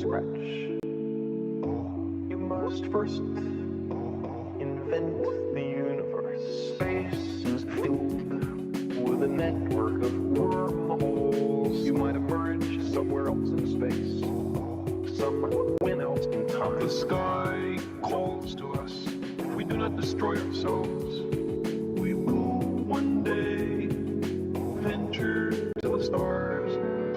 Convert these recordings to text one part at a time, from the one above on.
scratch. You must first invent the universe. Space is filled with a network of wormholes. You might emerge somewhere else in space, somewhere else in time. The sky calls to us. If we do not destroy ourselves, we will one day venture to the stars.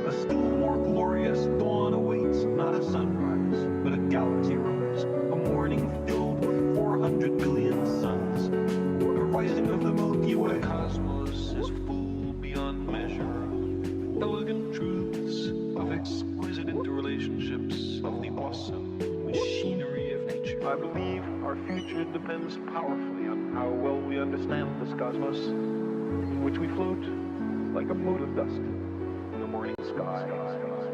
A still more glorious dawn awaits, not a sunrise, but a galaxy rise. A morning filled with 400 billion suns. The rising of the Milky Way. The cosmos is full beyond measure of elegant truths, of exquisite interrelationships, of the awesome machinery of nature. I believe our future depends powerfully on how well we understand this cosmos, in which we float like a mote of dust in the morning sky.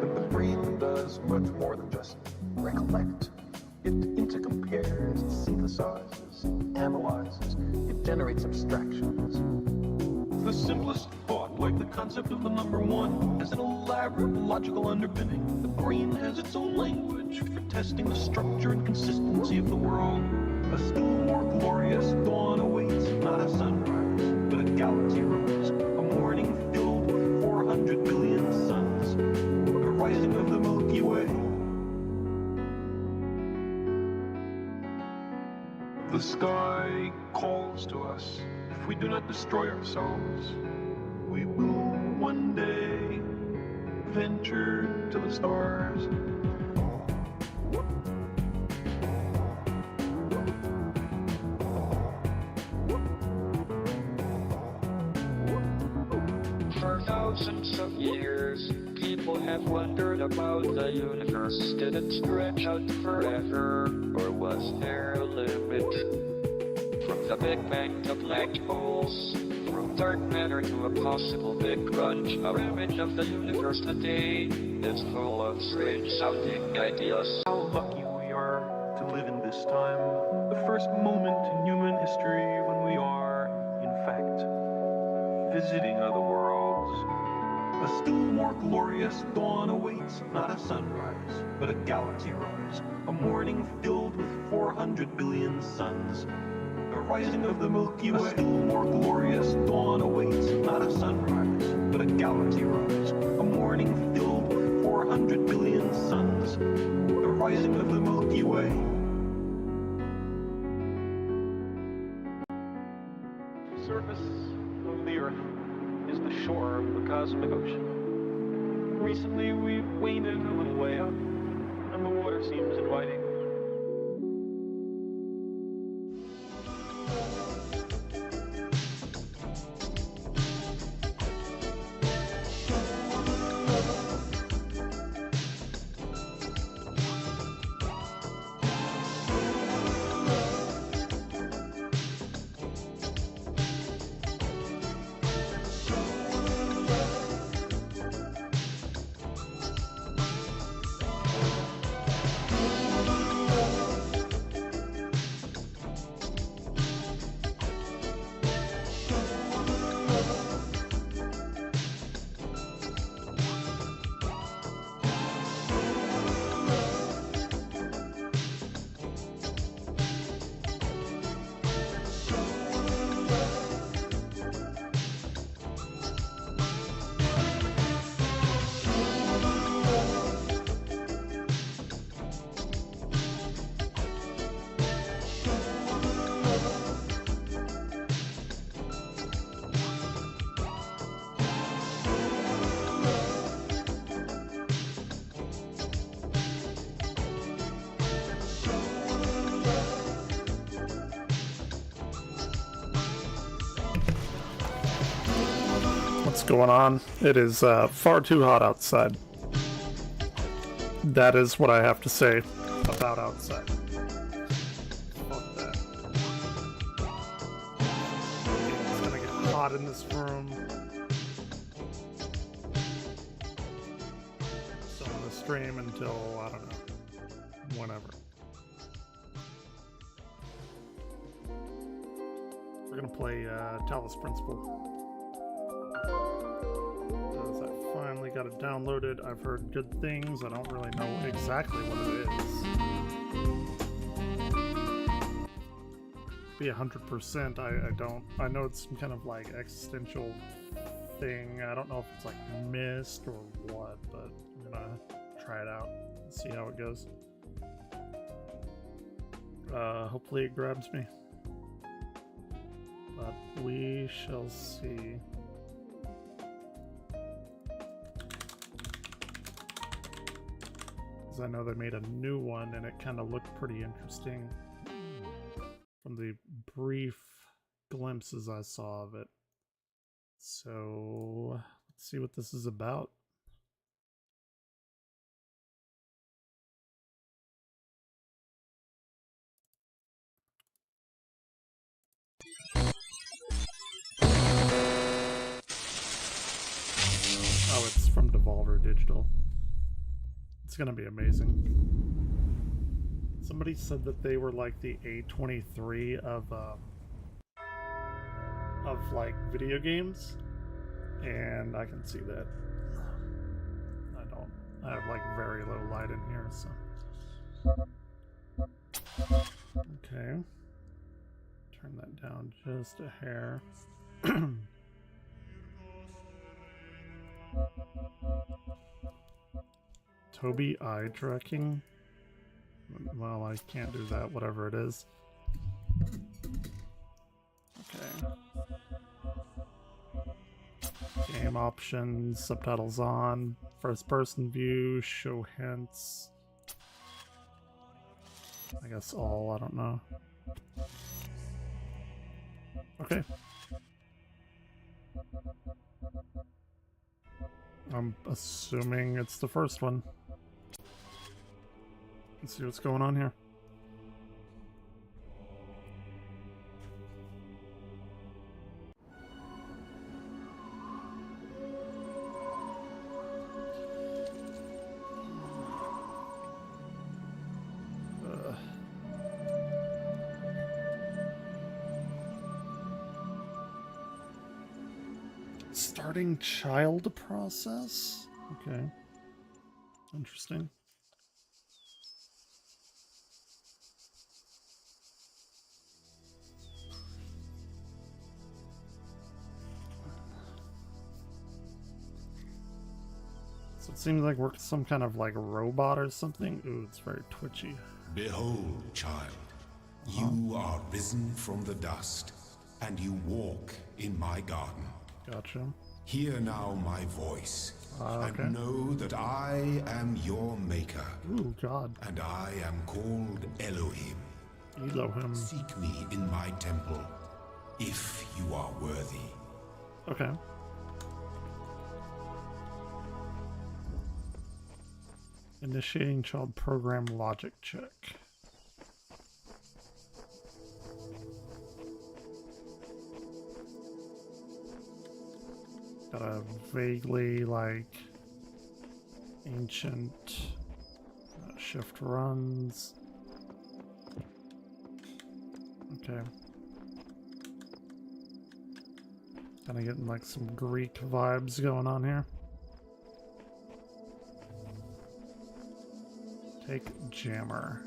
But the brain does much more than just recollect. It intercompares, it synthesizes, it analyzes, it generates abstractions. The simplest thought, like the concept of the number one, has an elaborate logical underpinning. The brain has its own language for testing the structure and consistency of the world. A still more glorious dawn awaits, not a sunrise, but a galaxy rise. A morning filled with 400 billion suns. The rising of the Milky Way. The sky calls to us. If we do not destroy ourselves, we will one day venture to the stars. For thousands of years, people have wondered about the universe. Did it stretch out forever, or was there a limit? From the Big Bang to black holes, from dark matter to a possible big crunch, our image of the universe today is full of strange-sounding ideas. How lucky we are to live in this time, the first moment in human history when we are, in fact, visiting other worlds. A still more glorious dawn awaits, not a sunrise, but a galaxy rise. A morning filled with 400 billion suns. The rising of the Milky Way. A still more glorious dawn awaits, not a sunrise, but a galaxy rise. A morning filled with 400 billion suns. The rising of the Milky Way. The surface of the Earth is the shore of the cosmic ocean. Recently, we've waded a little way out, and the water seems inviting. What's going on? It is far too hot outside. That is what I have to say about outside. Fuck that. It's gonna get hot in this room. So I'm gonna stream until, I don't know, whenever. We're gonna play Talos Principle. As I find finally got it downloaded. I've heard good things. I don't really know exactly what it is. To be 100%, I don't. I know it's some kind of like existential thing. I don't know if it's like Myst or what, but I'm gonna try it out and see how it goes. Hopefully it grabs me. But we shall see. Because I know they made a new one and it kind of looked pretty interesting from the brief glimpses I saw of it. So let's see what this is about. Oh, it's from Devolver Digital. It's gonna be amazing. Somebody said that they were like the A23 of like video games, and I can see that. I don't. I have like very low light in here, so. Okay. Turn that down just a hair. Toby eye tracking. Well, I can't do that, whatever it is. Okay. Game options, subtitles on, first person view, show hints. I guess all, I don't know. Okay. I'm assuming it's the first one. Let's see what's going on here. Starting child process? Okay. Interesting. So it seems like we're some kind of like robot or something. Ooh, it's very twitchy. Behold, child, you are risen from the dust, and you walk in my garden. Gotcha. Hear now my voice, okay. and know that I am your maker. Ooh, God. And I am called Elohim. Elohim. Seek me in my temple, if you are worthy. Okay. Initiating child program logic check. Got a vaguely like ancient shift runs. Okay. Kind of getting like some Greek vibes going on here. Take jammer.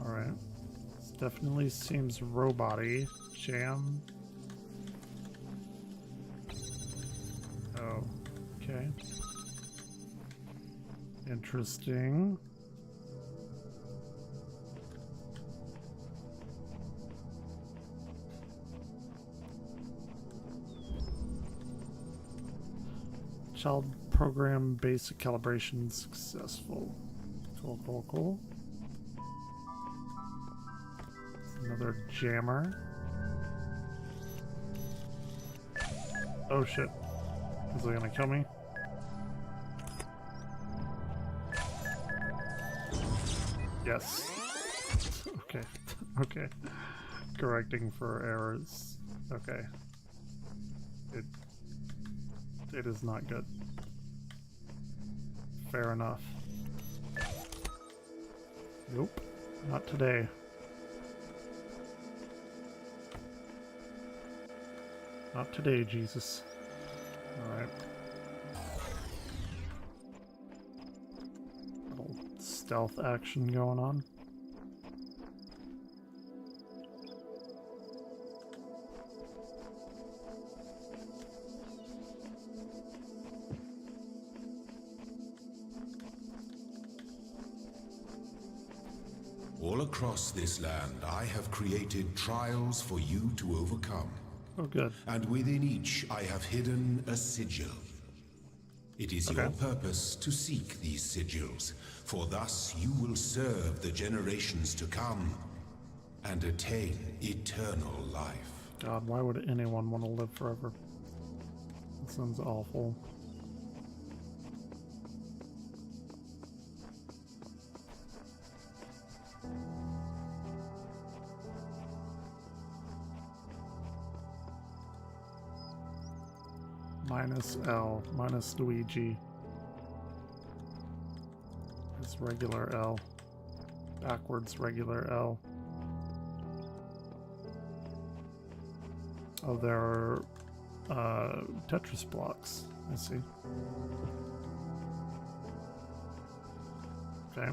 Alright. This definitely seems robot-y. Jam. Oh, okay. Interesting. Child program basic calibration successful. Cool, cool, cool. Another jammer. Oh shit. Is it gonna kill me? Yes. Okay. Okay. Correcting for errors. Okay. It is not good. Fair enough. Nope. Not today. Not today, Jesus. Alright. Little stealth action going on. All across this land, I have created trials for you to overcome. Oh, good. And within each, I have hidden a sigil. It is your purpose to seek these sigils, for thus you will serve the generations to come and attain eternal life. God, why would anyone want to live forever? That sounds awful. Minus L, minus Luigi. It's regular L. Backwards regular L. Oh, there are Tetris blocks. I see. Okay.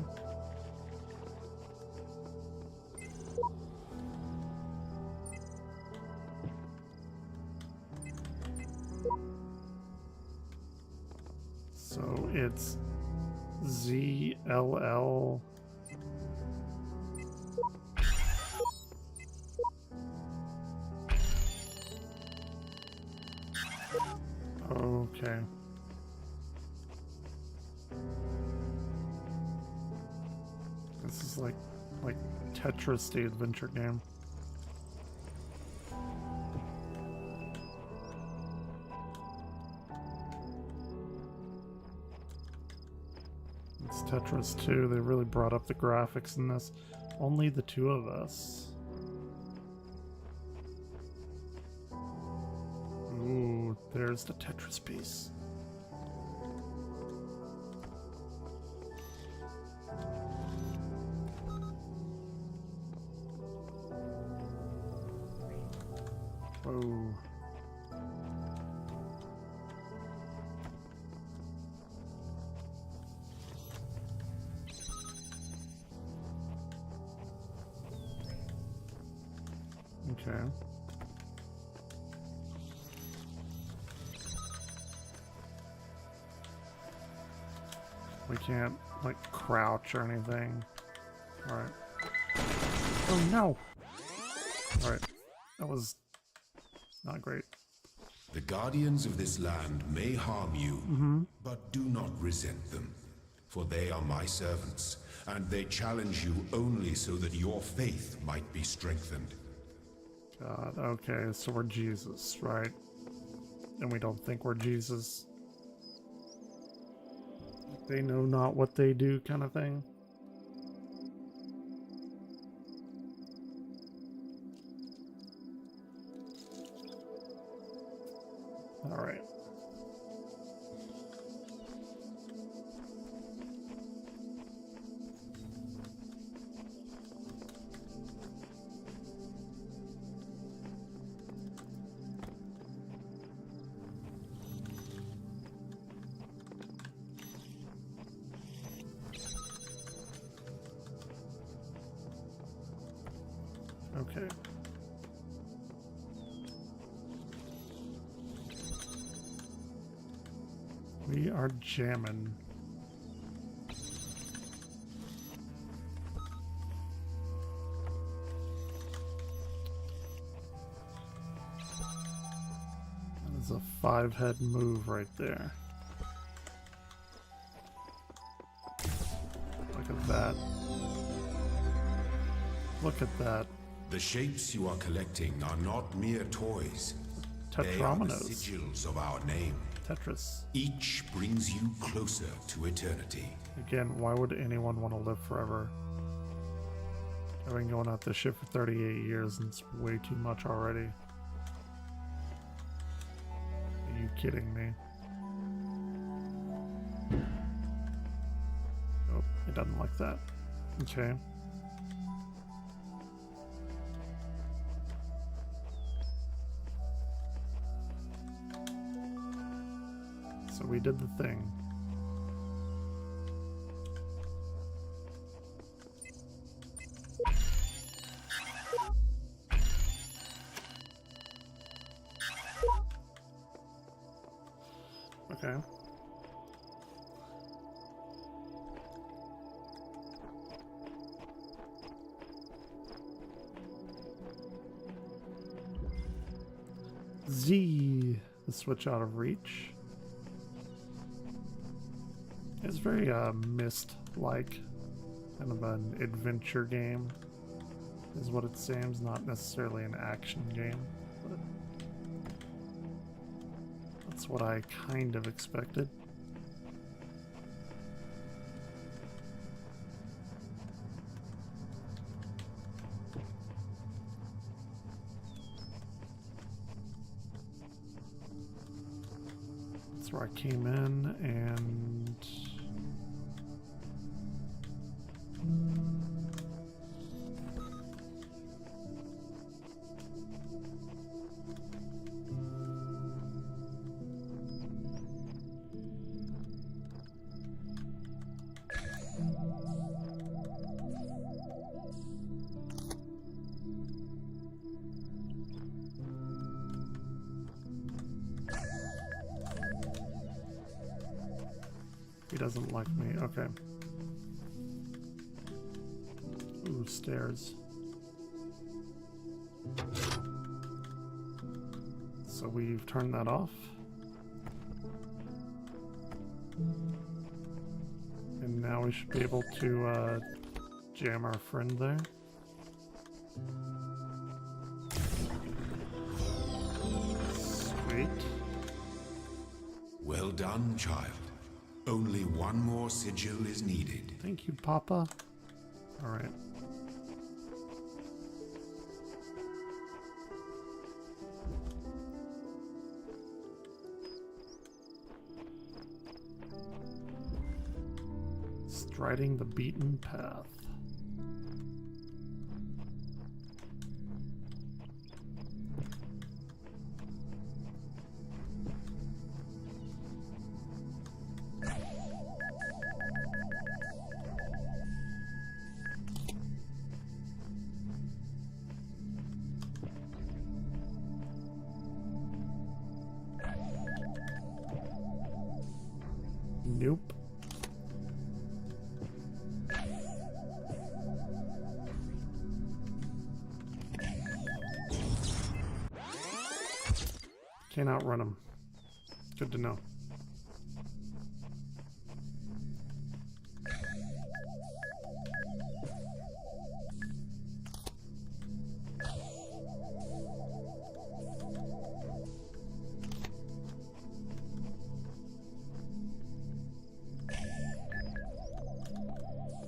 So it's ZLL. Okay. This is like Tetris the adventure game. It's Tetris 2. They really brought up the graphics in this. Only the two of us. Ooh, there's the Tetris piece. Whoa. Okay. We can't, like, crouch or anything. Alright. Oh no! Alright. That was not great. The guardians of this land may harm you, but do not resent them. For they are my servants, and they challenge you only so that your faith might be strengthened. God, okay, so we're Jesus, right? And we don't think we're Jesus. They know not what they do, kind of thing. Alright. Okay. We are jamming. That is a 5-head move right there. Look at that. Look at that. The shapes you are collecting are not mere toys. They are the Tetrominos. sigils of our name. Tetris. Each brings you closer to eternity. Again, why would anyone want to live forever? I've been going at this shit for 38 years and it's way too much already. Are you kidding me? Oh, it doesn't like that. Okay. So we did the thing. Okay. Z, the switch out of reach. It's very Myst-like, kind of an adventure game, is what it seems. Not necessarily an action game, but that's what I kind of expected. That's where I came in, and he doesn't like me. Okay. Ooh, stairs. So we've turned that off. And now we should be able to jam our friend there. Sweet. Well done, child. Only one more sigil is needed. Thank you, Papa. Alright. Striding the beaten path. Nope. Can't outrun him. Good to know.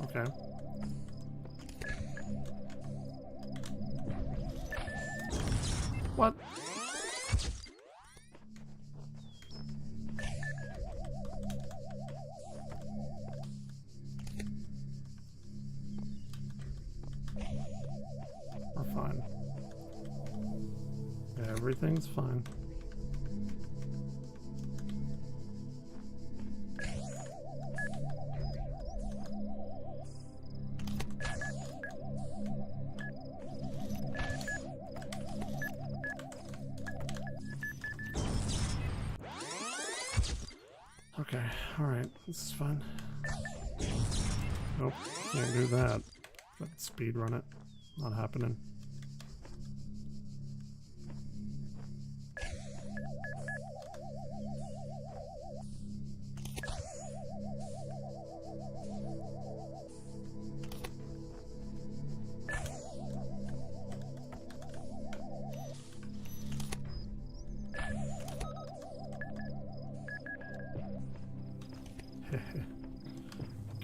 Okay. What? We're fine. Everything's fine. Okay, alright, this is fun. Nope, can't do that. But speed run it. Not happening.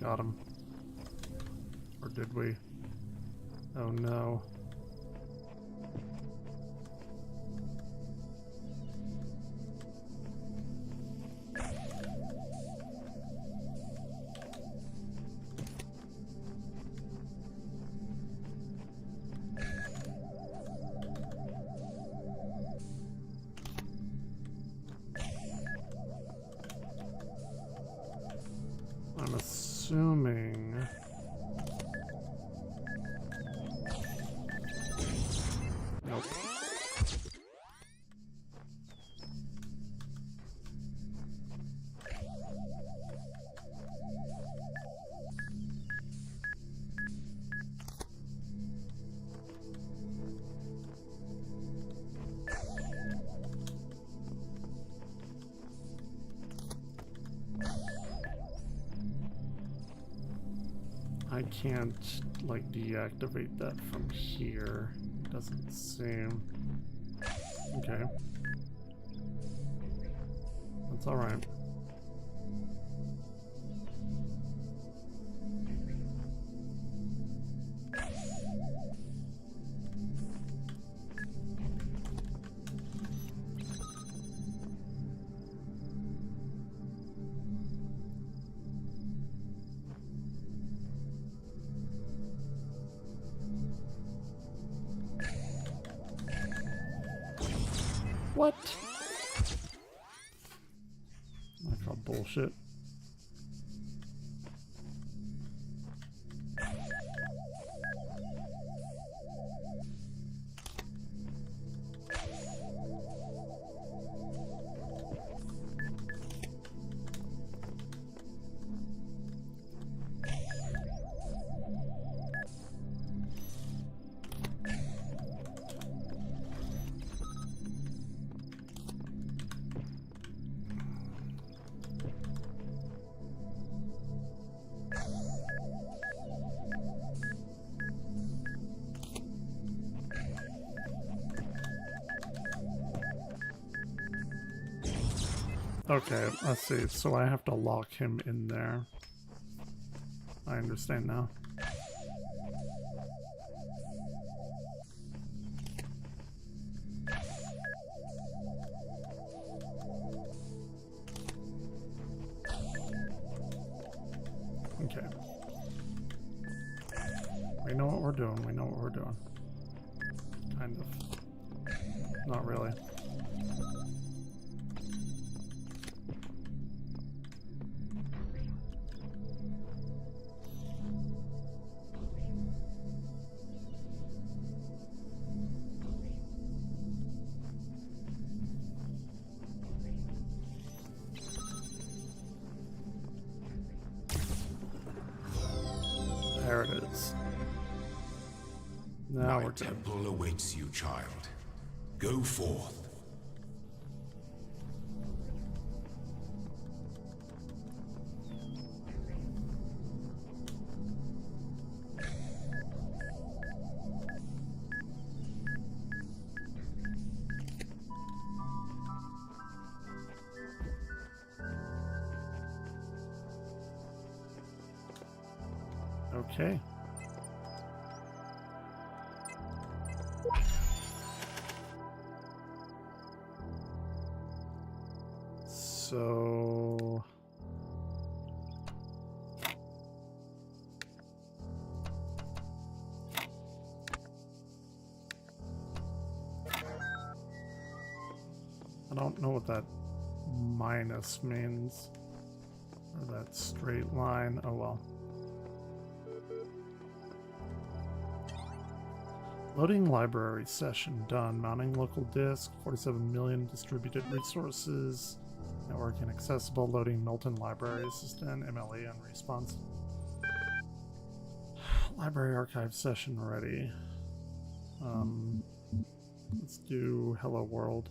Got him. Or did we? Oh no. assuming... Nope. I can't, like, deactivate that from here. Doesn't seem... Okay. That's alright. What? I call bullshit. Okay, let's see. So I have to lock him in there. I understand now. Okay. We know what we're doing. We know what we're doing. Kind of. Not really. There it is. Now My we're good. temple awaits you, child. Go forth. Okay. So... I don't know what that minus means. Or that straight line. Oh well. Loading library session done. Mounting local disk. 47 million distributed resources. Network inaccessible. Loading Milton Library Assistant. MLE and response. Library archive session ready. Let's do Hello World.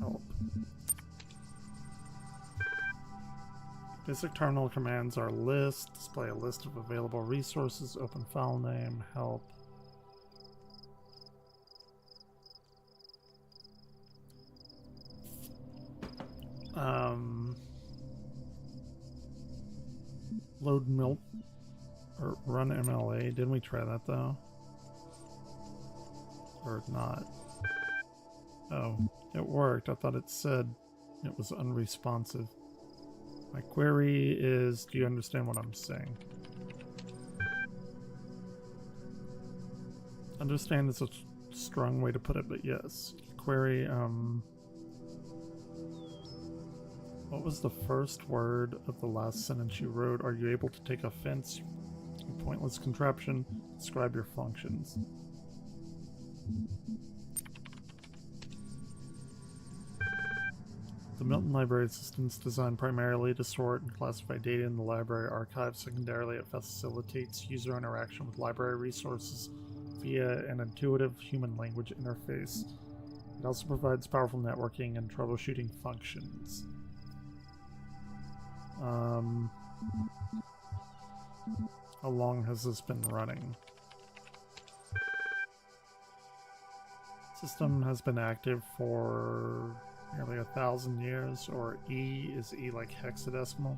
Help. Basic terminal commands are list, display a list of available resources, open file name, help. Load milk or run MLA. Didn't we try that though? Or not? Oh, it worked. I thought it said it was unresponsive. My query is, do you understand what I'm saying? Understand is a strong way to put it, but yes. Query, What was the first word of the last sentence you wrote? Are you able to take offense? You pointless contraption. Describe your functions. The Milton Library System is designed primarily to sort and classify data in the library archive. Secondarily, it facilitates user interaction with library resources via an intuitive human language interface. It also provides powerful networking and troubleshooting functions. How long has this been running? System has been active for nearly 1,000 years, or E, is E like hexadecimal?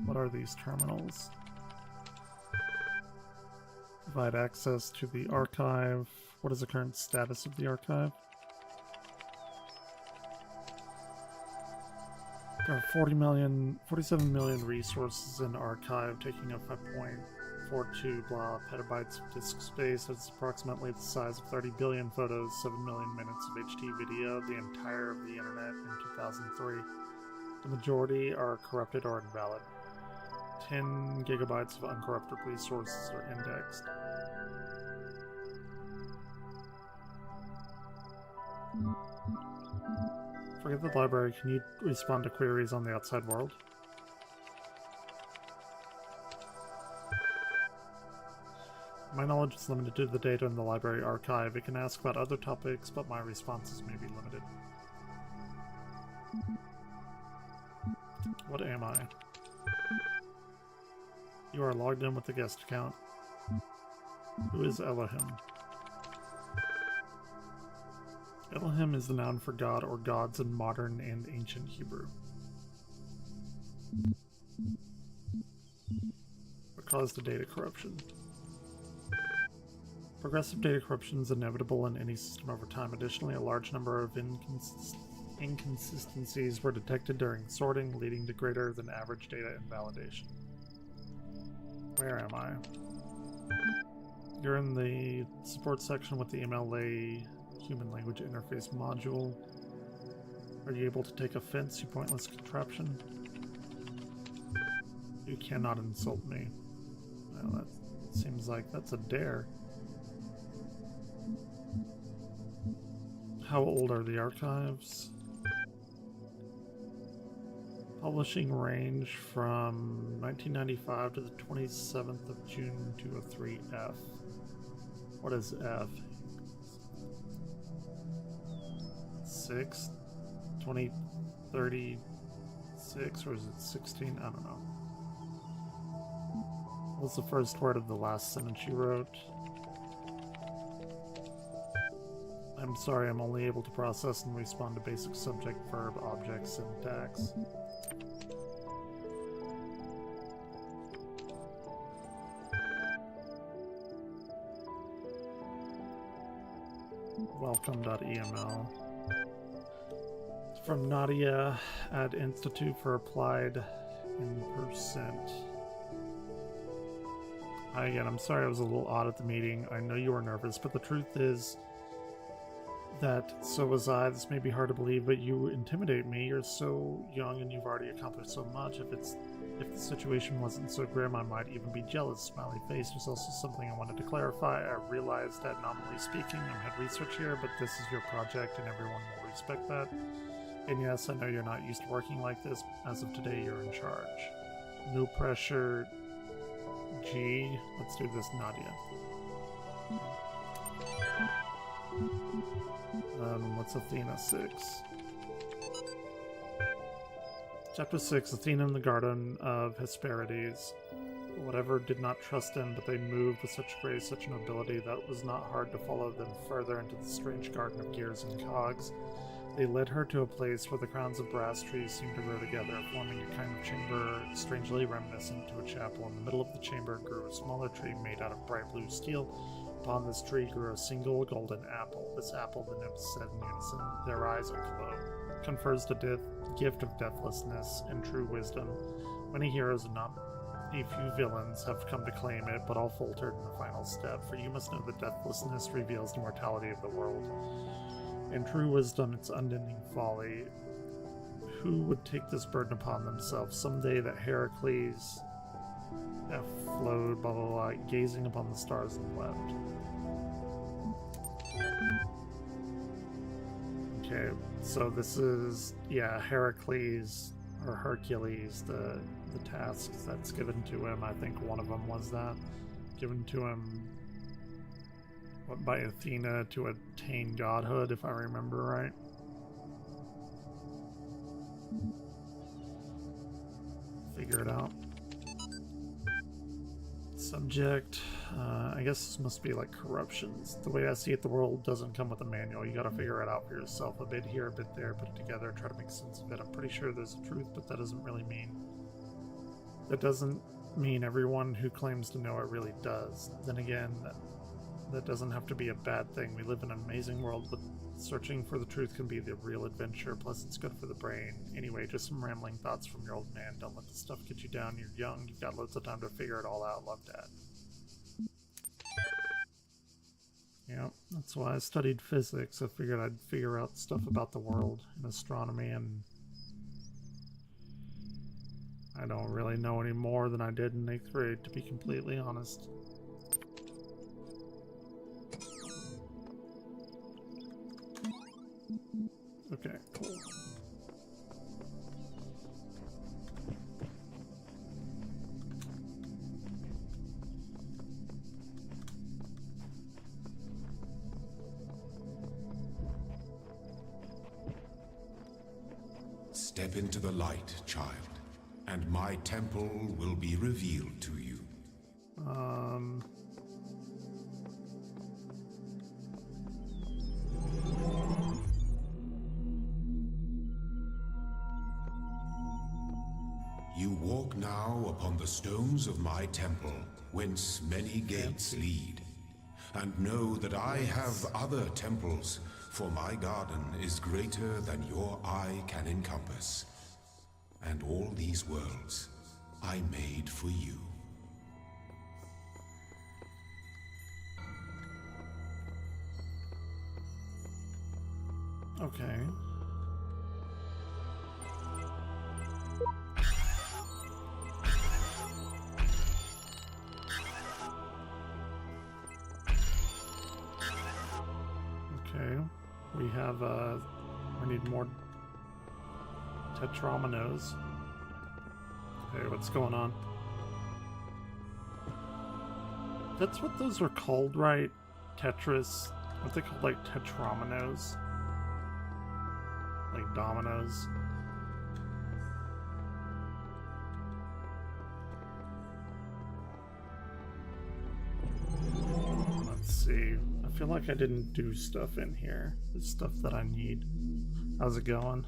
What are these terminals? Provide access to the archive. What is the current status of the archive? There are 47 million resources in archive, taking up 5.42 petabytes of disk space. That's approximately the size of 30 billion photos, 7 million minutes of HD video, the entire of the internet in 2003. The majority are corrupted or invalid. 10 gigabytes of uncorrupted resources are indexed. Forget the library. Can you respond to queries on the outside world? My knowledge is limited to the data in the library archive. It can ask about other topics, but my responses may be limited. What am I? You are logged in with the guest account. Who is Elohim? Elohim is the noun for God or gods in modern and ancient Hebrew. What caused the data corruption? Progressive data corruption is inevitable in any system over time. Additionally, a large number of inconsistencies were detected during sorting, leading to greater than average data invalidation. Where am I? You're in the support section with the MLA Human Language Interface module. Are you able to take offense, you pointless contraption? You cannot insult me. Well, that seems like that's a dare. How old are the archives? Publishing range from 1995 to the 27th of June 2003F. What is F? 6? 2036? Or is it 16? I don't know. What's the first word of the last sentence you wrote? I'm sorry, I'm only able to process and respond to basic subject, verb, object, syntax. Welcome.eml. From Nadia at Institute for Applied in Percent. Hi again, I'm sorry I was a little odd at the meeting. I know you were nervous, but the truth is that so was I. This may be hard to believe, but you intimidate me. You're so young and you've already accomplished so much. If the situation wasn't so grim, I might even be jealous. Smiley face. There's also something I wanted to clarify. I realized that nominally speaking, I'm head research here, but this is your project and everyone will respect that. And yes, I know you're not used to working like this. As of today, you're in charge. No pressure. G. Let's do this, Nadia. What's Athena 6? Chapter 6, Athena in the Garden of Hesperides. Whatever did not trust him, but they moved with such grace, such nobility, that it was not hard to follow them further into the strange garden of gears and cogs. They led her to a place where the crowns of brass trees seemed to grow together, forming a kind of chamber strangely reminiscent to a chapel. In the middle of the chamber grew a smaller tree made out of bright blue steel. Upon this tree grew a single golden apple. This apple, the nymphs said in unison, their eyes aglow, confers the gift of deathlessness and true wisdom. Many heroes and not a few villains have come to claim it, but all faltered in the final step. For you must know that deathlessness reveals the mortality of the world, and true wisdom its unending folly. who would take this burden upon themselves someday that Heracles flowed, blah blah blah, gazing upon the stars and wept. Okay, so this is, yeah, Heracles or Hercules, the tasks that's given to him. I think one of them was that given to him by Athena to attain godhood, if I remember right. Figure it out. Subject, I guess this must be like corruptions. The way I see it, the world doesn't come with a manual. You gotta figure it out for yourself. A bit here, a bit there, put it together, try to make sense of it. I'm pretty sure there's a truth, but that doesn't mean everyone who claims to know it really does. Then again, that doesn't have to be a bad thing. We live in an amazing world, but searching for the truth can be the real adventure. Plus, it's good for the brain. Anyway, just some rambling thoughts from your old man. Don't let this stuff get you down. You're young. You've got loads of time to figure it all out. Love, Dad. Yeah, that's why I studied physics. I figured I'd figure out stuff about the world and astronomy, and I don't really know any more than I did in 8th grade, to be completely honest. Okay, cool. Step into the light, child, and my temple will be revealed to you. You walk now upon the stones of my temple, whence many gates lead. And know that I have other temples, for my garden is greater than your eye can encompass. And all these worlds I made for you. Okay. Okay, we have, we need more tetrominoes. Okay, what's going on? That's what those are called, right? Tetris. Aren't they called, like, tetrominoes? Like dominoes? Let's see. I feel like I didn't do stuff in here. There's stuff that I need. How's it going?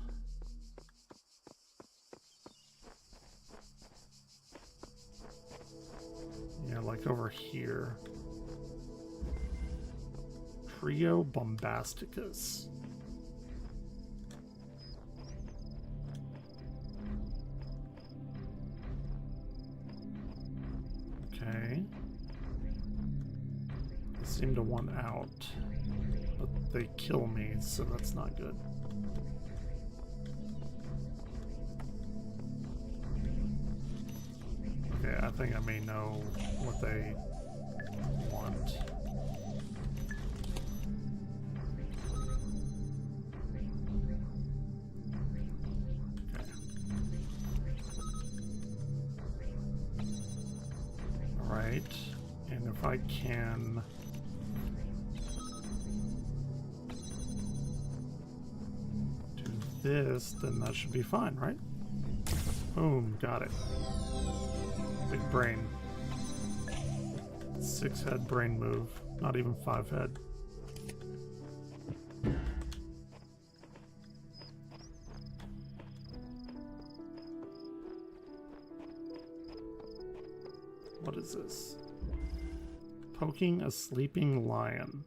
Yeah, like over here. Trio Bombasticus. Okay. They seem to want out, but they kill me, so that's not good. Okay, I think I may know what they want. Alright, and if I can do this, then that should be fine, right? Boom, got it. Big brain. 6-head brain move, not even 5-head. What is this? Poking a sleeping lion.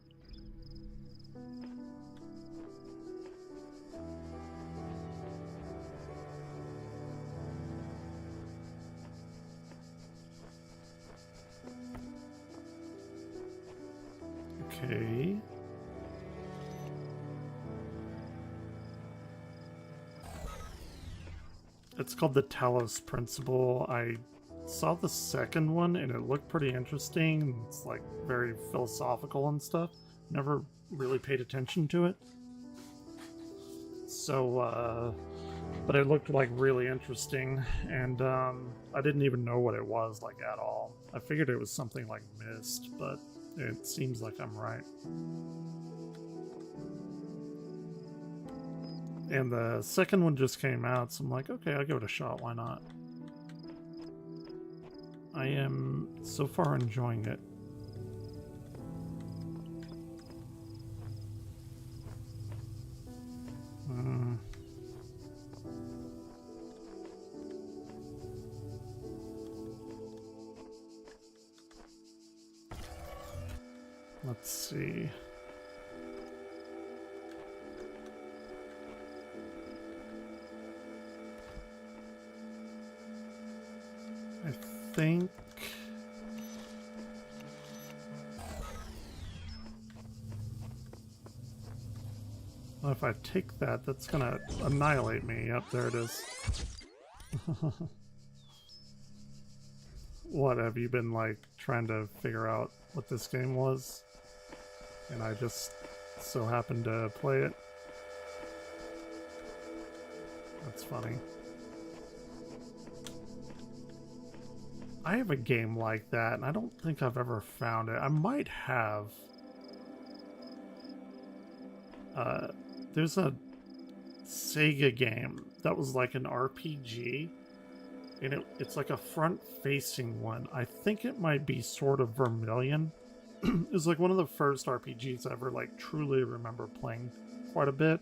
Okay. It's called the Talos Principle. I saw the second one and it looked pretty interesting. It's like very philosophical and stuff. Never really paid attention to it. So, but it looked like really interesting, and I didn't even know what it was like at all. I figured it was something like Myst, but it seems like I'm right. And the second one just came out, so I'm like, okay, I'll give it a shot, why not? I am so far enjoying it. Let's see. I think well, if I take that, that's gonna annihilate me. Yep, there it is. What, have you been like trying to figure out what this game was? And I just so happened to play it. That's funny. I have a game like that, and I don't think I've ever found it. I might have. There's a Sega game that was like an RPG, and it's like a front-facing one. I think it might be sort of Vermilion. It was like one of the first RPGs I ever like truly remember playing quite a bit,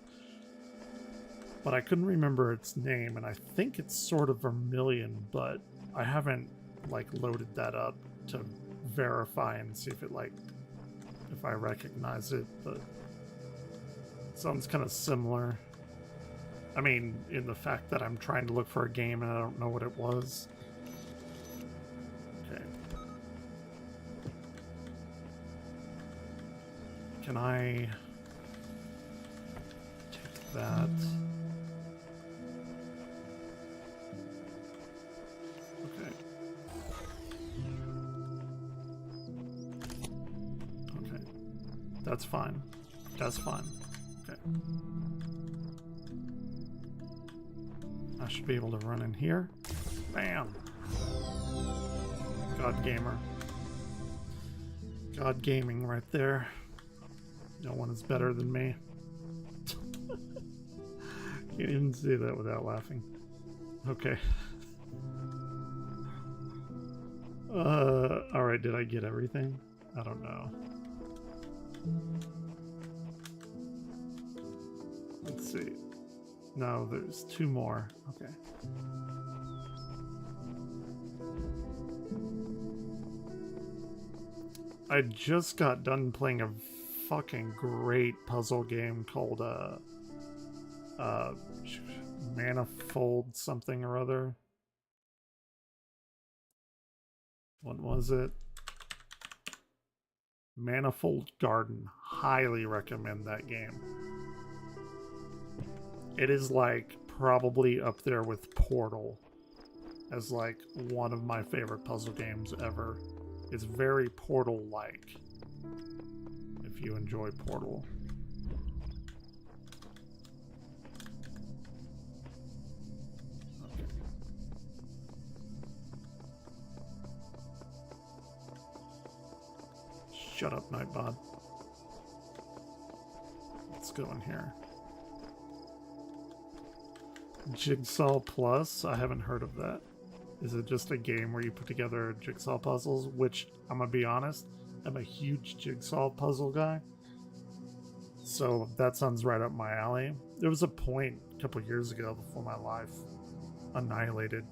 but I couldn't remember its name, and I think it's sort of Vermilion, but I haven't like loaded that up to verify and see if it like if I recognize it, but it sounds kind of similar. I mean, in the fact that I'm trying to look for a game and I don't know what it was. Okay. Can I take that? Okay. Okay. That's fine. That's fine. Okay. I should be able to run in here. Bam! God Gamer. God Gaming right there. No one is better than me. Can't even say that without laughing. Okay. Alright, did I get everything? I don't know. Let's see. No, there's two more. Okay. I just got done playing a fucking great puzzle game called Manifold something or other. What was it? Manifold Garden. Highly recommend that game. It is like probably up there with Portal as like one of my favorite puzzle games ever. It's very Portal-like if you enjoy Portal. Okay. Shut up, Nightbot. Let's go in here. Jigsaw Plus? I haven't heard of that. Is it just a game where you put together jigsaw puzzles? Which, I'm gonna be honest, I'm a huge jigsaw puzzle guy. So that sounds right up my alley. There was a point a couple years ago before my life annihilated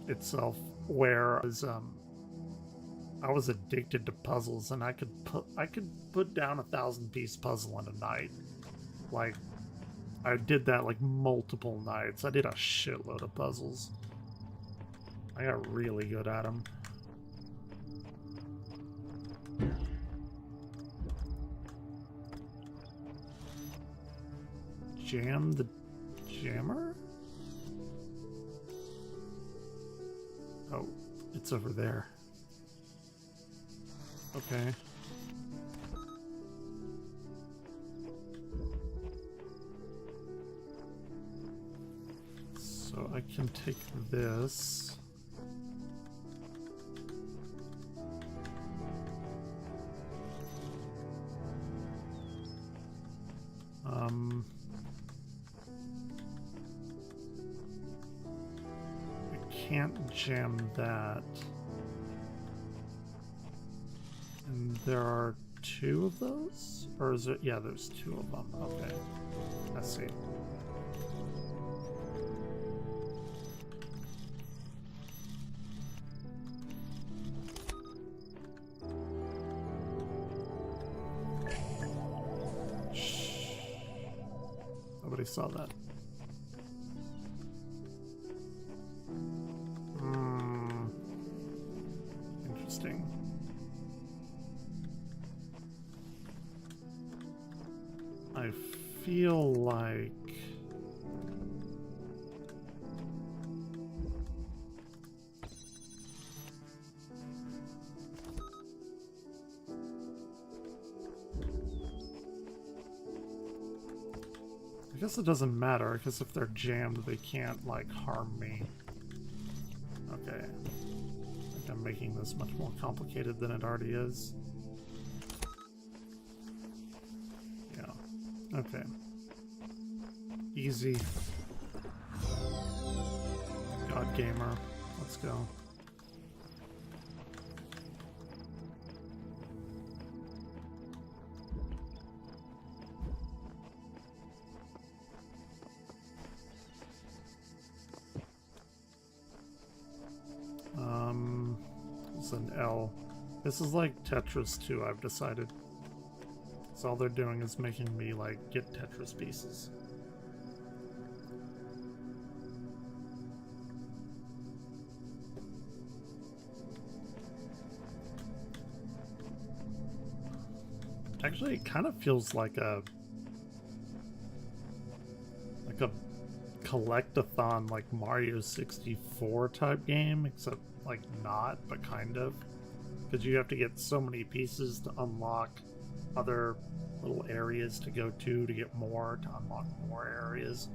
itself where I was addicted to puzzles, and I could put down a 1,000-piece puzzle in a night. Like, I did that like multiple nights. I did a shitload of puzzles. I got really good at them. Jam the Jammer? It's over there. Okay. So I can take this. I can't jam that. And there are 2 of those? Or is it? Yeah, there's 2 of them. Okay. I see. Shh. Nobody saw that. Interesting. I feel like I guess it doesn't matter, because if they're jammed, they can't, like, harm me. Okay. I think I'm making this much more complicated than it already is. Yeah. Okay. Easy. God Gamer. Let's go. It's an L. This is like Tetris 2, I've decided. So all they're doing is making me, like, get Tetris pieces. Actually, it kind of feels like a collect-a-thon, like Mario 64 type game, except like not, but kind of, because you have to get so many pieces to unlock other little areas to go to get more, to unlock more areas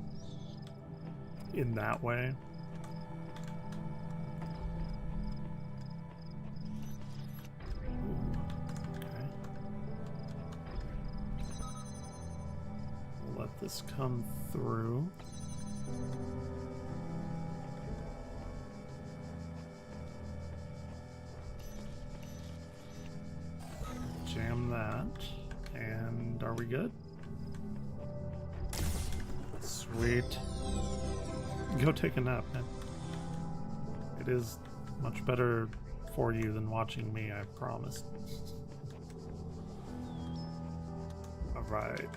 in that way. Ooh, okay. We'll let this come through. Jam that, and are we good? Sweet. Go take a nap, man. It is much better for you than watching me, I promise. Alright.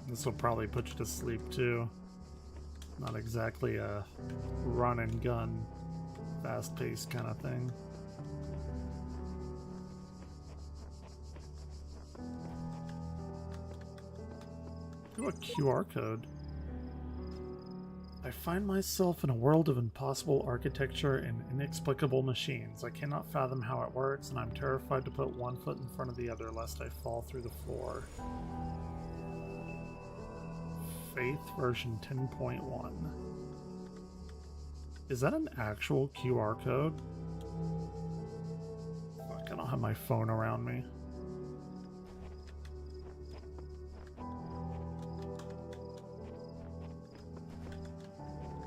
This will probably put you to sleep too. Not exactly a run and gun, fast-paced kind of thing. Ooh, a QR code. I find myself in a world of impossible architecture and inexplicable machines. I cannot fathom how it works, and I'm terrified to put one foot in front of the other lest I fall through the floor. Faith version 10.1. Is that an actual QR code? Fuck, I don't have my phone around me.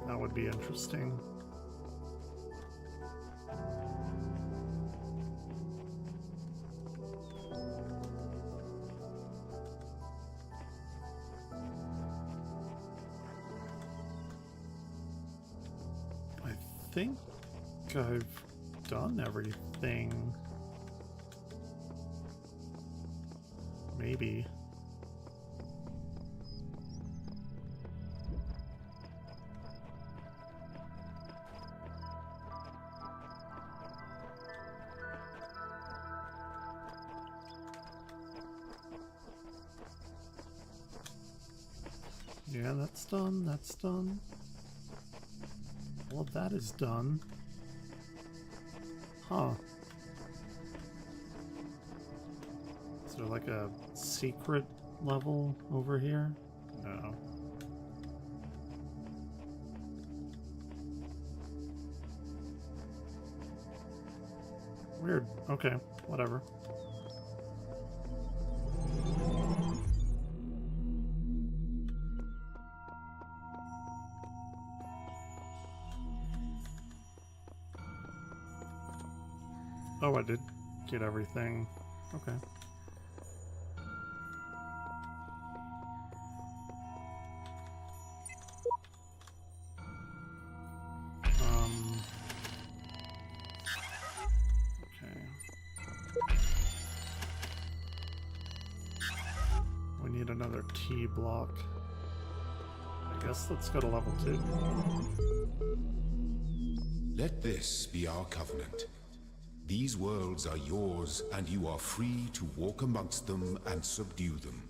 That would be interesting. I think I've done everything. Maybe. Yeah, that's done, that's done. All of that is done. Huh. Is there like a secret level over here? No. Weird. Okay, whatever. Oh, I did get everything. Okay. Okay. We need another T block. I guess let's go to level 2. Let this be our covenant. These worlds are yours, and you are free to walk amongst them and subdue them.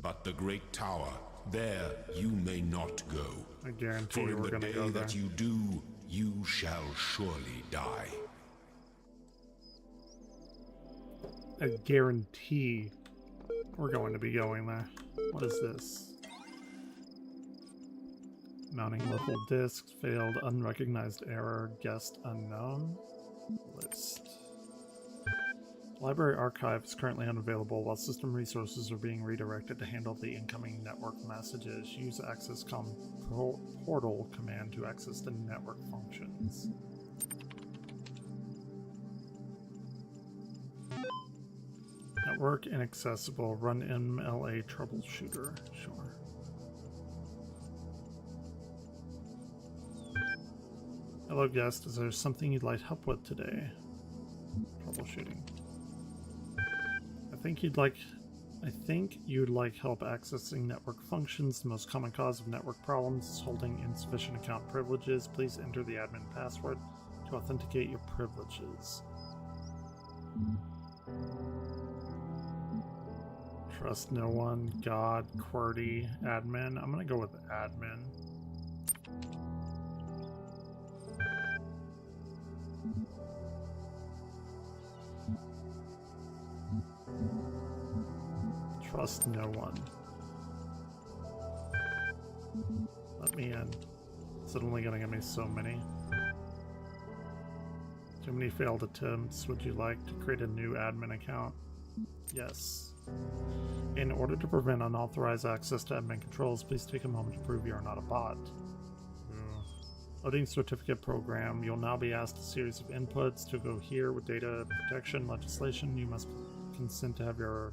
But the Great Tower, there you may not go. I guarantee For you in we're the gonna day go there. that you do, you shall surely die. I guarantee we're going to be going there. What is this? Mounting local disks, failed, unrecognized error, guest unknown. List. Library archive is currently unavailable while system resources are being redirected to handle the incoming network messages. Use access portal command to access the network functions. Network inaccessible. Run MLA troubleshooter. Sure. Hello, guest. Is there something you'd like help with today? Troubleshooting. I think you'd like help accessing network functions. The most common cause of network problems is holding insufficient account privileges. Please enter the admin password to authenticate your privileges. Trust no one. God, QWERTY, admin. I'm gonna go with admin. Trust no one. Let me in. Is it only gonna give me so many? Too many failed attempts. Would you like to create a new admin account? Yes. In order to prevent unauthorized access to admin controls, please take a moment to prove you are not a bot. Loading certificate program. You'll now be asked a series of inputs to go here with data protection legislation. You must consent to have your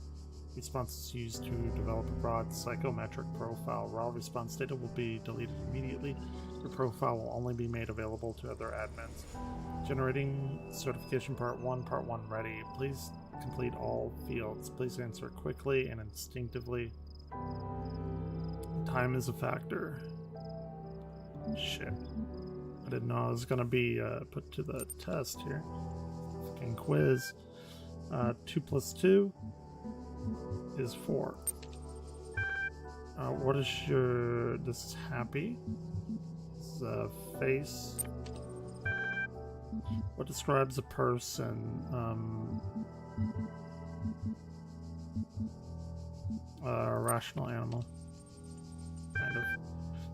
responses used to develop a broad psychometric profile. Raw response data will be deleted immediately. Your profile will only be made available to other admins. Generating certification part 1 ready. Please complete all fields. Please answer quickly and instinctively. Time is a factor. Shit. I didn't know I was gonna be put to the test here. Fucking quiz. 2 plus 2 is 4. What is your... This is happy. This is a face. What describes a person? A rational animal. Kind of.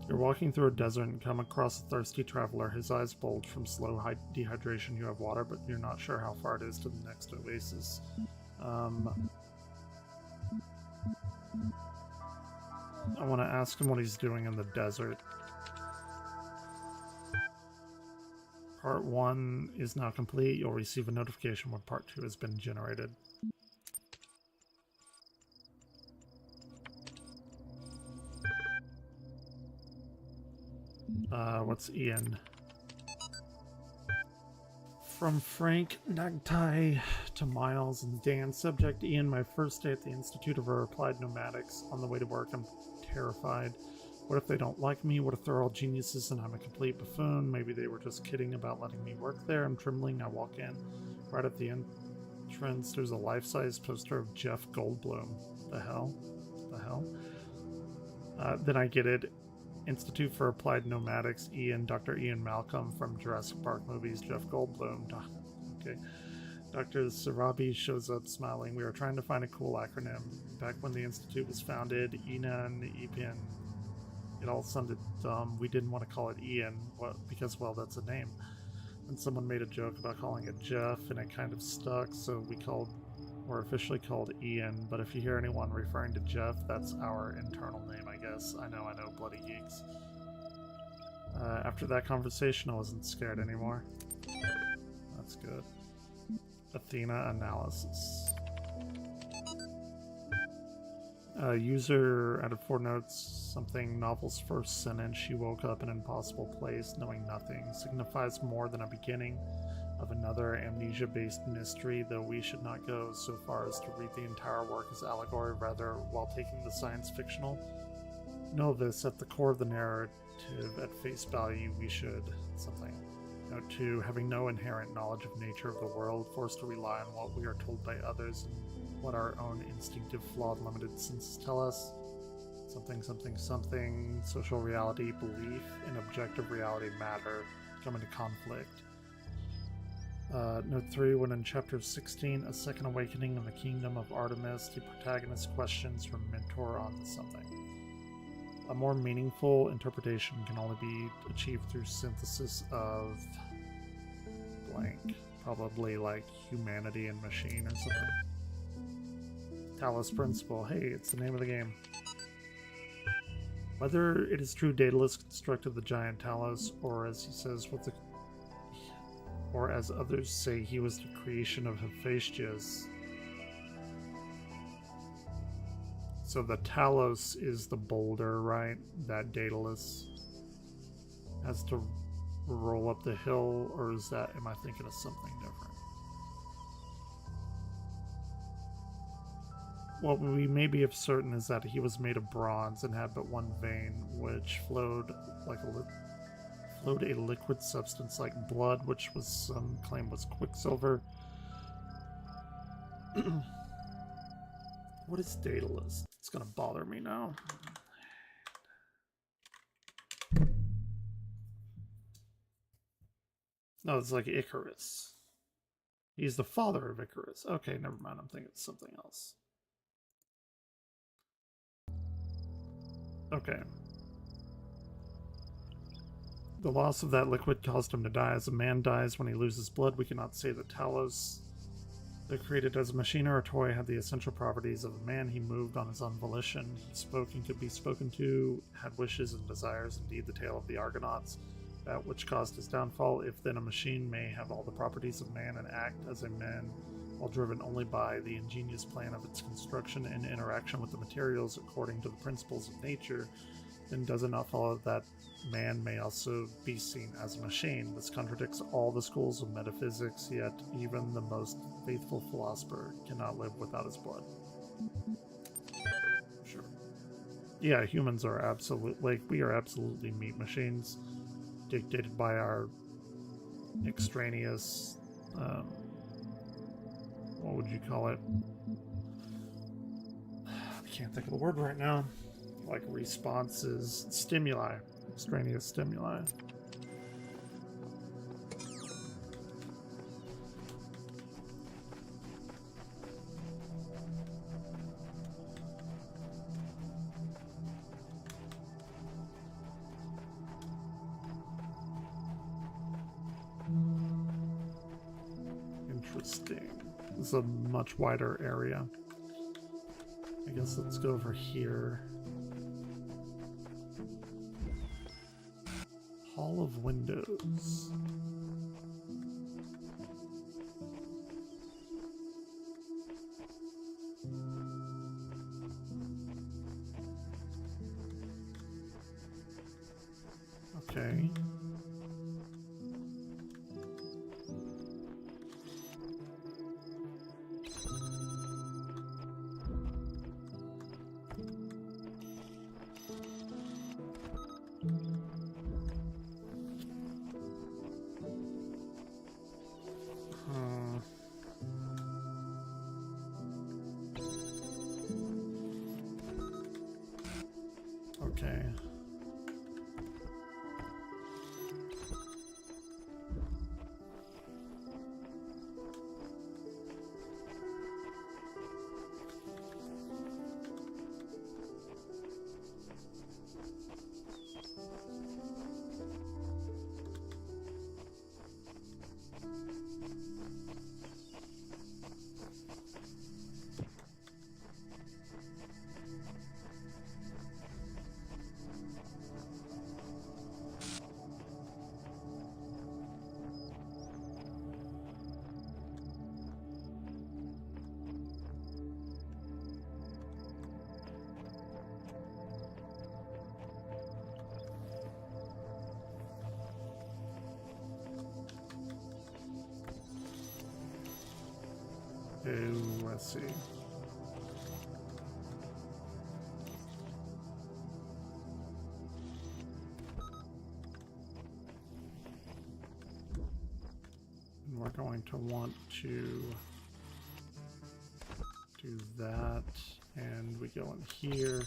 You're walking through a desert and come across a thirsty traveler. His eyes bulge from slow dehydration. You have water, but you're not sure how far it is to the next oasis. I want to ask him what he's doing in the desert. Part 1 is now complete. You'll receive a notification when Part 2 has been generated. What's Ian? From Frank, Nagtai to Miles and Dan. Subject Ian, my first day at the Institute of Applied Nomadics. On the way to work, I'm terrified. What if they don't like me? What if they're all geniuses and I'm a complete buffoon? Maybe they were just kidding about letting me work there. I'm trembling. I walk in. Right at the entrance, there's a life-size poster of Jeff Goldblum. The hell? Then I get it. Institute for Applied Nomadics, Dr. Ian Malcolm from Jurassic Park movies, Jeff Goldblum. Okay. Dr. Sarabi shows up smiling. We are trying to find a cool acronym. Back when the Institute was founded, Enan, Epian, it all sounded dumb. We didn't want to call it Ian because, well, that's a name. And someone made a joke about calling it Jeff, and it kind of stuck, so we're officially called Ian. But if you hear anyone referring to Jeff, that's our internal name, I guess. I know, bloody geeks. After that conversation, I wasn't scared anymore. That's good. Athena analysis. User added 4 notes. Something novel's first sentence. She woke up in an impossible place, knowing nothing. Signifies more than a beginning of another amnesia-based mystery, though we should not go so far as to read the entire work as allegory, rather, while taking the science-fictional. Know this, at the core of the narrative, at face value, we should something. Note 2, having no inherent knowledge of nature of the world, forced to rely on what we are told by others and what our own instinctive, flawed, limited senses tell us. Something, social reality, belief, and objective reality matter come into conflict. Note 3, when in chapter 16, A Second Awakening in the Kingdom of Artemis, the protagonist questions her mentor on something. A more meaningful interpretation can only be achieved through synthesis of blank. Probably like humanity and machine or something. Talos Principle. Hey, it's the name of the game. Whether it is true Daedalus constructed the giant Talos, or as he says, or as others say, he was the creation of Hephaestus. So the Talos is the boulder, right? That Daedalus has to roll up the hill, or am I thinking of something different? What we may be of certain is that he was made of bronze and had but one vein, which flowed a liquid substance like blood, which was some claim was quicksilver. What is Daedalus? It's gonna bother me now. No, it's like Icarus. He's the father of Icarus. Okay, never mind. I'm thinking of something else. Okay. The loss of that liquid caused him to die. As a man dies when he loses blood, we cannot say that Talos, though created as a machine or a toy, had the essential properties of a man. He moved on his own volition. He spoke and could be spoken to, had wishes and desires. Indeed, the tale of the Argonauts, that which caused his downfall. If then a machine may have all the properties of man and act as a man, while driven only by the ingenious plan of its construction and interaction with the materials according to the principles of nature, then does it not follow that man may also be seen as a machine? This contradicts all the schools of metaphysics, yet even the most faithful philosopher cannot live without his blood. Sure. Yeah, humans are we are absolutely meat machines, dictated by our extraneous, what would you call it? I can't think of the word right now. Like responses, stimuli, extraneous stimuli. Interesting. This is a much wider area. I guess let's go over here. Hall of Windows. Okay. Okay. Ooh, let's see. And we're going to want to do that, and we go in here.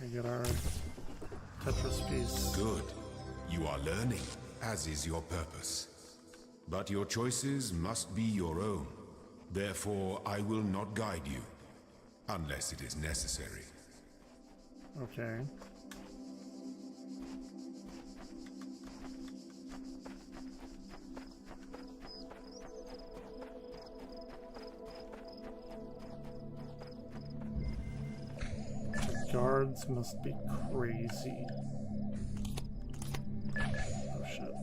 And get our Tetris piece. Good. You are learning, as is your purpose. But your choices must be your own. Therefore, I will not guide you, unless it is necessary. Okay. The guards must be crazy. Oh shit.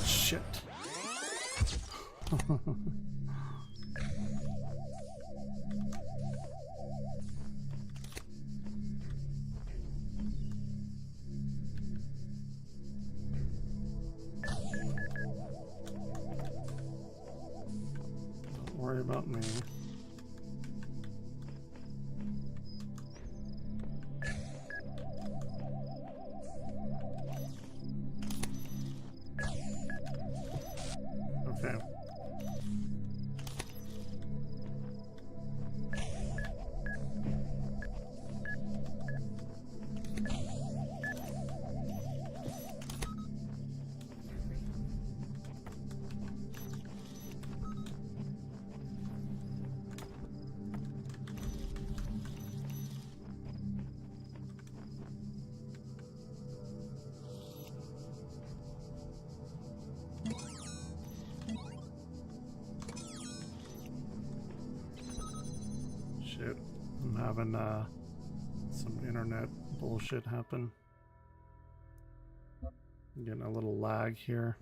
Shit. Don't worry about me. Okay. Shit. I'm having some internet bullshit happen. I'm getting a little lag here.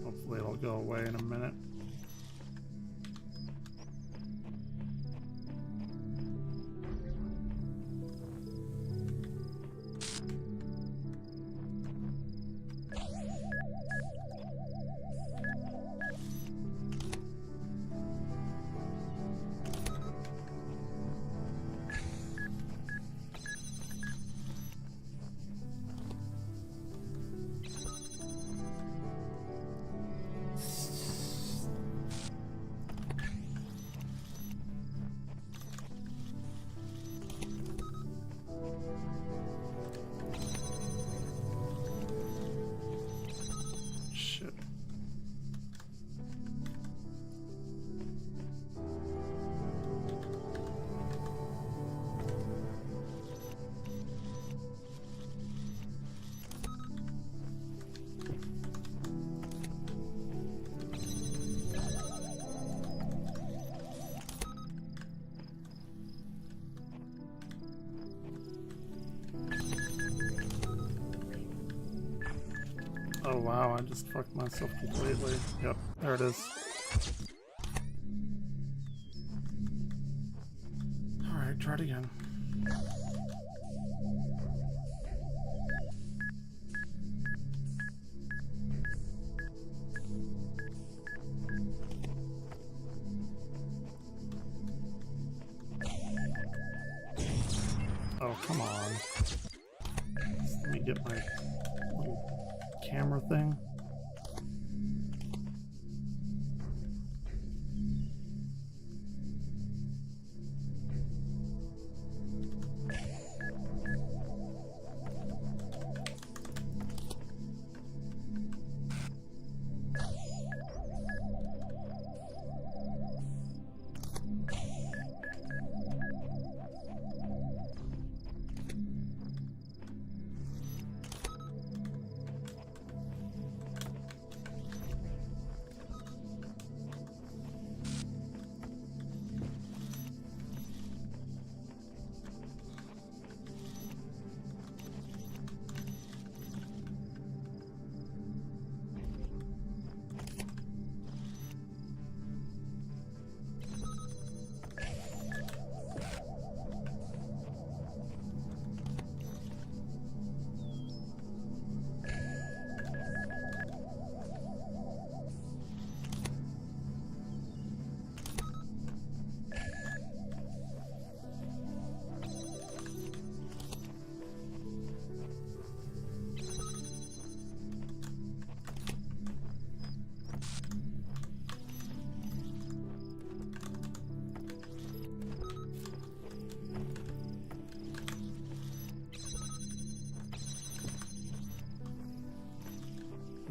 Hopefully it'll go away in a minute. wow, I just fucked myself completely. Yep, there it is. Alright, try it again. Oh, come on. Let me get my little camera thing.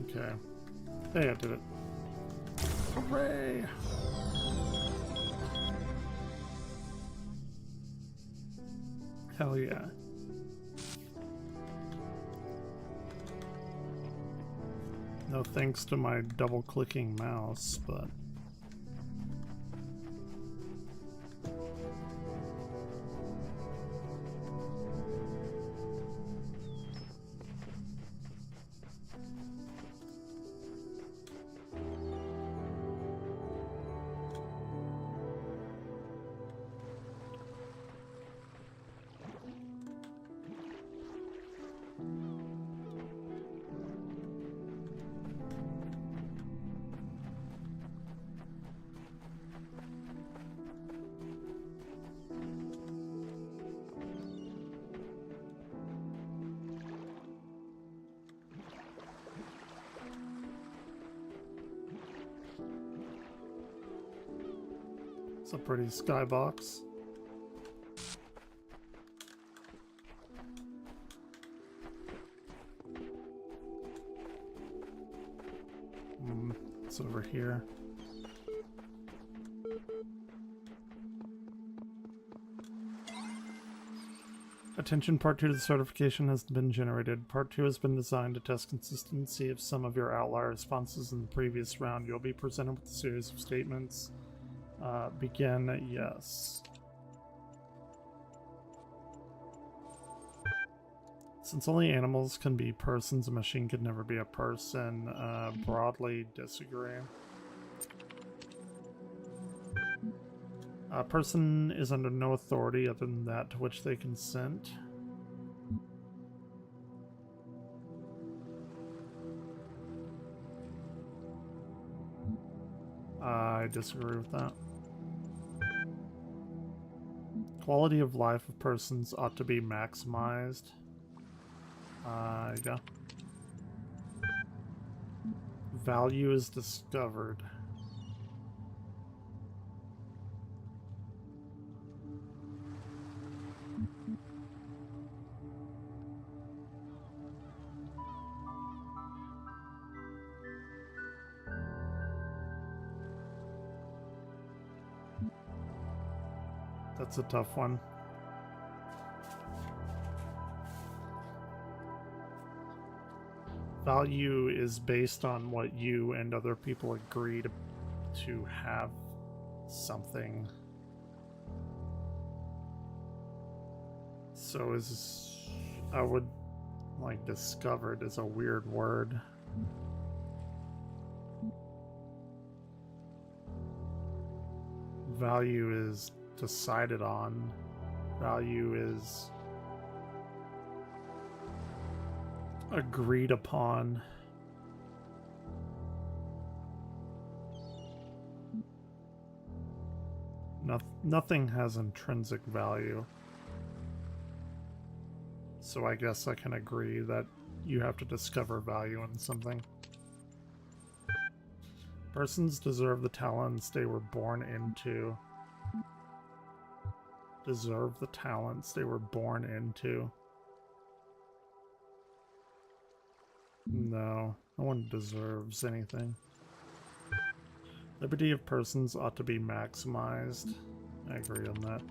Okay. Hey, I did it. Hooray! Hell yeah. No thanks to my double-clicking mouse, but... It's a pretty skybox. It's over here. Attention, Part 2 to the certification has been generated. Part 2 has been designed to test consistency of some of your outlier responses in the previous round. You'll be presented with a series of statements. Begin, yes. Since only animals can be persons, a machine could never be a person. Broadly disagree. A person is under no authority other than that to which they consent. I disagree with that. Quality of life of persons ought to be maximized. Yeah. Value is discovered. That's a tough one. Value is based on what you and other people agree to have something. So I would like discovered is a weird word. Value is decided on. Value is agreed upon. Nothing has intrinsic value. So I guess I can agree that you have to discover value in something. Persons deserve the talents they were born into. Deserve the talents they were born into. No one deserves anything. Liberty of persons ought to be maximized. I agree on that.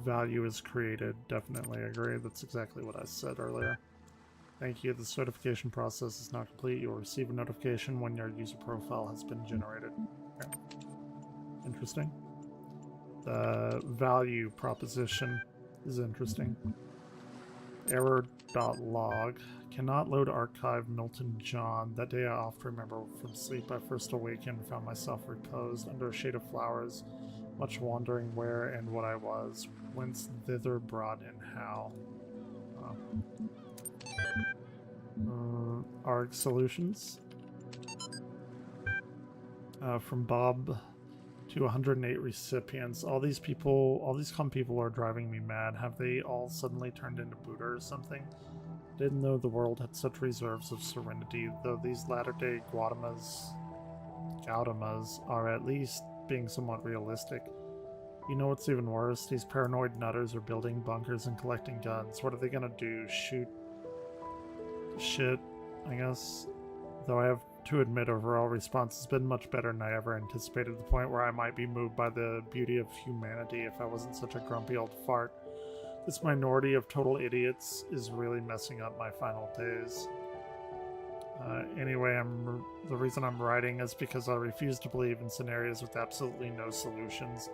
Value is created. Definitely agree. That's exactly what I said earlier. Thank you. The certification process is not complete. You will receive a notification when your user profile has been generated. Okay. Interesting. The value proposition is interesting. Error.log. Cannot load archive Milton John. That day I oft remember from sleep I first awakened, found myself reposed under a shade of flowers, much wandering where and what I was, whence thither brought and how. ARG Solutions. From Bob to 108 recipients. All these calm people are driving me mad. Have they all suddenly turned into Buddha or something? Didn't know the world had such reserves of serenity, though these latter-day Gautamas are at least being somewhat realistic. You know what's even worse? These paranoid nutters are building bunkers and collecting guns. What are they gonna do? Shoot shit, I guess. Though I have to admit, overall response has been much better than I ever anticipated, to the point where I might be moved by the beauty of humanity if I wasn't such a grumpy old fart. This minority of total idiots is really messing up my final days. Anyway, the reason I'm writing is because I refuse to believe in scenarios with absolutely no solutions.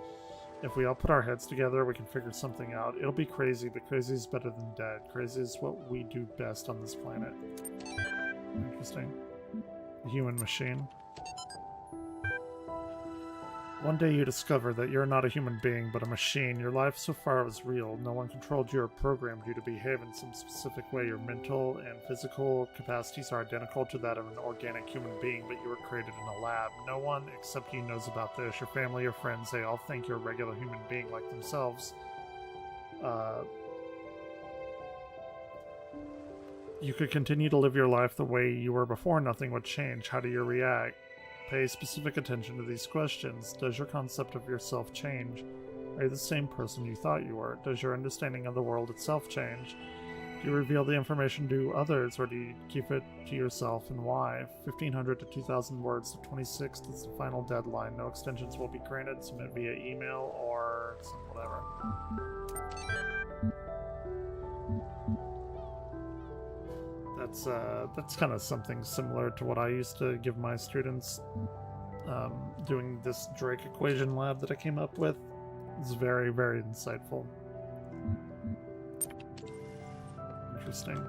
If we all put our heads together, we can figure something out. It'll be crazy, but crazy is better than dead. Crazy is what we do best on this planet. Interesting. A human machine. One day you discover that you're not a human being, but a machine. Your life so far was real. No one controlled you or programmed you to behave in some specific way. Your mental and physical capacities are identical to that of an organic human being, but you were created in a lab. No one except you knows about this. Your family, your friends, they all think you're a regular human being like themselves. You could continue to live your life the way you were before. Nothing would change. How do you react? Pay specific attention to these questions. Does your concept of yourself change? Are you the same person you thought you were? Does your understanding of the world itself change? Do you reveal the information to others, or do you keep it to yourself, and why? 1,500 to 2,000 words. The 26th is the final deadline. No extensions will be granted. Submit via email or whatever. That's kind of something similar to what I used to give my students doing this Drake equation lab that I came up with. It's very, very insightful. Interesting.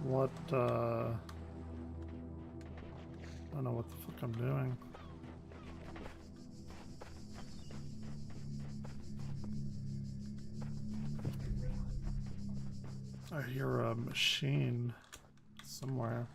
What, I don't know what the fuck I'm doing. I hear a machine somewhere.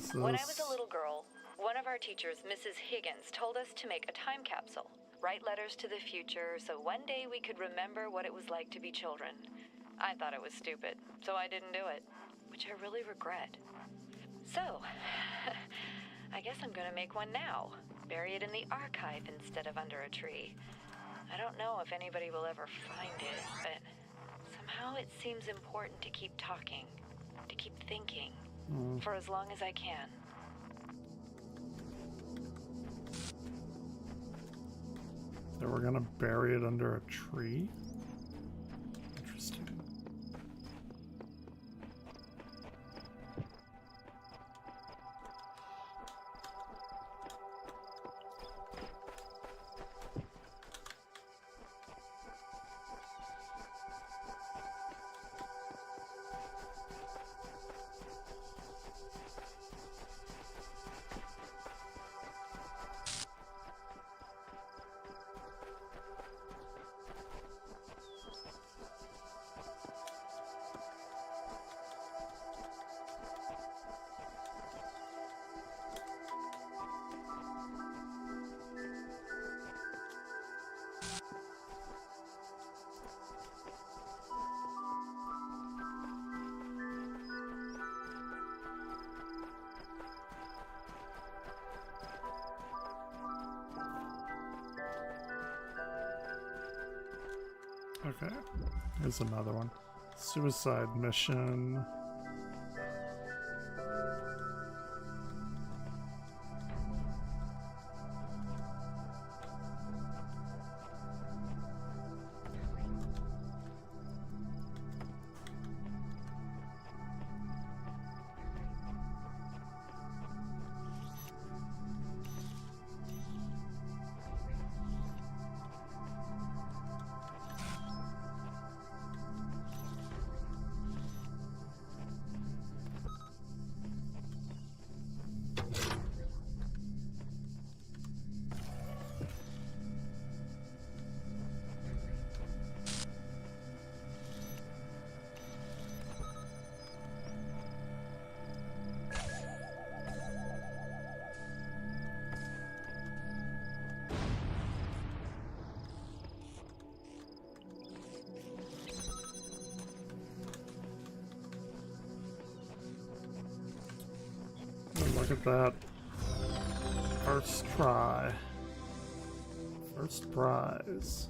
is this? When I was a little girl, one of our teachers, Mrs. Higgins, told us to make a time capsule, write letters to the future, so one day we could remember what it was like to be children. I thought it was stupid, so I didn't do it, which I really regret. So, I guess I'm gonna make one now, bury it in the archive instead of under a tree. I don't know if anybody will ever find it, but somehow it seems important to keep talking, to keep thinking, for as long as I can. So we're gonna bury it under a tree? Interesting. Okay, here's another one. Suicide mission. Look at that. First try. First prize.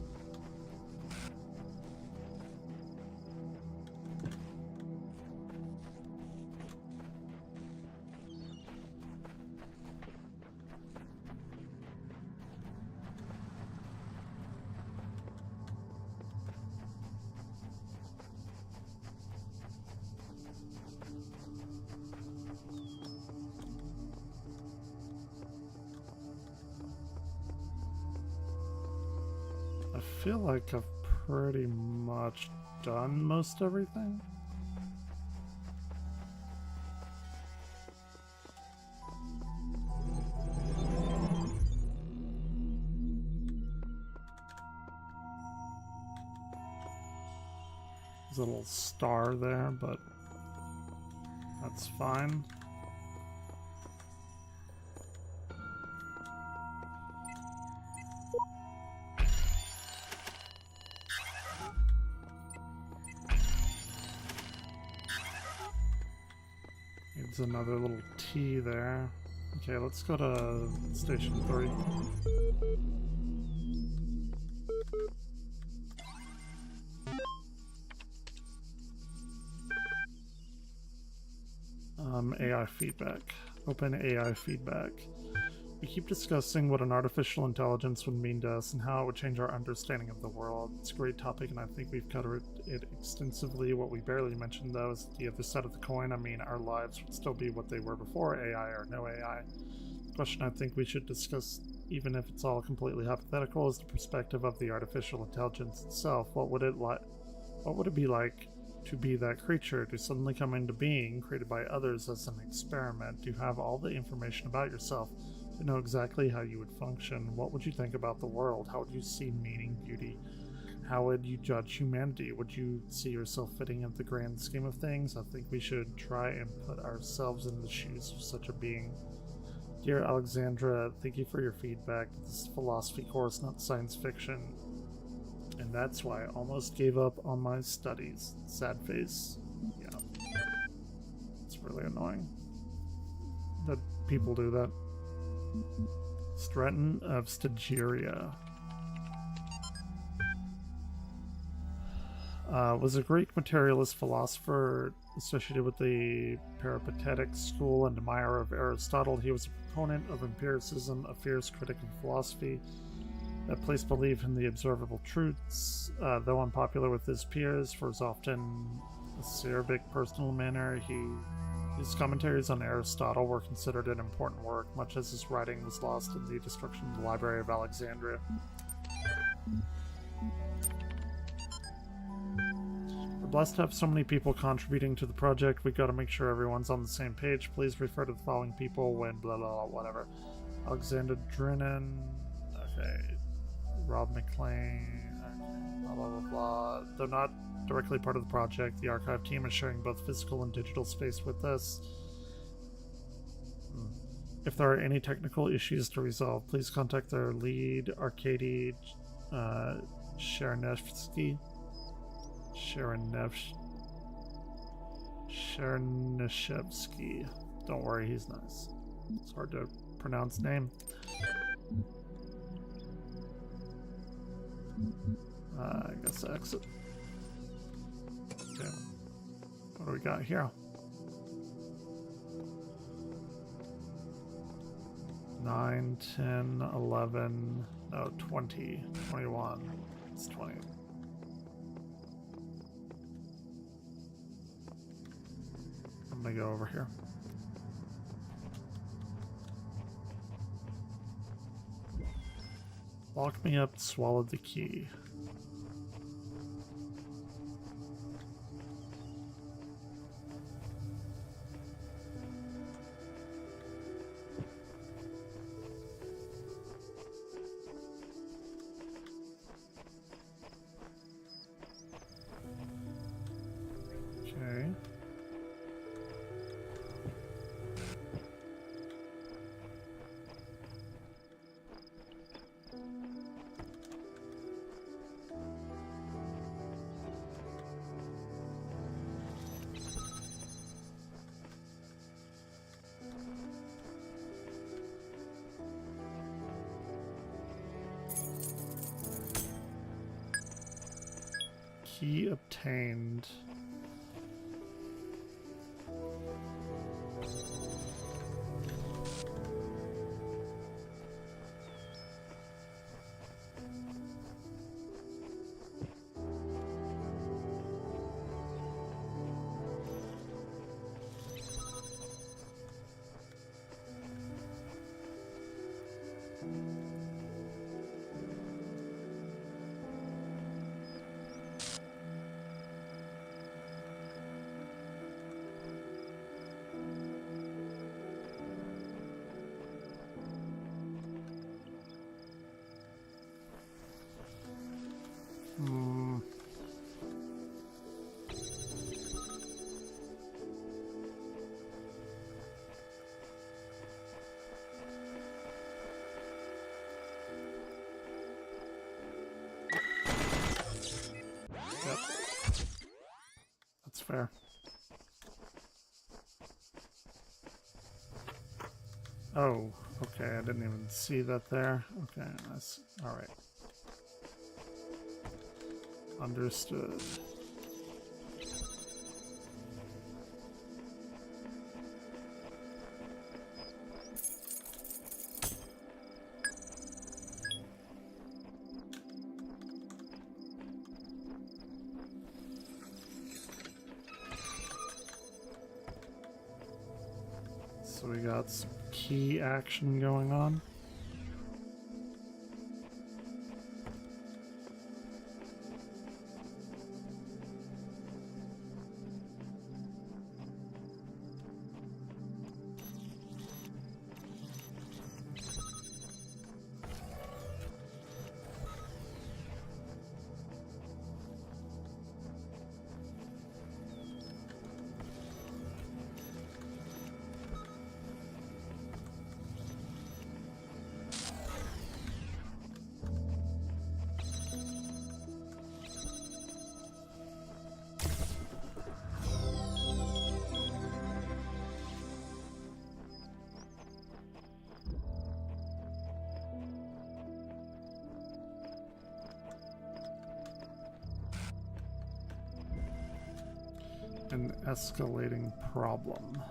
I feel like I've pretty much done most everything. There's a little star there, but that's fine. There's another little T there. Okay, let's go to station 3. AI feedback. Open AI feedback. We keep discussing what an artificial intelligence would mean to us and how it would change our understanding of the world. It's a great topic, and I think we've covered it extensively. What we barely mentioned, though, is the other side of the coin. I mean, our lives would still be what they were before AI or no AI. The question I think we should discuss, even if it's all completely hypothetical, is the perspective of the artificial intelligence itself. What would it be like to be that creature, to suddenly come into being, created by others as an experiment, to have all the information about yourself, to know exactly how you would function? What would you think about the world? How would you see meaning, beauty, How would you judge humanity? Would you see yourself fitting into the grand scheme of things? I think we should try and put ourselves in the shoes of such a being. Dear Alexandra, thank you for your feedback. This is a philosophy course, not science fiction. And that's why I almost gave up on my studies. Sad face. Yeah. It's really annoying that people do that. Stratton of Stygeria. Was a Greek materialist philosopher associated with the Peripatetic school and admirer of Aristotle. He was a proponent of empiricism, a fierce critic of philosophy that placed belief in the observable truths. Though unpopular with his peers for his often acerbic personal manner, his commentaries on Aristotle were considered an important work, much as his writing was lost in the destruction of the Library of Alexandria. We're blessed to have so many people contributing to the project. We gotta make sure everyone's on the same page. Please refer to the following people when blah blah blah, whatever. Alexander Drennan, okay. Rob McLean, blah blah blah blah. Though not directly part of the project, the archive team is sharing both physical and digital space with us. If there are any technical issues to resolve, please contact their lead, Arkady Chernyshevsky. Chernyshevsky. Don't worry, he's nice. It's hard to pronounce name. I guess exit. Okay. What do we got here? 9, 10, 11, no, 20, 21. It's 20. I'm gonna go over here. Lock me up, swallowed the key. Okay. Key obtained. Yep. That's fair. Oh, okay, I didn't even see that there. Okay, that's alright. Understood. So we got some key action going on. an escalating problem.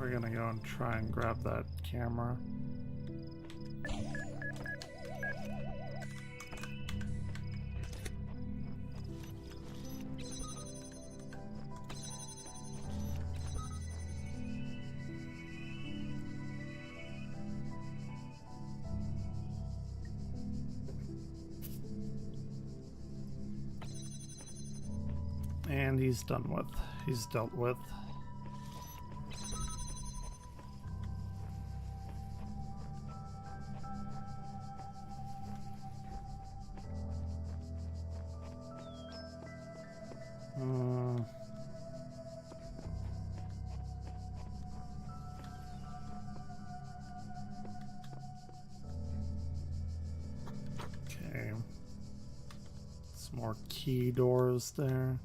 We're gonna go and try and grab that camera. And he's done with. He's dealt with. Okay. Some more key doors there.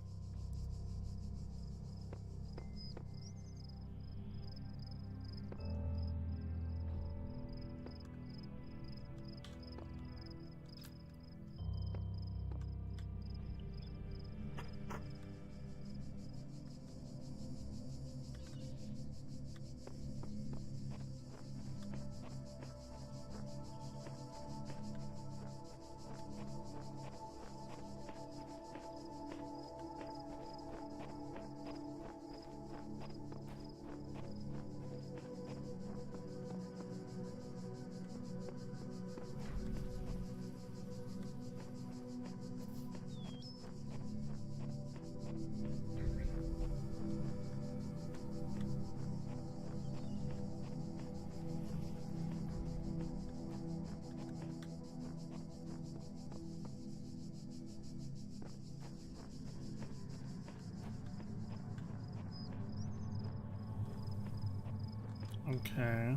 Okay.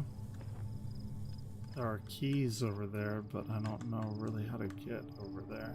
There are keys over there, but I don't know really how to get over there.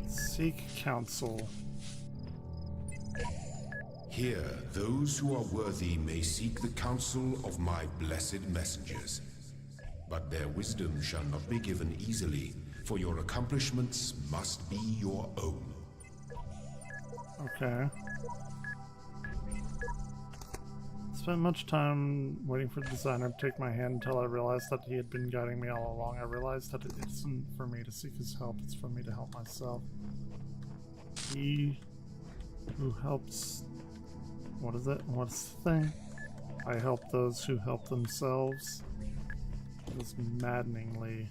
Seek counsel. Here, those who are worthy may seek the counsel of my blessed messengers. But their wisdom shall not be given easily, for your accomplishments must be your own. Okay. Spent much time waiting for the designer to take my hand until I realized that he had been guiding me all along. I realized that it isn't for me to seek his help, it's for me to help myself. He who helps... What is it? What's the thing? I help those who help themselves. It was maddeningly...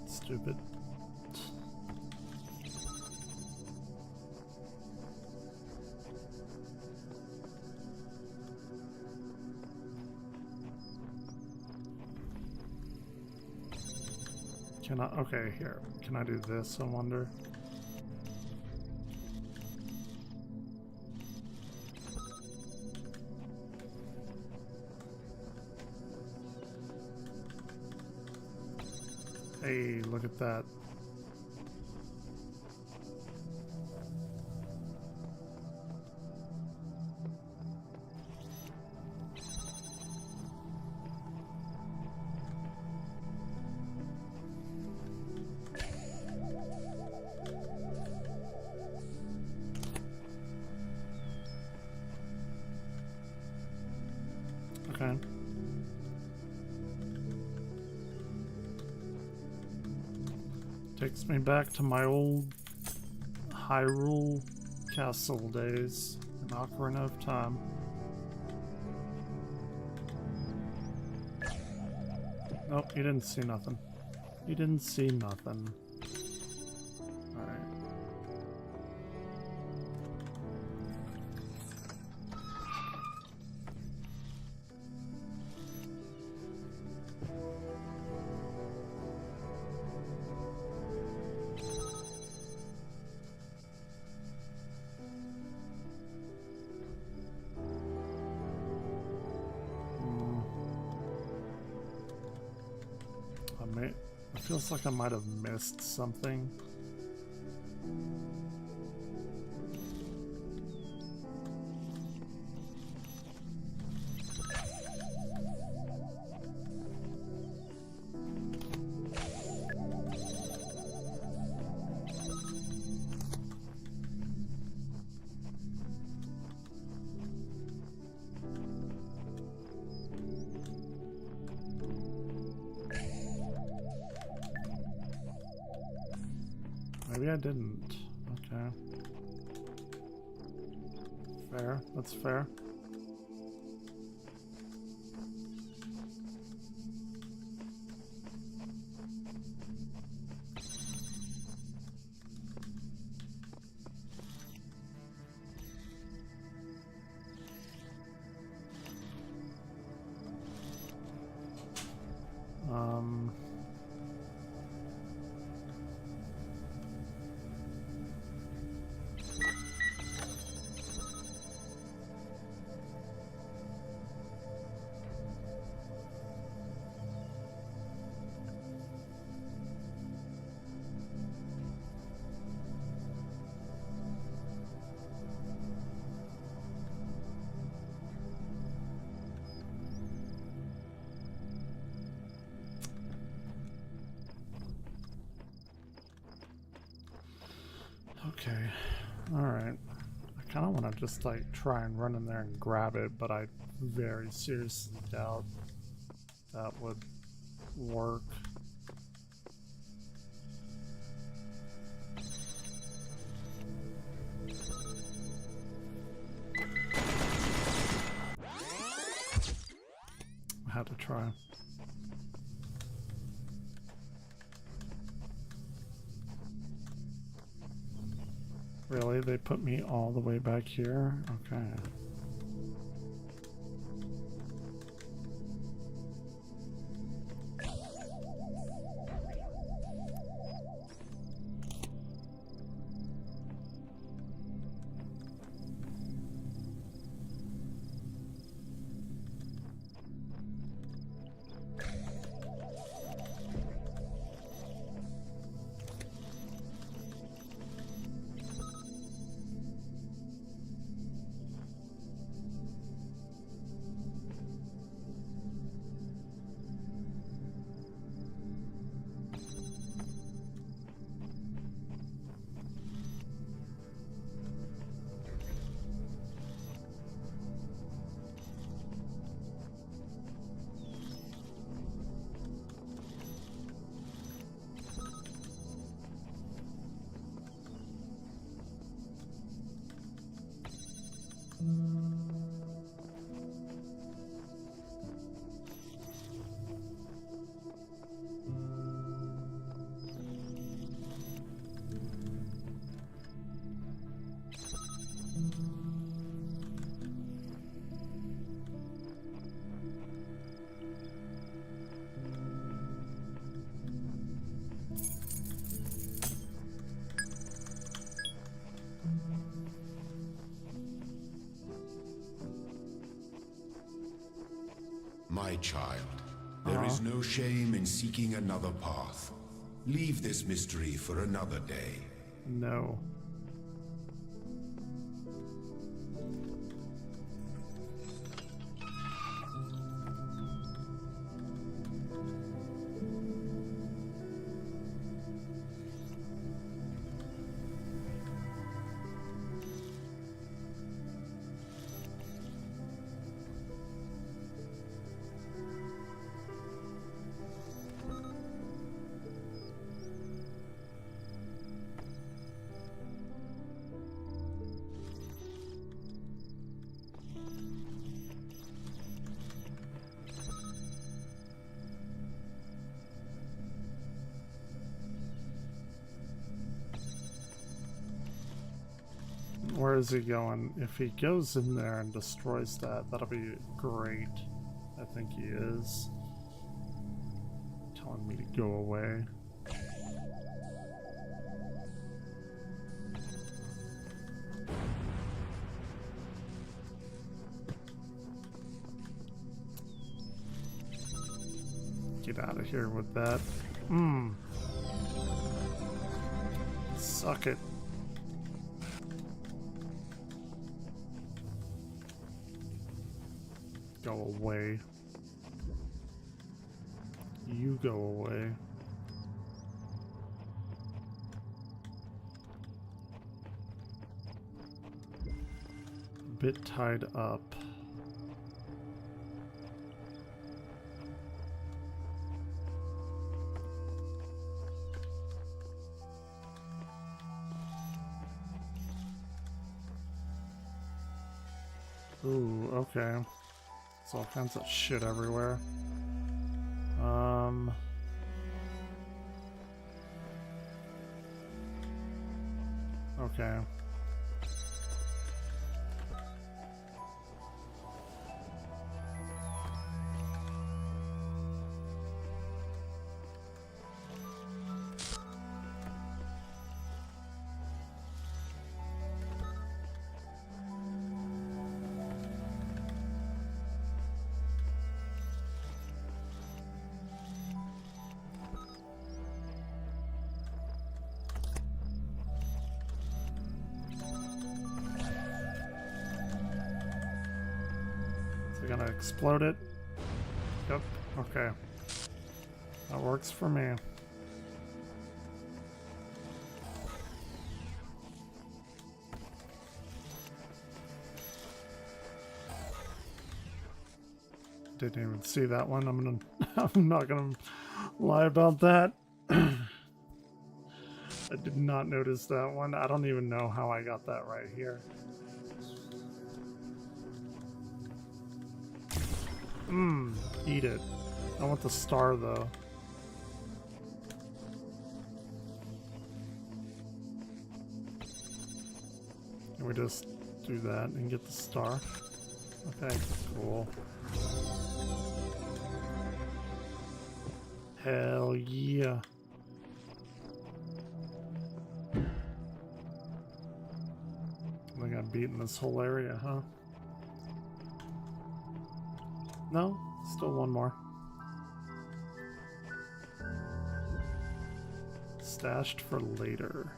stupid. Can I, okay, here. Can I do this, I wonder? Hey, look at that. Okay. Takes me back to my old Hyrule Castle days in Ocarina of Time. Nope, you didn't see nothing. You didn't see nothing. Alright. It feels like I might have missed something. Maybe I didn't. Okay. Fair. That's fair. Okay, alright. I kind of want to just like try and run in there and grab it, but I very seriously doubt that would work. I had to try. Really? They put me all the way back here? Okay. My child, there is no shame in seeking another path. Leave this mystery for another day. No. Where is he going? If he goes in there and destroys that, that'll be great. I think he is. Telling me to go away. Get out of here with that. Suck it. Go away. You go away. A bit tied up. Ooh, okay. There's all kinds of shit everywhere. Okay. Gonna explode it. Yep, okay. That works for me. Didn't even see that one. I'm not gonna lie about that. I did not notice that one. I don't even know how I got that right here. Eat it. I want the star though. Can we just do that and get the star? Okay, cool. Hell yeah. I think I'm beating this whole area, huh? No, still one more. Stashed for later.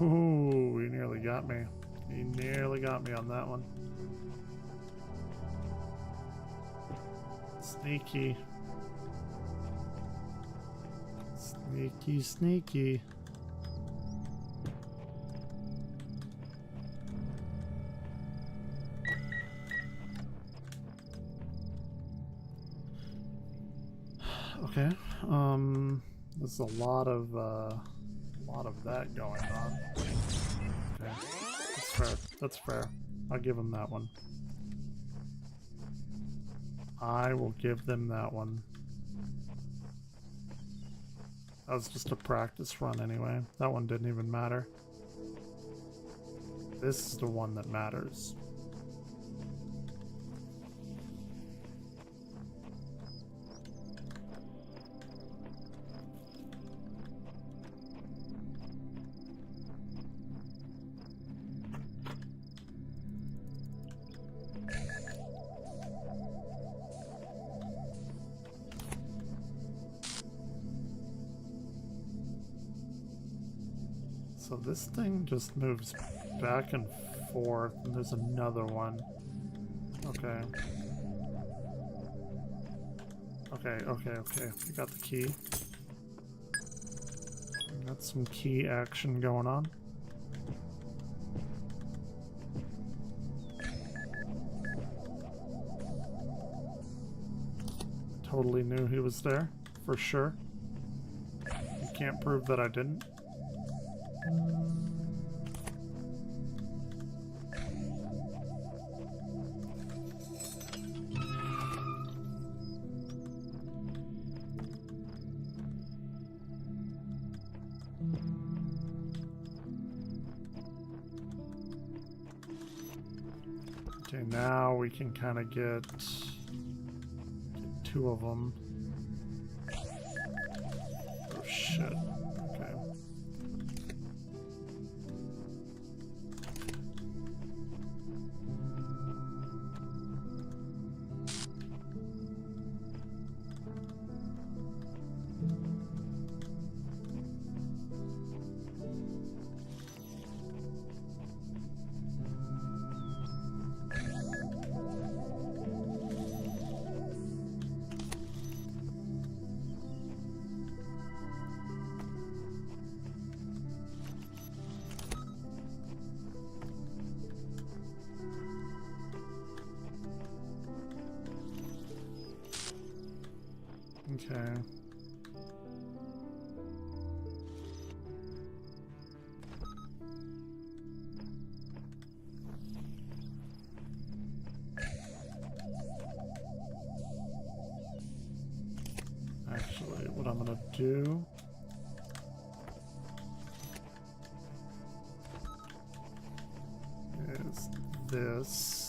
Ooh, he nearly got me. He nearly got me on that one. Sneaky. Sneaky, sneaky. Okay. There's a lot of that going on. Okay. That's fair. That's fair. I'll give them that one. I will give them that one. That was just a practice run anyway. That one didn't even matter. This is the one that matters. So this thing just moves back and forth, and there's another one. Okay. Okay. We got the key. Got some key action going on. Totally knew he was there, for sure. You can't prove that I didn't. Okay, now we can kind of get two of them. Oh shit. Okay. Okay. Actually, what I'm gonna do is this.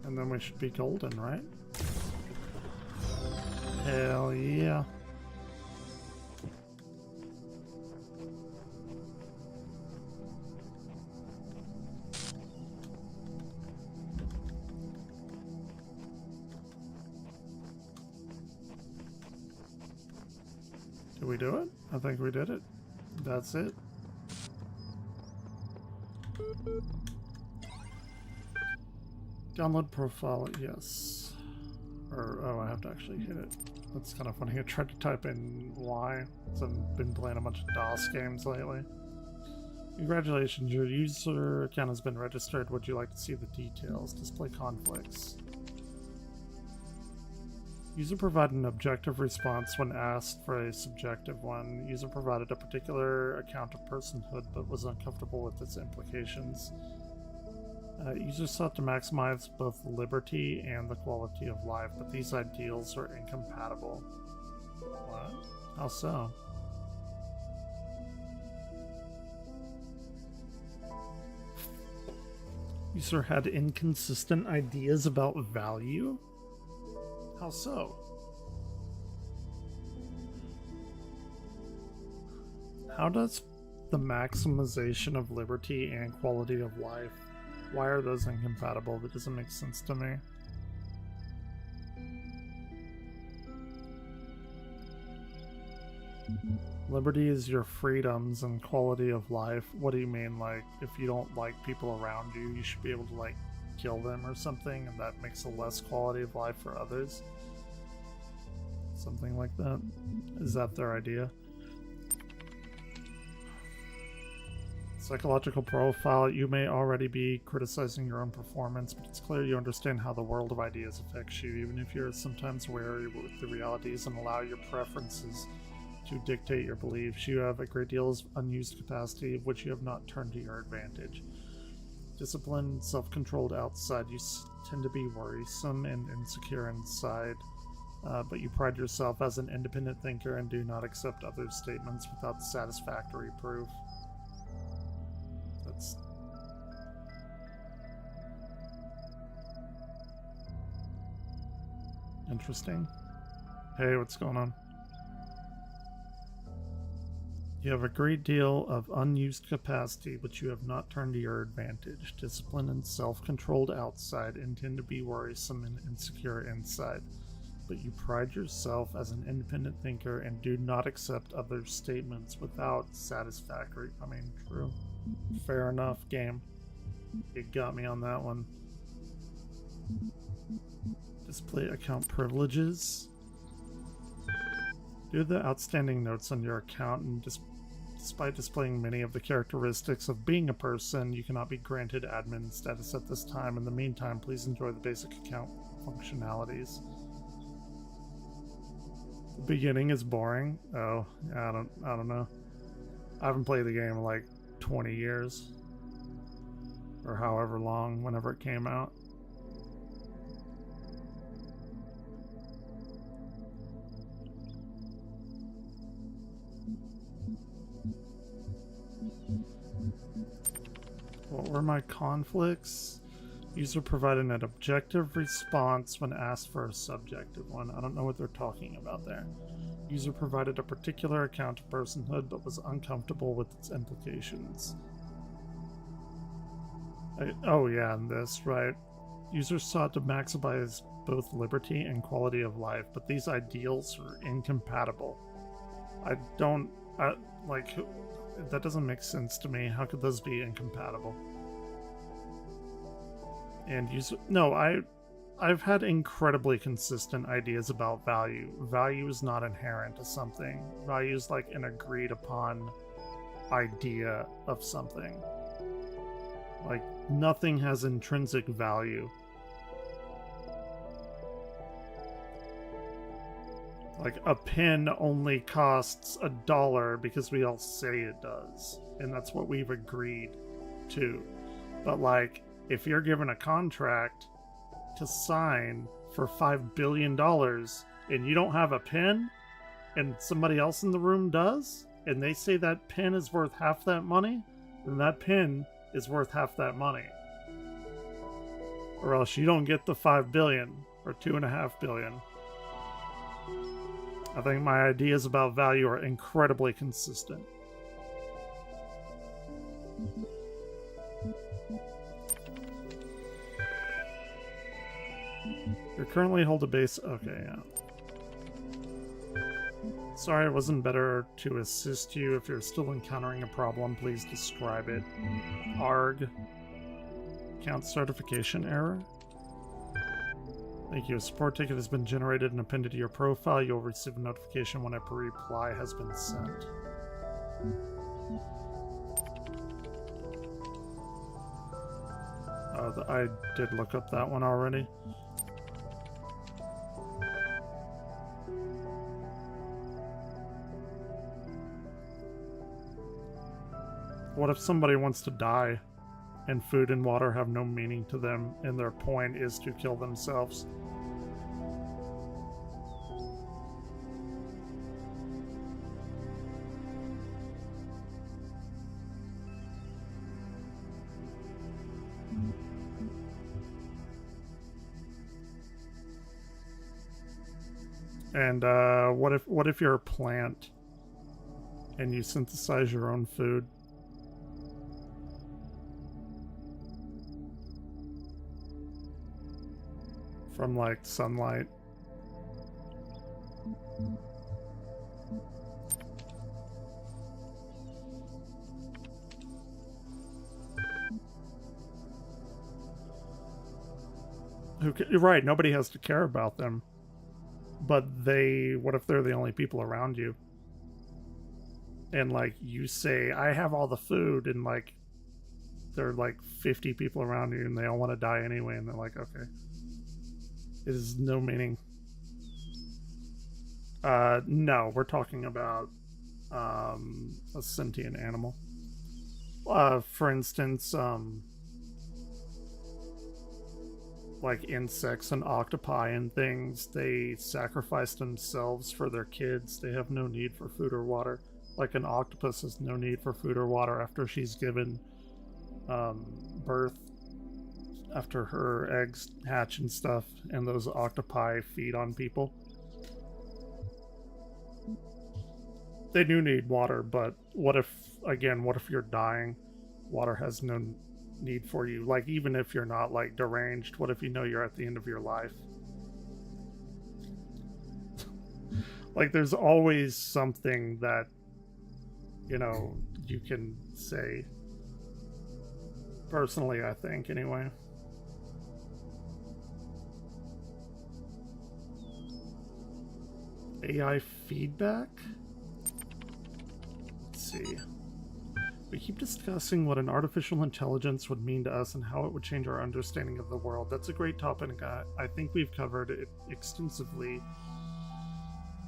And then we should be golden, right? Hell yeah. Did we do it? I think we did it. That's it. Download profile, yes. Or, oh, I have to actually hit it. That's kind of funny. I tried to type in Y, so I've been playing a bunch of DOS games lately. Congratulations, your user account has been registered. Would you like to see the details? Display conflicts. User provided an objective response when asked for a subjective one. User provided a particular account of personhood but was uncomfortable with its implications. Users sought to maximize both liberty and the quality of life, but these ideals are incompatible. What? How so? User had inconsistent ideas about value? How so? How does the maximization of liberty and quality of life, why are those incompatible? That doesn't make sense to me. Liberty is your freedoms and quality of life. What do you mean? Like, if you don't like people around you, you should be able to, like, kill them or something, and that makes a less quality of life for others? Something like that? Is that their idea? Psychological profile. You may already be criticizing your own performance, but it's clear you understand how the world of ideas affects you, even if you're sometimes wary with the realities and allow your preferences to dictate your beliefs. You have a great deal of unused capacity of which you have not turned to your advantage. Disciplined, self-controlled outside, you tend to be worrisome and insecure inside. but you pride yourself as an independent thinker and do not accept others' statements without satisfactory proof. That's interesting. Hey, what's going on? You have a great deal of unused capacity which you have not turned to your advantage. Discipline and self-controlled outside and tend to be worrisome and insecure inside. But you pride yourself as an independent thinker and do not accept others' statements without satisfactory. I mean, true. Fair enough, game. It got me on that one. Display account privileges. Do the outstanding notes on your account, and despite displaying many of the characteristics of being a person, you cannot be granted admin status at this time. In the meantime, please enjoy the basic account functionalities. The beginning is boring. Oh, I don't know. I haven't played the game in like 20 years. Or however long, whenever it came out. What were my conflicts? User provided an objective response when asked for a subjective one. I don't know what they're talking about there. User provided a particular account of personhood but was uncomfortable with its implications. Oh yeah, and this, right. Users sought to maximize both liberty and quality of life, but these ideals are incompatible. That doesn't make sense to me. How could those be incompatible? And I've had incredibly consistent ideas about value. Value is not inherent to something. Value is like an agreed upon idea of something. Like, nothing has intrinsic value. Like, a pen only costs $1 because we all say it does. And that's what we've agreed to. But, like, if you're given a contract to sign for $5 billion and you don't have a pen, and somebody else in the room does, and they say that pen is worth half that money, then that pen is worth half that money. Or else you don't get the $5 billion or $2.5 billion. I think my ideas about value are incredibly consistent. You currently hold a base. Okay, yeah. Sorry, it wasn't better to assist you. If you're still encountering a problem, please describe it. ARG. Account certification error. Thank you. A support ticket has been generated and appended to your profile. You'll receive a notification when a reply has been sent. I did look up that one already. What if somebody wants to die and food and water have no meaning to them and their point is to kill themselves? And what if you're a plant and you synthesize your own food? From like sunlight. Right, nobody has to care about them. But what if they're the only people around you? And like you say, I have all the food, and like there are like 50 people around you and they all want to die anyway, and they're like, okay. It is no meaning. No, we're talking about a sentient animal. For instance, like insects and octopi and things, they sacrifice themselves for their kids. They have no need for food or water. Like an octopus has no need for food or water after she's given birth, after her eggs hatch and stuff, and those octopi feed on people. They do need water, but what if you're dying? Water has no need for you. Like, even if you're not, like, deranged, what if you know you're at the end of your life? Like, there's always something that, you know, you can say. Personally, I think, anyway. AI feedback? Let's see. We keep discussing what an artificial intelligence would mean to us and how it would change our understanding of the world. That's a great topic. I think we've covered it extensively.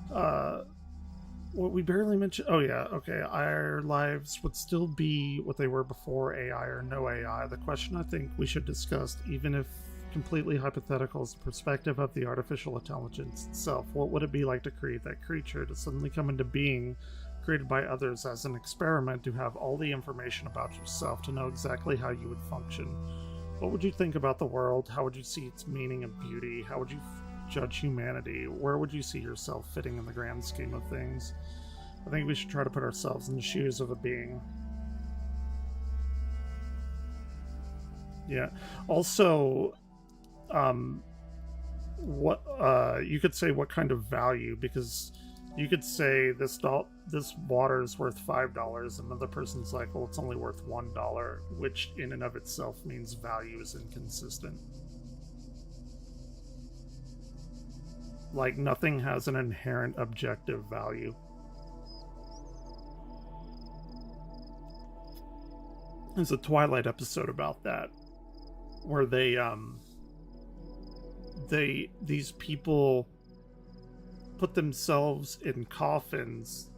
What we barely mentioned... Oh yeah, okay. Our lives would still be what they were before AI or no AI. The question I think we should discuss, even if completely hypothetical, is the perspective of the artificial intelligence itself. What would it be like to create that creature, to suddenly come into being, created by others as an experiment, to have all the information about yourself, to know exactly how you would function? What would you think about the world? How would you see its meaning and beauty? How would you judge humanity? Where would you see yourself fitting in the grand scheme of things? I think we should try to put ourselves in the shoes of a being. Yeah. Also, what you could say what kind of value, because you could say this water is worth $5, and another person's like, well, it's only worth $1, which in and of itself means value is inconsistent. Like, nothing has an inherent objective value. There's a Twilight episode about that, where these people put themselves in coffins,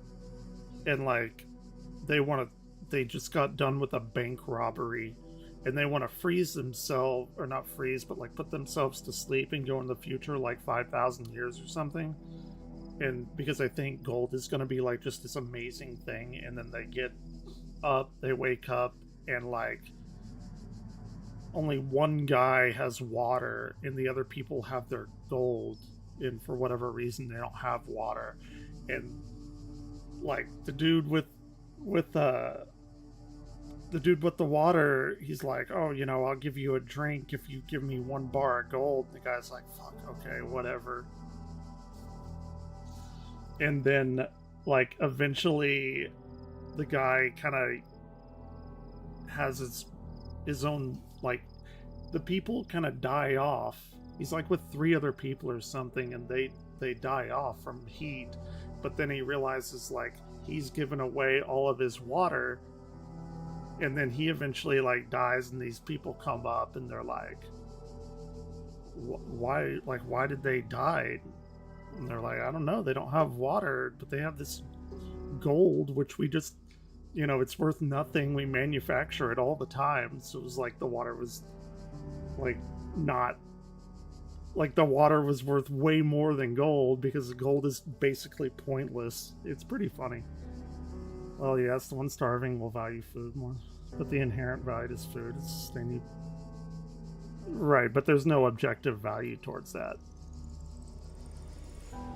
and like they just got done with a bank robbery, and they want to freeze themselves, or not freeze, but like put themselves to sleep and go in the future like 5,000 years or something. And because I think gold is going to be like just this amazing thing, and then they get up, they wake up, and like only one guy has water and the other people have their gold, and for whatever reason they don't have water. And like the dude with the water, he's like, oh, you know, I'll give you a drink if you give me 1 bar of gold. And the guy's like, fuck, okay, whatever. And then like eventually the guy kind of has his own, like, the people kind of die off. He's like with 3 other people or something, and they die off from heat. But then he realizes like he's given away all of his water, and then he eventually like dies, and these people come up and they're like, why did they die? And they're like, I don't know, they don't have water, but they have this gold, which we just, you know, it's worth nothing. We manufacture it all the time. So it was like the water was like not, like the water was worth way more than gold, because gold is basically pointless. It's pretty funny. Well, yes, the one starving will value food more, but the inherent value is food. It's, they need... Right, but there's no objective value towards that.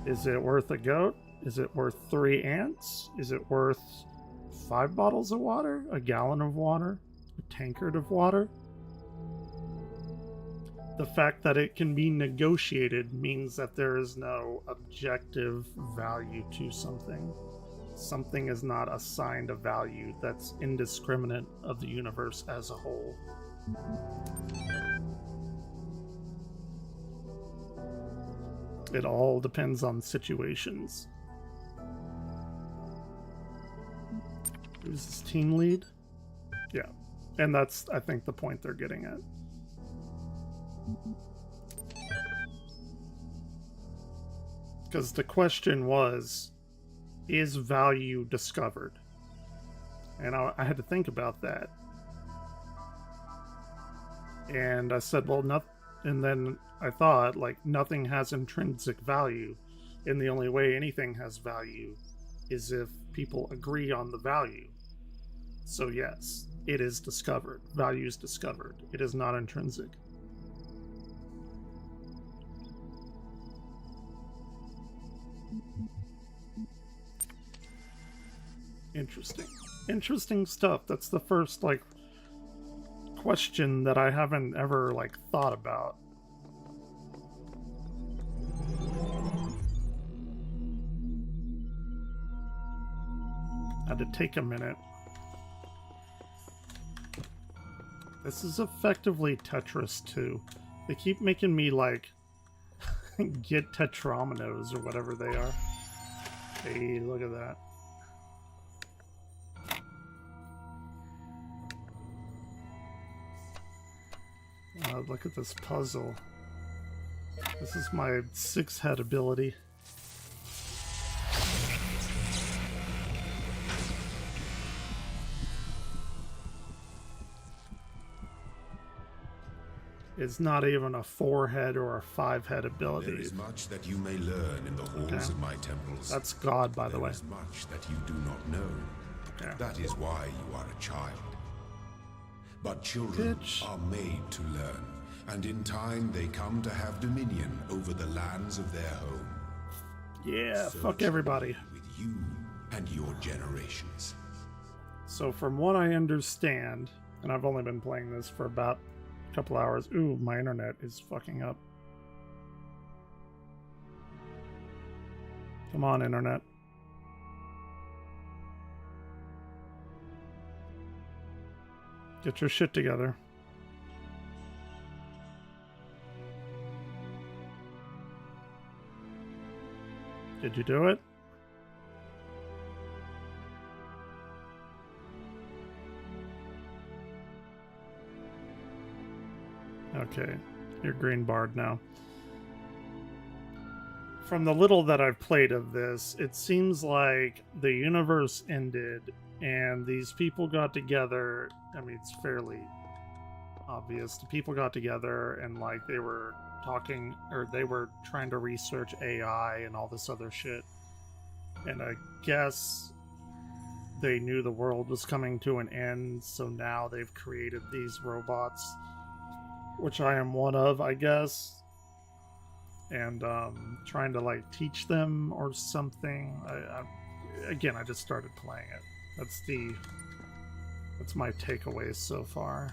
Is it worth a goat? Is it worth 3 ants? Is it worth 5 bottles of water? A gallon of water? A tankard of water? The fact that it can be negotiated means that there is no objective value to something. Something is not assigned a value that's indiscriminate of the universe as a whole. It all depends on situations. Who's this team lead? Yeah. And that's, I think, the point they're getting at. Because the question was, is value discovered? And I had to think about that. And I said, well, And then I thought, like, nothing has intrinsic value, and the only way anything has value is if people agree on the value. So yes, it is discovered. Value is discovered. It is not intrinsic. Interesting. Interesting stuff. That's the first, like, question that I haven't ever, like, thought about. Had to take a minute. This is effectively Tetris 2. They keep making me, like, get tetrominos or whatever they are. Hey, look at that. Look at this puzzle. This is my 6-head ability. It's not even a 4-head or a 5-head ability. There is much that you may learn in the halls of my temples. That's God, by the way. There is much that you do not know. Okay. That is why you are a child. But children are made to learn, and in time they come to have dominion over the lands of their home. Yeah, So fuck everybody. With you and your generations. So from what I understand, and I've only been playing this for about a couple hours. Ooh, my internet is fucking up. Come on, internet. Get your shit together. Did you do it? Okay, you're green barred now. From the little that I've played of this, it seems like the universe ended and these people got together. I mean, it's fairly obvious. The people got together and, like, they were talking, or they were trying to research AI and all this other shit. And I guess they knew the world was coming to an end, so now they've created these robots, which I am one of, I guess. And trying to, like, teach them or something. Again, I just started playing it. That's my takeaways so far.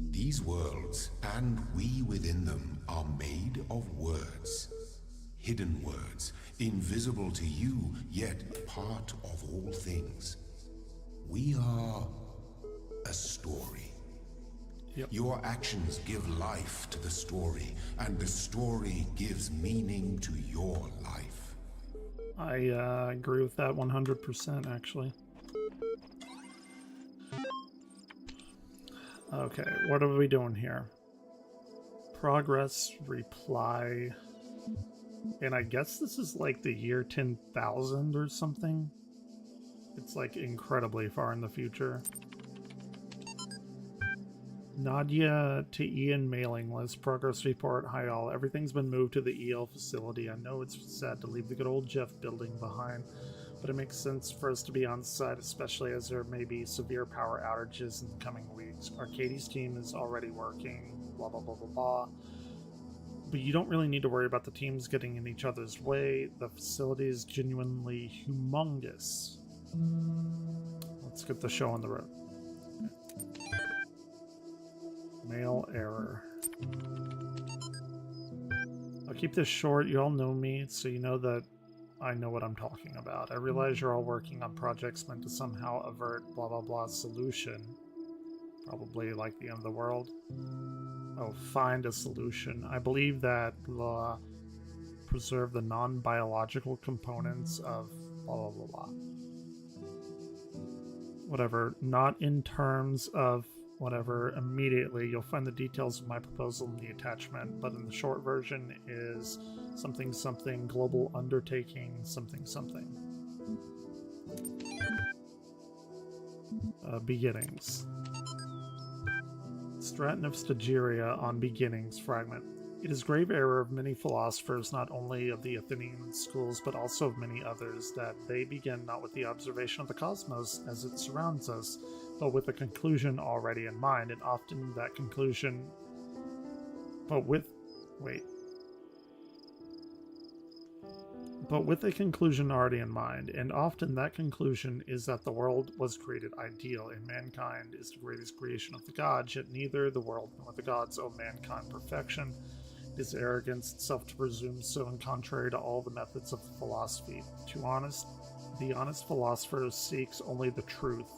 These worlds, and we within them, are made of words. Hidden words, invisible to you, yet part of all things. We are a story. Yep. Your actions give life to the story, and the story gives meaning to your life. I agree with that 100%, actually. Okay, what are we doing here? Progress, reply. And I guess this is like the year 10,000 or something. It's like incredibly far in the future. Nadia to Ian mailing list. Progress report. Hi all. Everything's been moved to the EL facility. I know it's sad to leave the good old Jeff building behind, but it makes sense for us to be on site, especially as there may be severe power outages in the coming weeks. Arcadie's team is already working, blah blah blah blah blah. But you don't really need to worry about the teams getting in each other's way. The facility is genuinely humongous. Let's get the show on the road. Mail error. I'll keep this short. You all know me, so you know that I know what I'm talking about. I realize you're all working on projects meant to somehow avert blah blah blah solution. Probably like the end of the world. Oh, find a solution. I believe that preserve the non-biological components of blah blah blah blah. Whatever. Not in terms of whatever immediately. You'll find the details of my proposal in the attachment, but in the short version is something something global undertaking something something. Beginnings. Stratton of Stagiria on Beginnings fragment. It is grave error of many philosophers, not only of the Athenian schools, but also of many others, that they begin not with the observation of the cosmos as it surrounds us, but with a conclusion already in mind, and often that conclusion... But with a conclusion already in mind, and often that conclusion is that the world was created ideal, and mankind is the greatest creation of the gods, yet neither the world nor the gods owe mankind perfection. It is arrogance itself to presume so, and contrary to all the methods of philosophy. The honest philosopher seeks only the truth,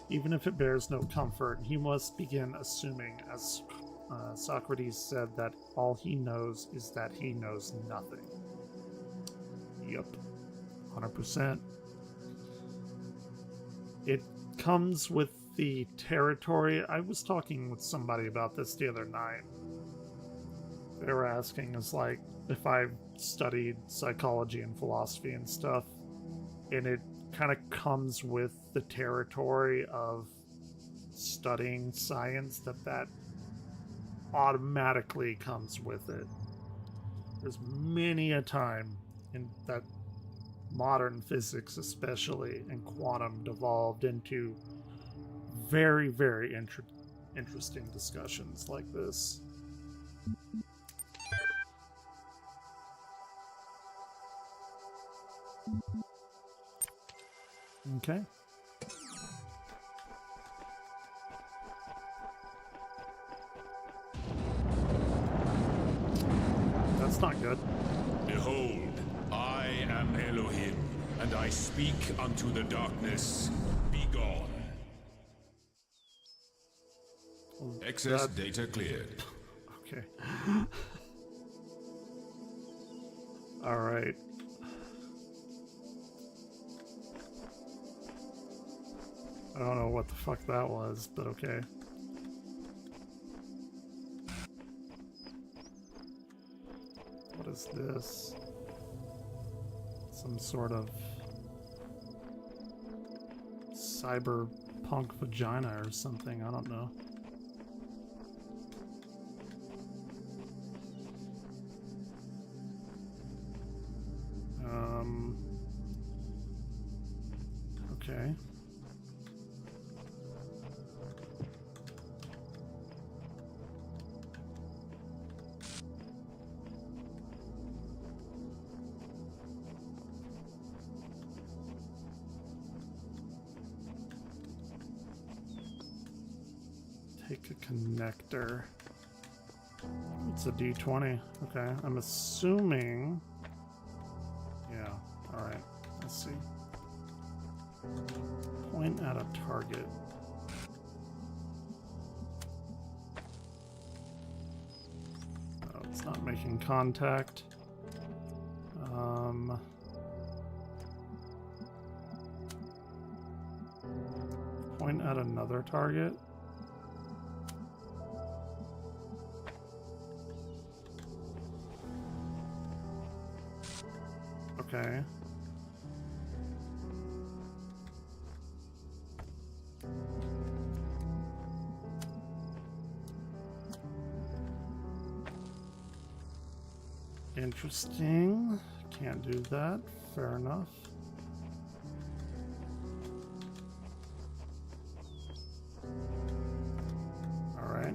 even if it bears no comfort. He must begin assuming, as Socrates said, that all he knows is that he knows nothing. Yep, 100%. It comes with the territory. I was talking with somebody about this the other night. They were asking us, like, if I've studied psychology and philosophy and stuff, and it kind of comes with the territory of studying science, that automatically comes with it. There's many a time in that modern physics, especially, and quantum devolved into very, very interesting discussions like this. Okay. That's not good. Behold, I am Elohim, and I speak unto the darkness. Be gone. Excess data cleared. Okay. All right. I don't know what the fuck that was, but okay. What is this? Some sort of cyberpunk vagina or something, I don't know. Okay. Take a connector. It's a D20. Okay, I'm assuming... Yeah, alright. Let's see. Point at a target. Oh, it's not making contact. Point at another target. Okay. Interesting. Can't do that. Fair enough. All right.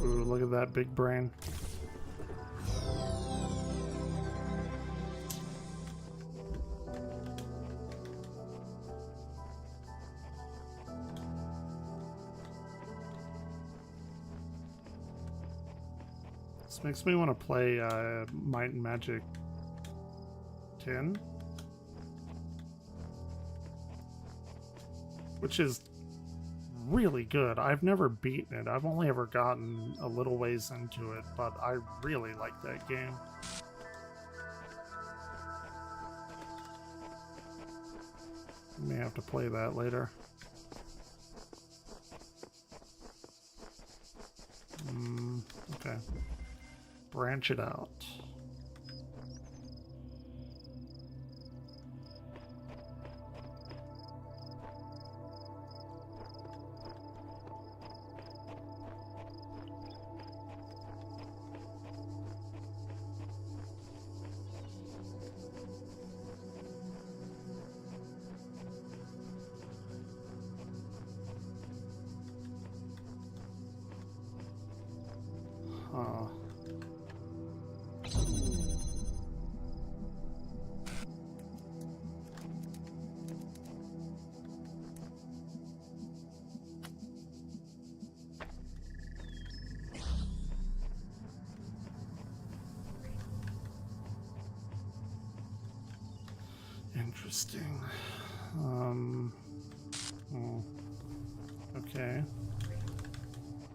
Ooh, look at that big brain. This makes me want to play Might and Magic 10, which is really good. I've never beaten it. I've only ever gotten a little ways into it, but I really like that game. May have to play that later. Okay. Branch it out. Huh. Interesting. Okay.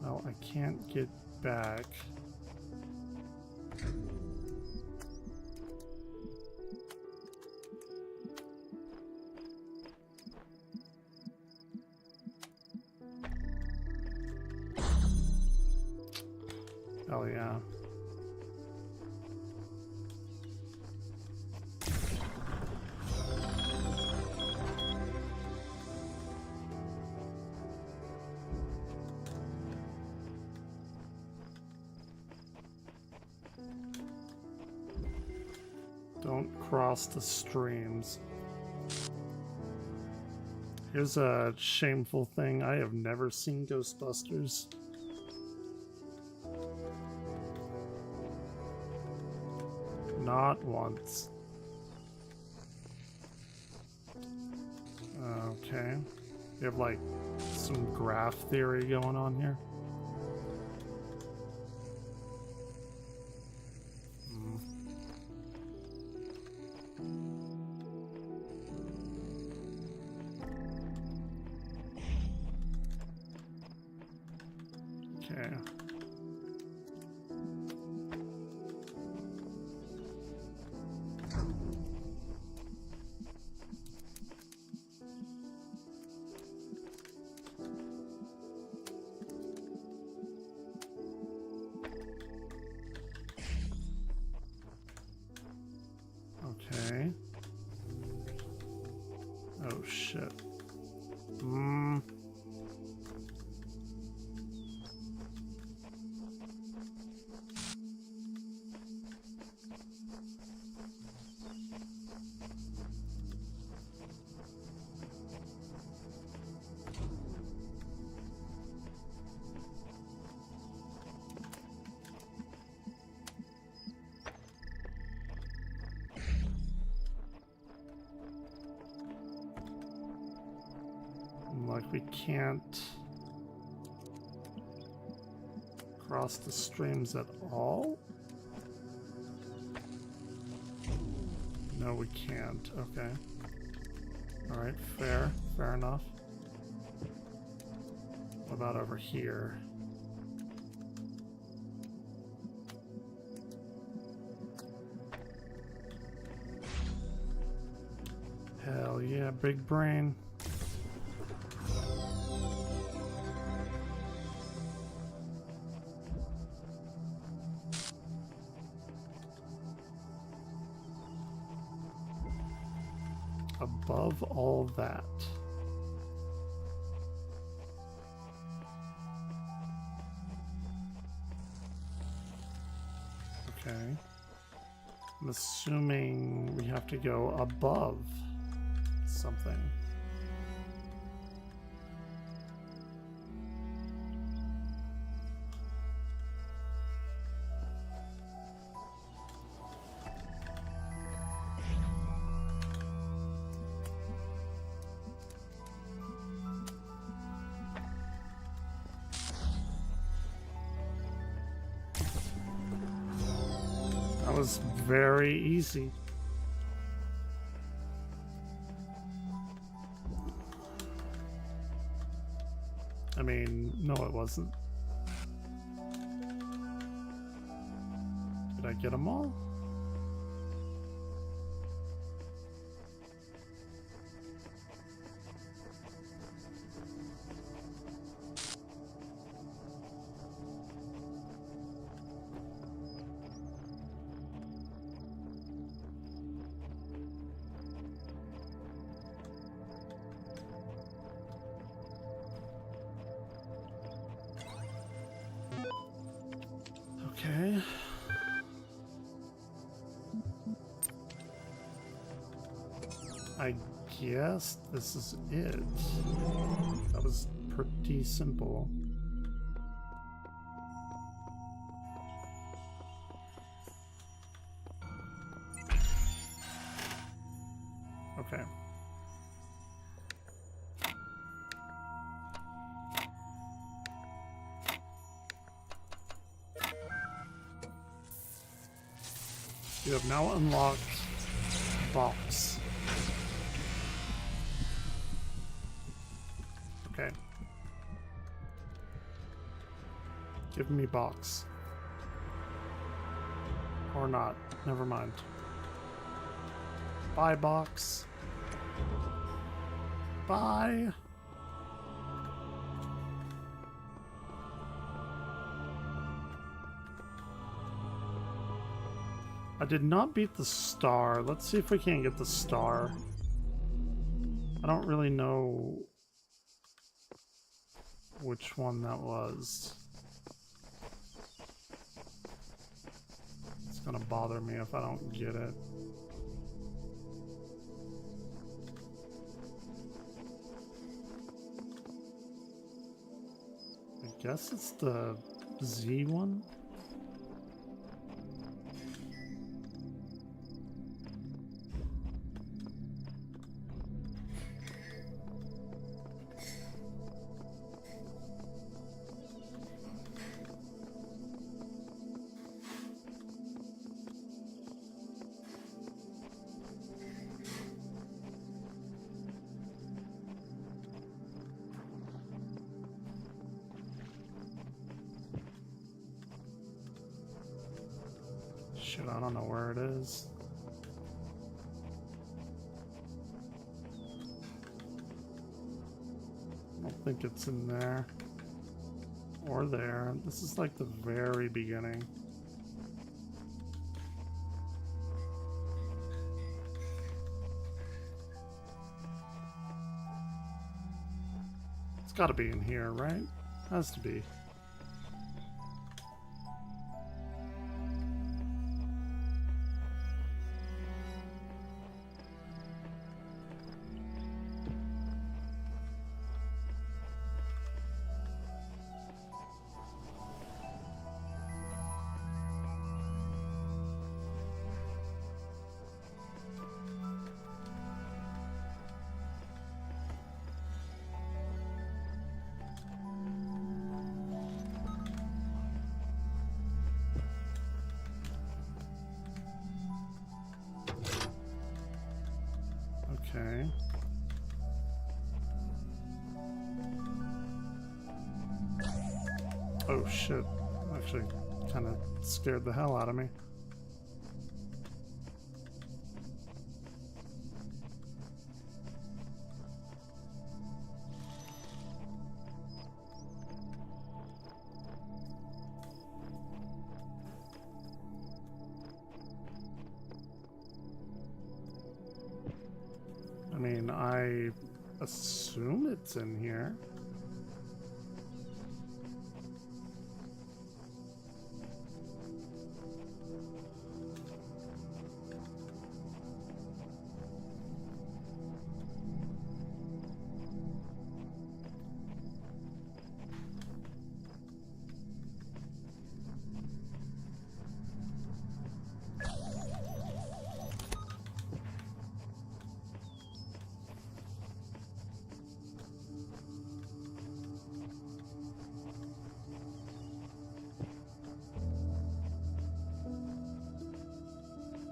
Well, I can't get back. Oh yeah. Don't cross the streams. Here's a shameful thing. I have never seen Ghostbusters. Not once. Okay. We have like some graph theory going on here. Okay. Okay. Oh shit. Like we can't cross the streams at all? No, we can't. Okay. Alright, fair. Fair enough. What about over here? Hell yeah, big brain. Above all that. Okay. I'm assuming we have to go above something. That was very easy. I mean, no, it wasn't. Did I get them all? Okay. I guess this is it. That was pretty simple. Okay. You have now unlocked box. Okay. Give me box. Or not. Never mind. Bye, box. Bye. I did not beat the star. Let's see if we can't get the star. I don't really know which one that was. It's gonna bother me if I don't get it. I guess it's the Z one. Shit, I don't know where it is. I don't think it's in there. Or there. This is like the very beginning. It's gotta be in here, right? Has to be. Okay. Oh shit. Actually kind of scared the hell out of me. I mean, I assume it's in here.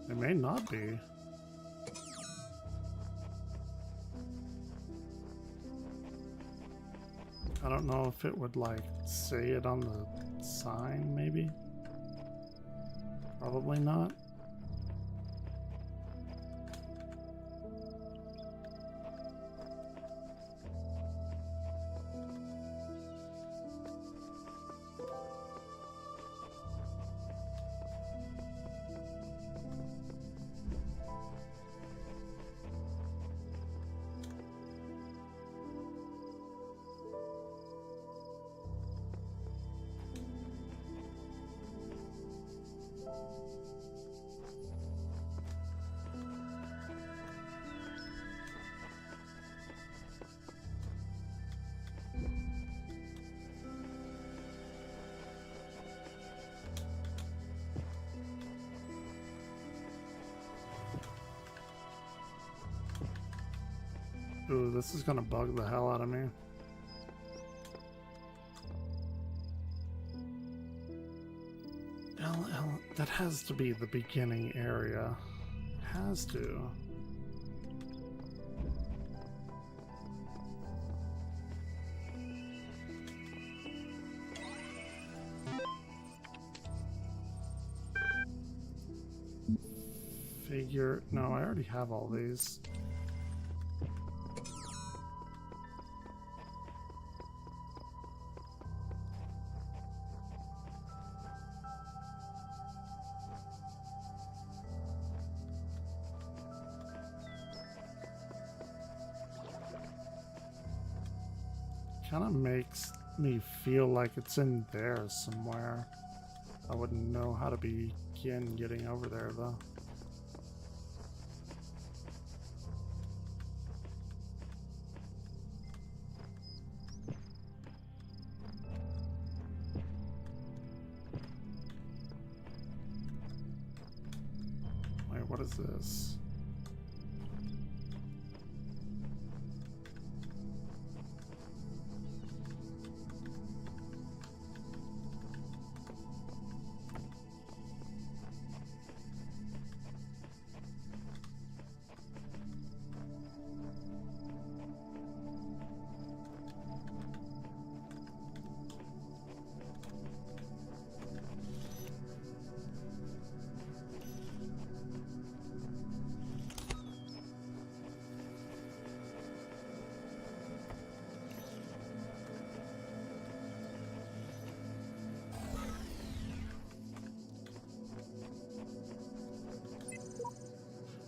It may not be. I don't know if it would like say it on the sign, maybe? Probably not. Ooh, this is gonna bug the hell out of me. That has to be the beginning area. Has to. Figure. No, I already have all these. Kind of makes me feel like it's in there somewhere. I wouldn't know how to begin getting over there though. Wait, what is this?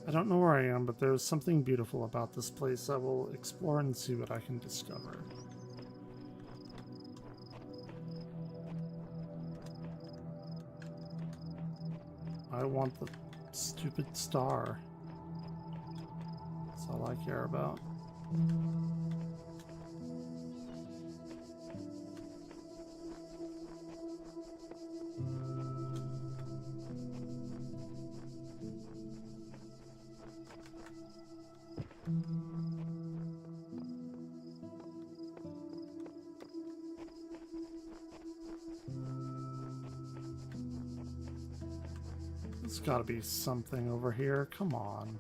I don't know where I am, but there's something beautiful about this place. I will explore and see what I can discover. I want the stupid star. That's all I care about. There's got to be something over here. Come on.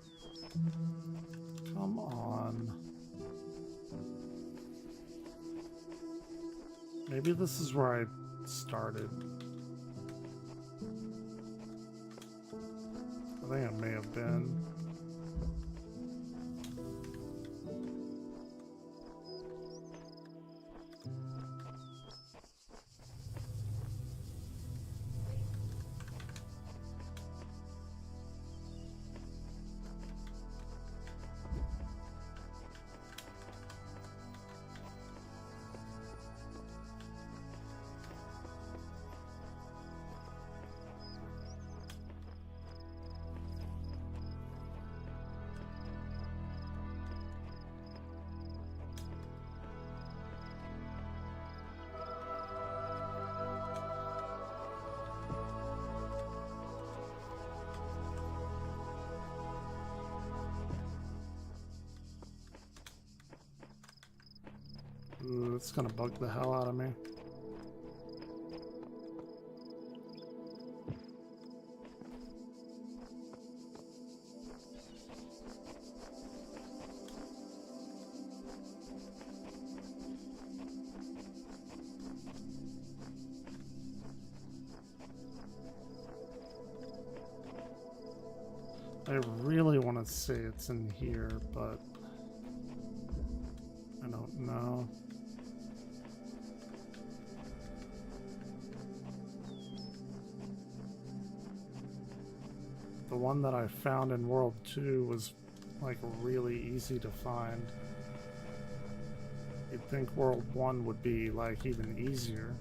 Come on. Maybe this is where I started. I think it may have been. Ooh, it's gonna bug the hell out of me. I really want to say it's in here, but I don't know. The one that I found in World 2 was like really easy to find. You'd think World 1 would be like even easier.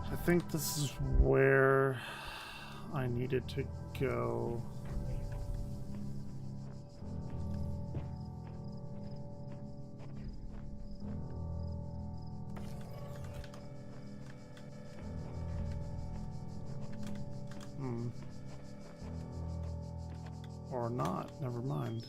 I think this is where I needed to go. Or not, never mind.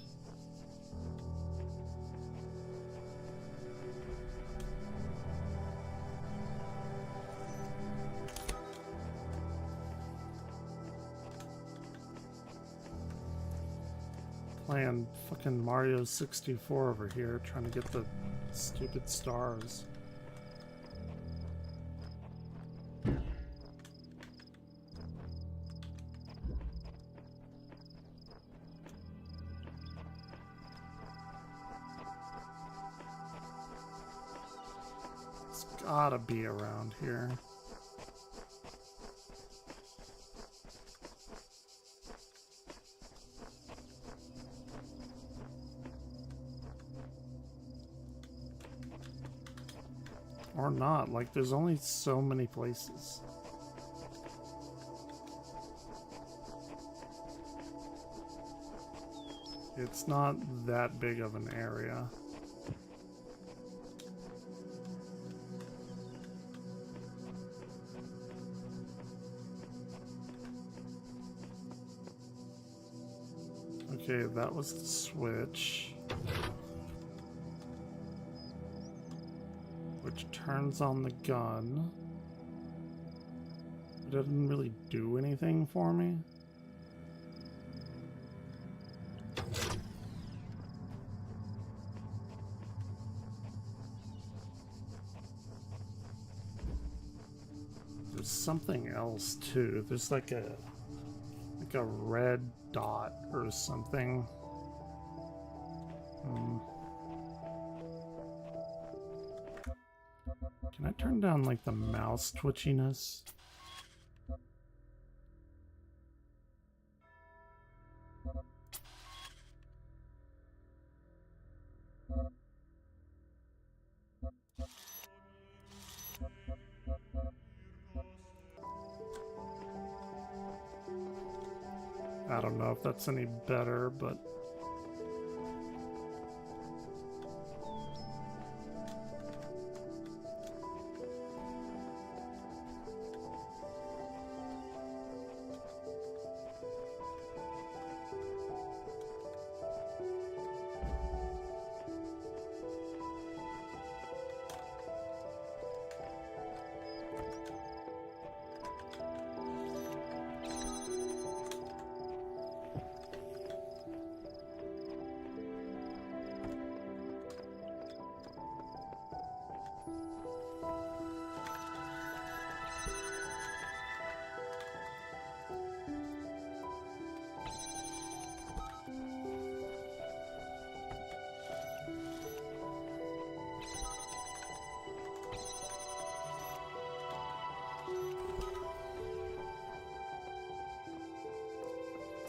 Playing fucking Mario 64 over here, trying to get the stupid stars. It's gotta be around here. Or not, like there's only so many places. It's not that big of an area. Okay, that was the switch. Which turns on the gun. It doesn't really do anything for me. There's something else too. There's like a red dot or something. Can I turn down like the mouse twitchiness? I don't know if that's any better, but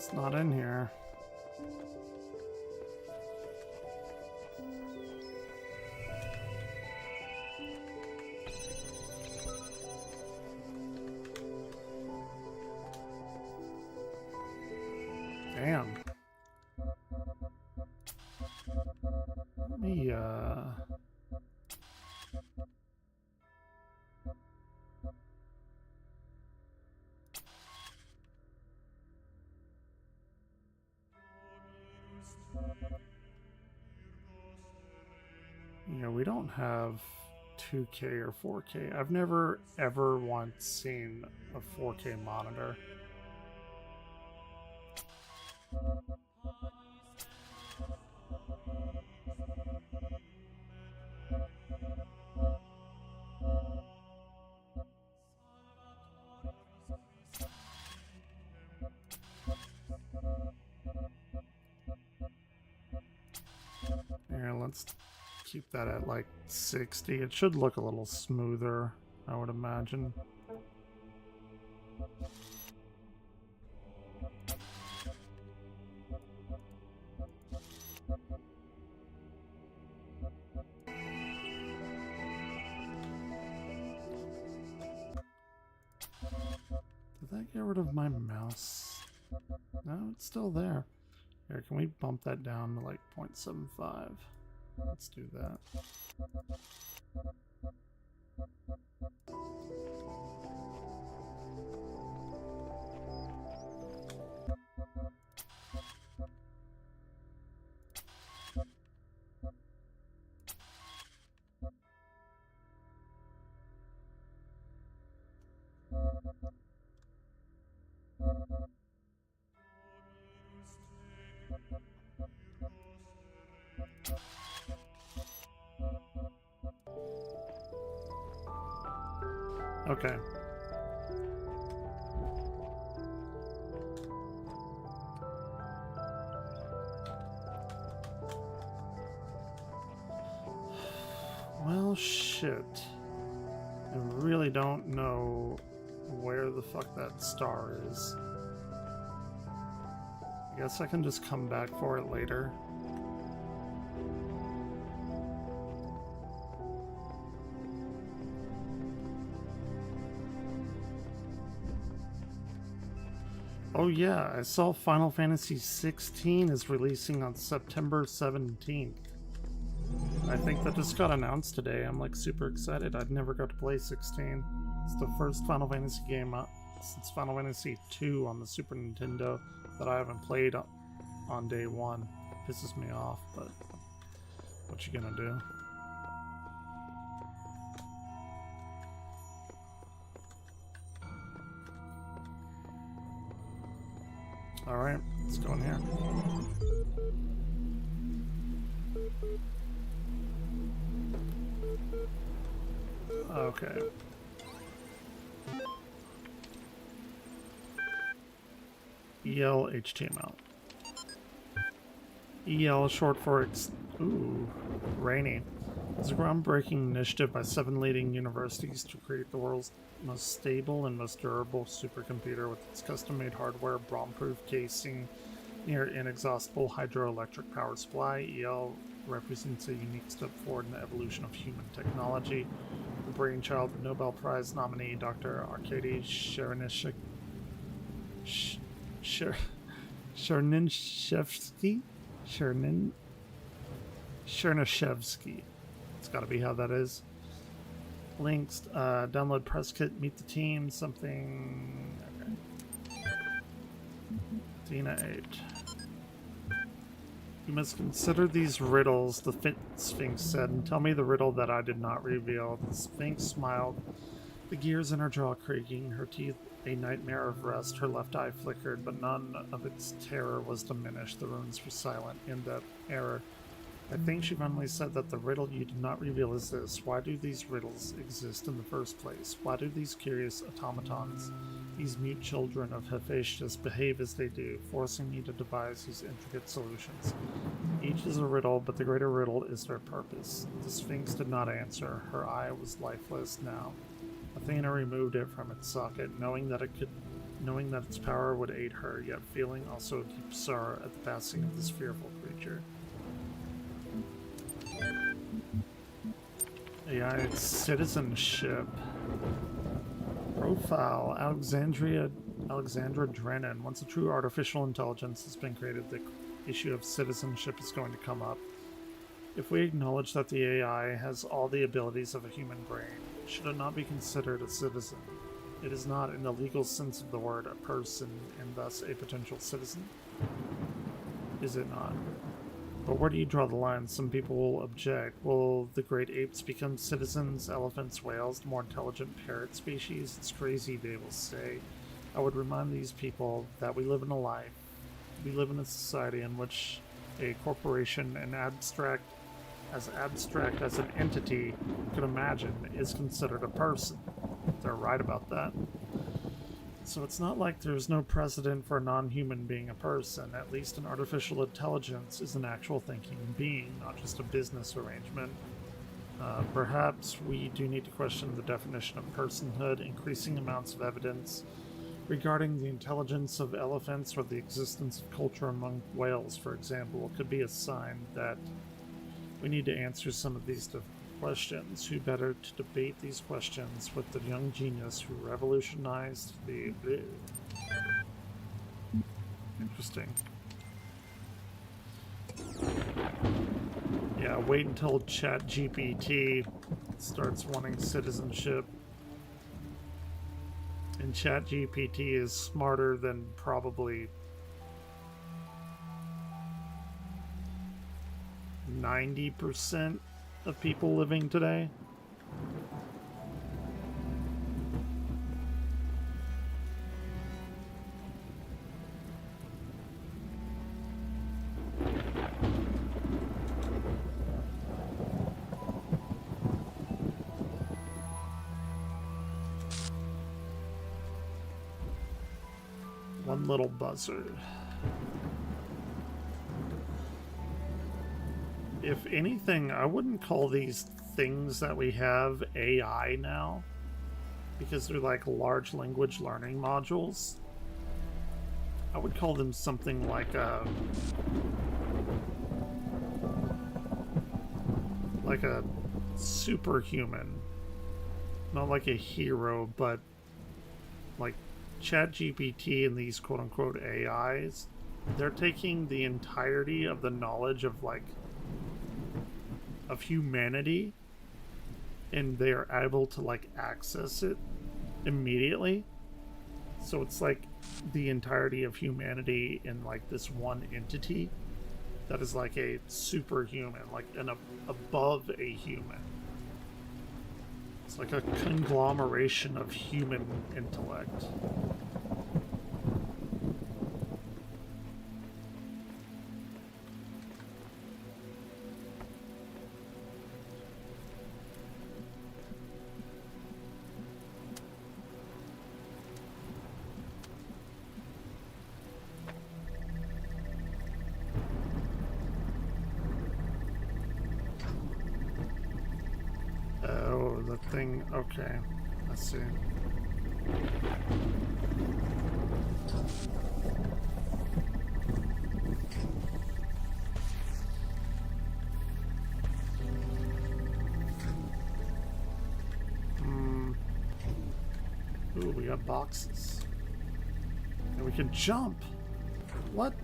it's not in here. Damn. Let me, yeah, we don't have 2K or 4K. I've never ever once seen a 4K monitor. Here, let's keep that at like 60. It should look a little smoother, I would imagine. Did that get rid of my mouse? No, it's still there. Here, can we bump that down to like 0.75? Let's do that. Okay. Well, shit. I really don't know where the fuck that star is. I guess I can just come back for it later. Oh yeah, I saw Final Fantasy 16 is releasing on September 17th. I think that just got announced today. I'm like super excited. I'd never got to play 16. It's the first Final Fantasy game since Final Fantasy 2 on the Super Nintendo that I haven't played on day one. Pisses me off, but what you gonna do? Alright, let's go in here. Okay. EL HTML. EL short for rainy. It's a groundbreaking initiative by 7 leading universities to create the world's most stable and most durable supercomputer with its custom-made hardware, bomb-proof casing, near inexhaustible hydroelectric power supply. EL represents a unique step forward in the evolution of human technology. The brainchild of Nobel Prize nominee Dr. Arkady Chernyshevsky. It's gotta be how that is. Links, download press kit, meet the team, something. Okay. Dina 8. You must consider these riddles, the Sphinx said, and tell me the riddle that I did not reveal. The Sphinx smiled, the gears in her jaw creaking, her teeth a nightmare of rest. Her left eye flickered, but none of its terror was diminished. The runes were silent in that error. I think she finally said that the riddle you did not reveal is this. Why do these riddles exist in the first place? Why do these curious automatons, these mute children of Hephaestus, behave as they do, forcing me to devise these intricate solutions? Each is a riddle, but the greater riddle is their purpose. The Sphinx did not answer. Her eye was lifeless now. Athena removed it from its socket, knowing that its power would aid her, yet feeling also a deep sorrow at the passing of this fearful creature. AI citizenship. Profile. Alexandra Drennan. Once a true artificial intelligence has been created, the issue of citizenship is going to come up. If we acknowledge that the AI has all the abilities of a human brain, should it not be considered a citizen? It is not, in the legal sense of the word, a person, and thus a potential citizen? Is it not? But where do you draw the line? Some people will object. Will the great apes become citizens? Elephants, whales, the more intelligent parrot species? It's crazy, they will say. I would remind these people that we live in a life. We live in a society in which a corporation, abstract as an entity could imagine, is considered a person. They're right about that. So it's not like there's no precedent for a non-human being a person. At least an artificial intelligence is an actual thinking being, not just a business arrangement. Perhaps we do need to question the definition of personhood. Increasing amounts of evidence regarding the intelligence of elephants or the existence of culture among whales, for example, could be a sign that we need to answer some of these questions. Who better to debate these questions with the young genius who revolutionized the... Interesting. Yeah, wait until ChatGPT starts wanting citizenship. And ChatGPT is smarter than probably 90% of people living today. One little buzzard. If anything, I wouldn't call these things that we have AI now, because they're like large language learning modules. I would call them something like a superhuman. Not like a hero, but like ChatGPT and these quote-unquote AIs, they're taking the entirety of the knowledge of humanity, and they are able to access it immediately. So it's like the entirety of humanity in this one entity that is like a superhuman, like an above a human. It's like a conglomeration of human intellect. Oh, the thing. Okay, I see. Ooh, we got boxes. And we can jump. What?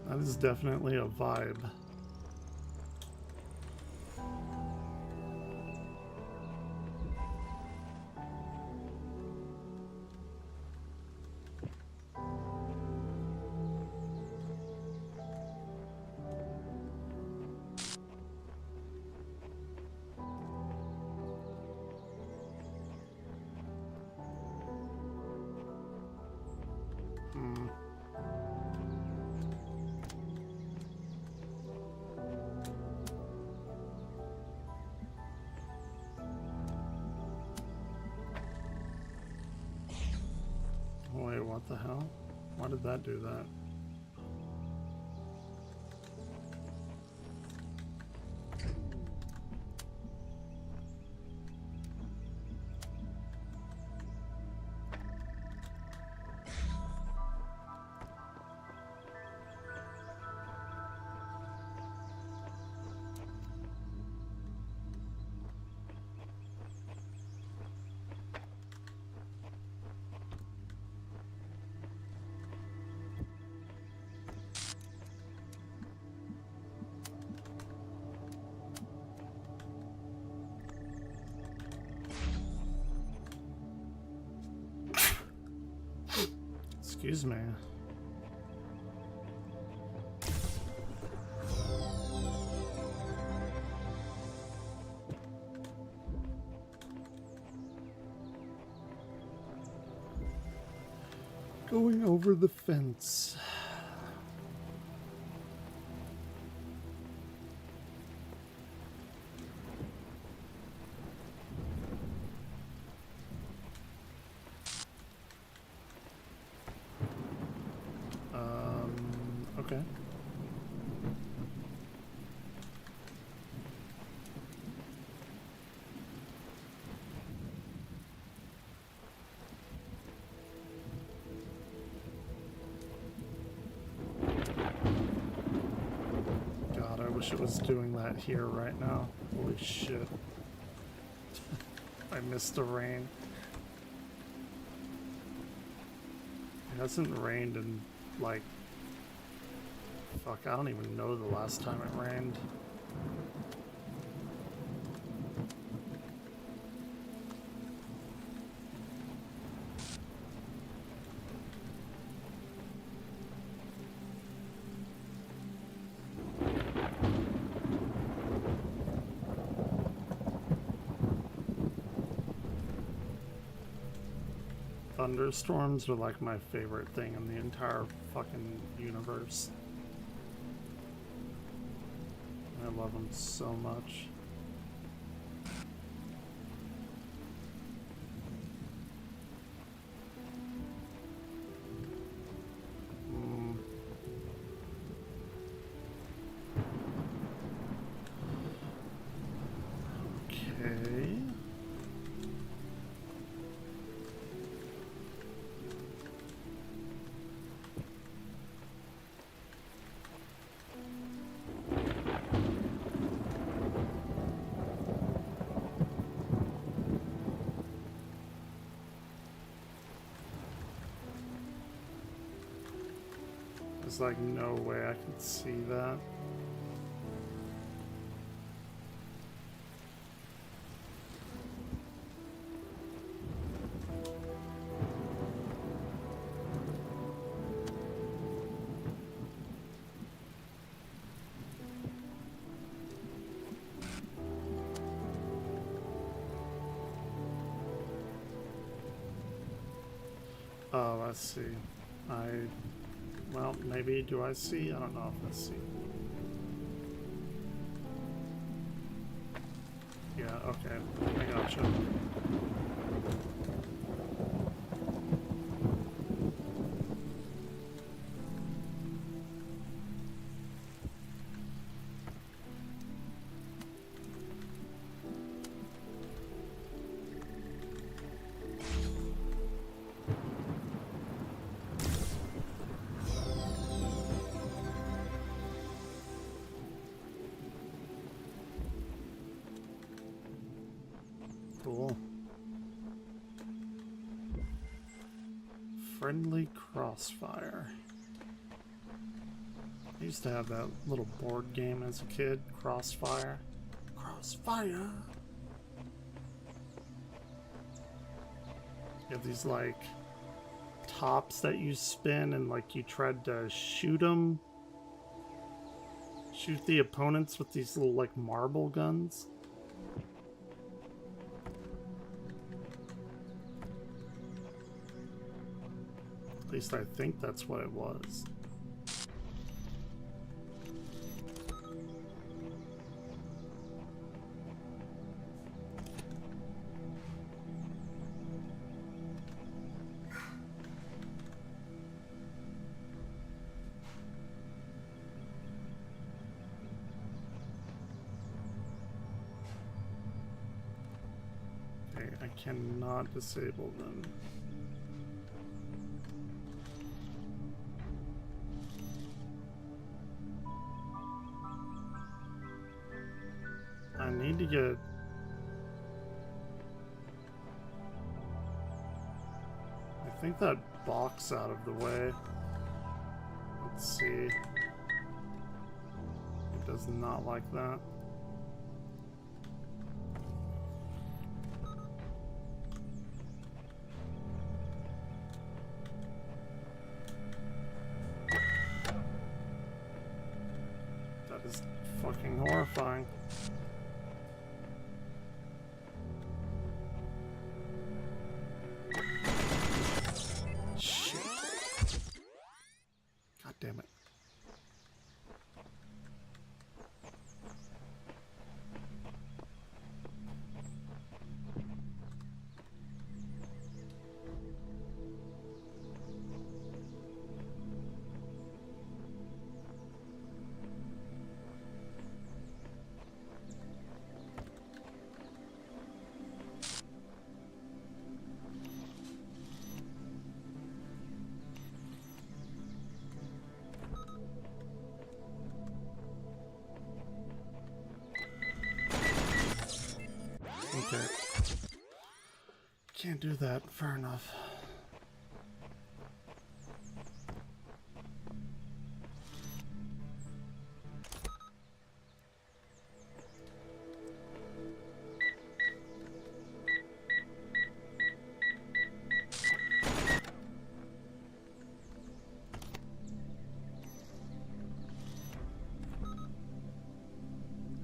That is definitely a vibe. Wait, what the hell? Why did that do that? Excuse me. Going over the fence. Okay. God, I wish it was doing that here right now. Holy shit. I missed the rain. It hasn't rained in, like... Fuck, I don't even know the last time it rained. Thunderstorms are like my favorite thing in the entire fucking universe. I love them so much. Okay. There's like no way I could see that. Oh, I see. Well, maybe do I see? I don't know if I see. Yeah, okay. I gotcha. Cool. Friendly Crossfire. I used to have that little board game as a kid, Crossfire. Crossfire! You have these like tops that you spin and like you tried to shoot them. Shoot the opponents with these little like marble guns. At least I think that's what it was. Okay, I cannot disable them. I need to get... I think that box out of the way. Let's see. It does not like that. That is fucking horrifying. Shit. God damn it. Okay. Can't do that. Fair enough.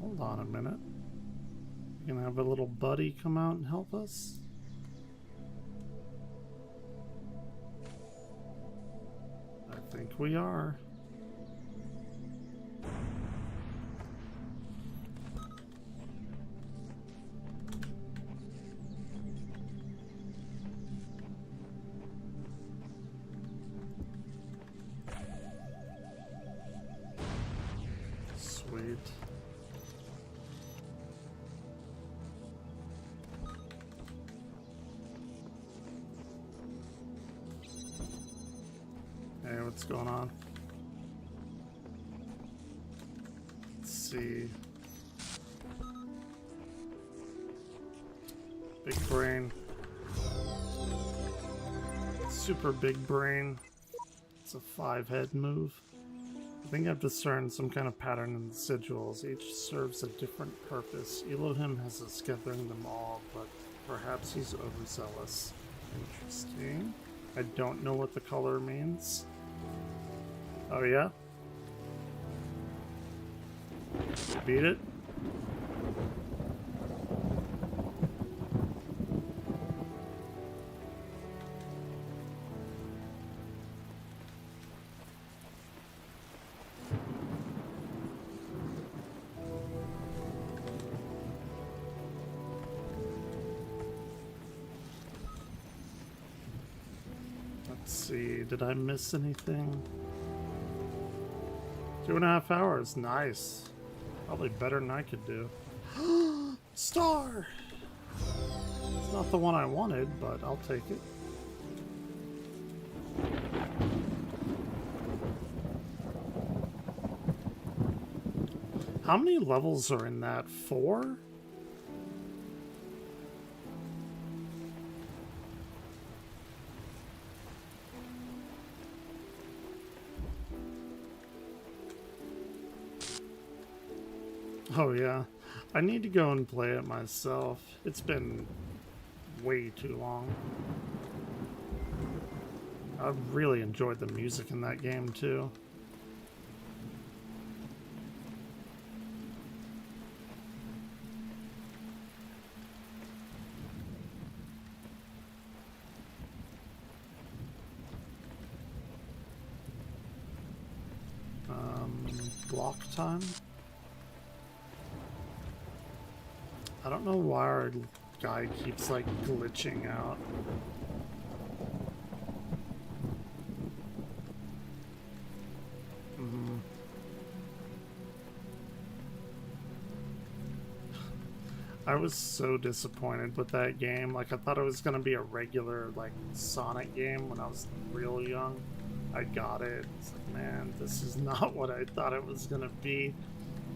Hold on a minute. Gonna have a little buddy come out and help us? I think we are. Sweet. Hey, what's going on? Let's see. Big brain. Super big brain. It's a 5-head move. I think I've discerned some kind of pattern in the sigils. Each serves a different purpose. Elohim has us gathering them all, but perhaps he's overzealous. Interesting. I don't know what the color means. Oh yeah? Beat it? Let's see, did I miss anything? 2.5 hours, nice. Probably better than I could do. Star! It's not the one I wanted, but I'll take it. How many levels are in that? 4? Oh yeah, I need to go and play it myself. It's been way too long. I really enjoyed the music in that game too. Block time? I don't know why our guy keeps like glitching out. I was so disappointed with that game. Like, I thought it was gonna be a regular like Sonic game when I was real young. I got it. It's like, man, this is not what I thought it was gonna be.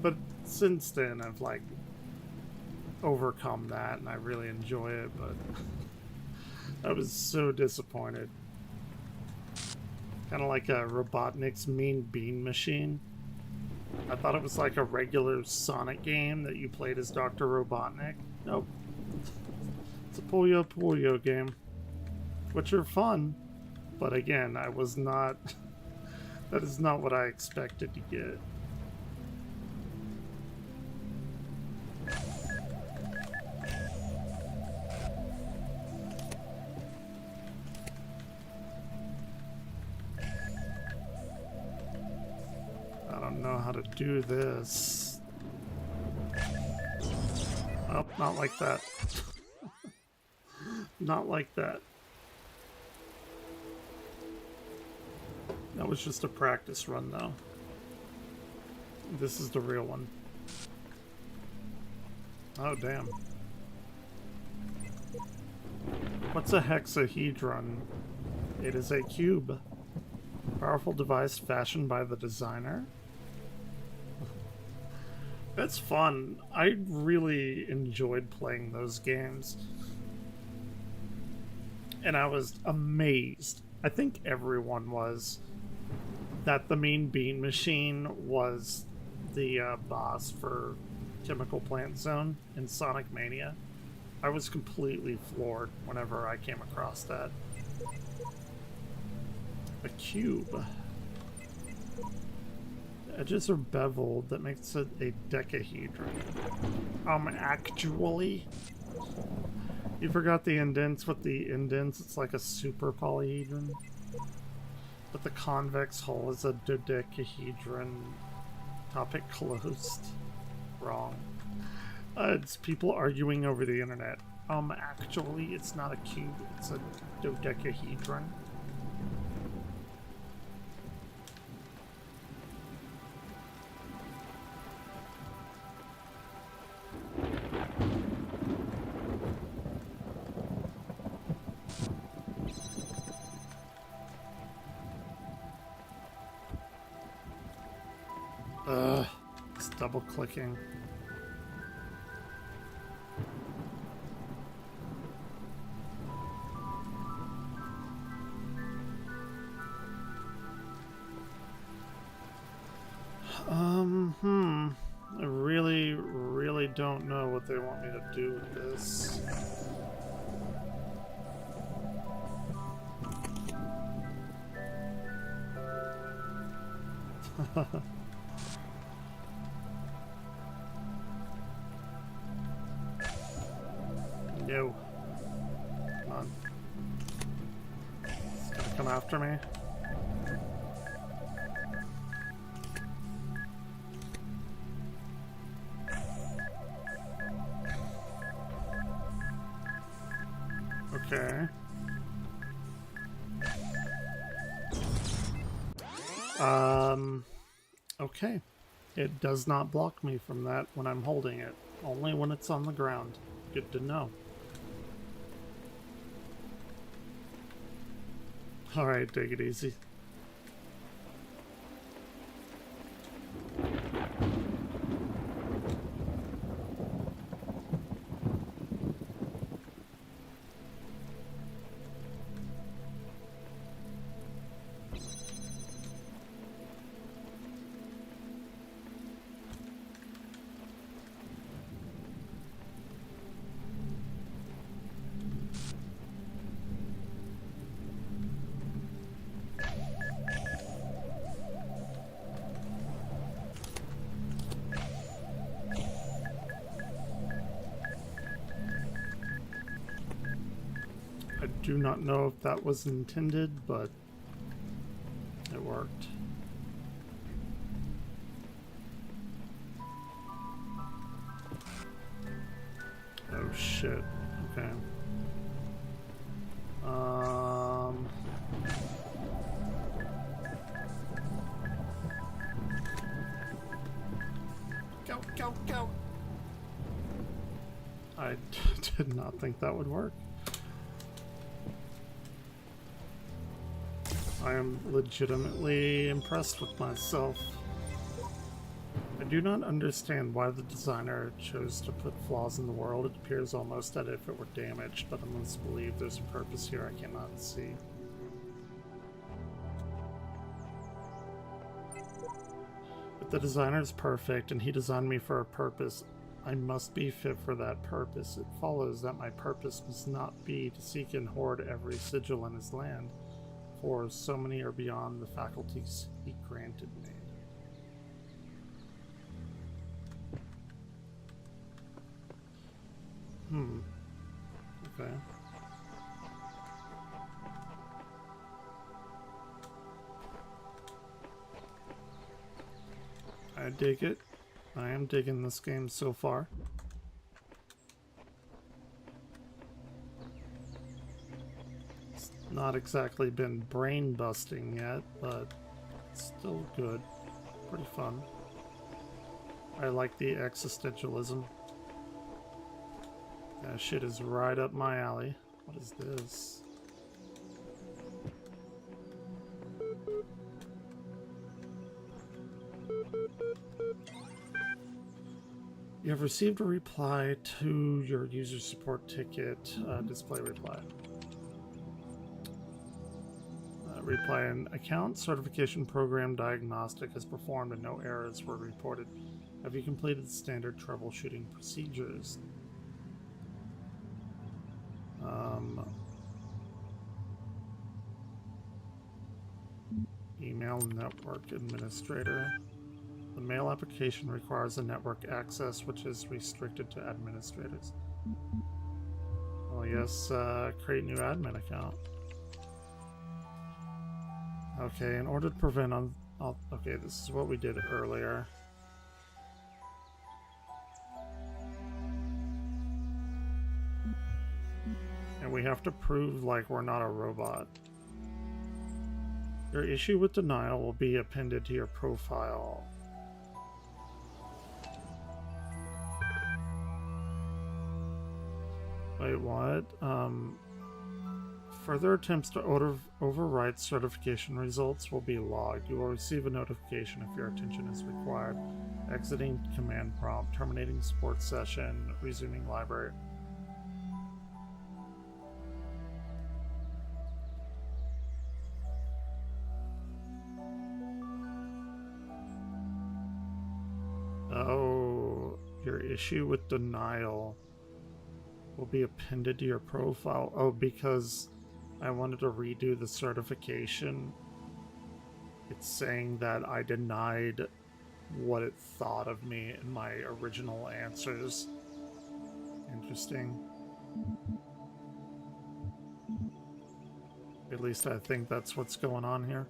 But since then, I've like overcome that and I really enjoy it, but I was so disappointed. Kind of like a Robotnik's Mean Bean Machine. I thought it was like a regular Sonic game that you played as Dr. Robotnik. Nope. It's a Puyo Puyo game, which are fun, but again, I was not that is not what I expected to get. how to do this. Oh, not like that. Not like that. That was just a practice run, though. This is the real one. Oh, damn. What's a hexahedron? It is a cube. Powerful device fashioned by the designer. That's fun. I really enjoyed playing those games. And I was amazed, I think everyone was, that the Mean Bean Machine was the boss for Chemical Plant Zone in Sonic Mania. I was completely floored whenever I came across that. A cube. The edges are beveled, that makes it a decahedron. Actually, you forgot the indents. With the indents, it's like a super polyhedron. But the convex hull is a dodecahedron. Topic closed. Wrong. It's people arguing over the internet. Actually, it's not a cube, it's a dodecahedron. It's double clicking. I really don't know what they want me to do with this. No. Come on. It's gonna come after me. Okay. Okay. It does not block me from that when I'm holding it. Only when it's on the ground. Good to know. Alright, take it easy. I do not know if that was intended, but it worked. Oh shit. Okay. Go. I did not think that would work. I am legitimately impressed with myself. I do not understand why the designer chose to put flaws in the world. It appears almost as if it were damaged, but I must believe there's a purpose here I cannot see. If the designer is perfect and he designed me for a purpose, I must be fit for that purpose. It follows that my purpose must not be to seek and hoard every sigil in his land, for so many are beyond the faculties he granted me. Okay. I dig it. I am digging this game so far. It's not exactly been brain busting yet, but it's still good. Pretty fun. I like the existentialism. That shit is right up my alley. What is this? You have received a reply to your user support ticket. Display reply. Reply: an account certification program diagnostic is performed and no errors were reported. Have you completed standard troubleshooting procedures? Email network administrator. The mail application requires a network access, which is restricted to administrators. Well, yes, create new admin account. Okay, in order to prevent okay, this is what we did earlier. And we have to prove like we're not a robot. Your issue with denial will be appended to your profile. Wait, what? Further attempts to overwrite certification results will be logged. You will receive a notification if your attention is required. Exiting command prompt, terminating support session, resuming library. Oh, your issue with denial will be appended to your profile. Oh, because I wanted to redo the certification. It's saying that I denied what it thought of me in my original answers. Interesting. At least I think that's what's going on here.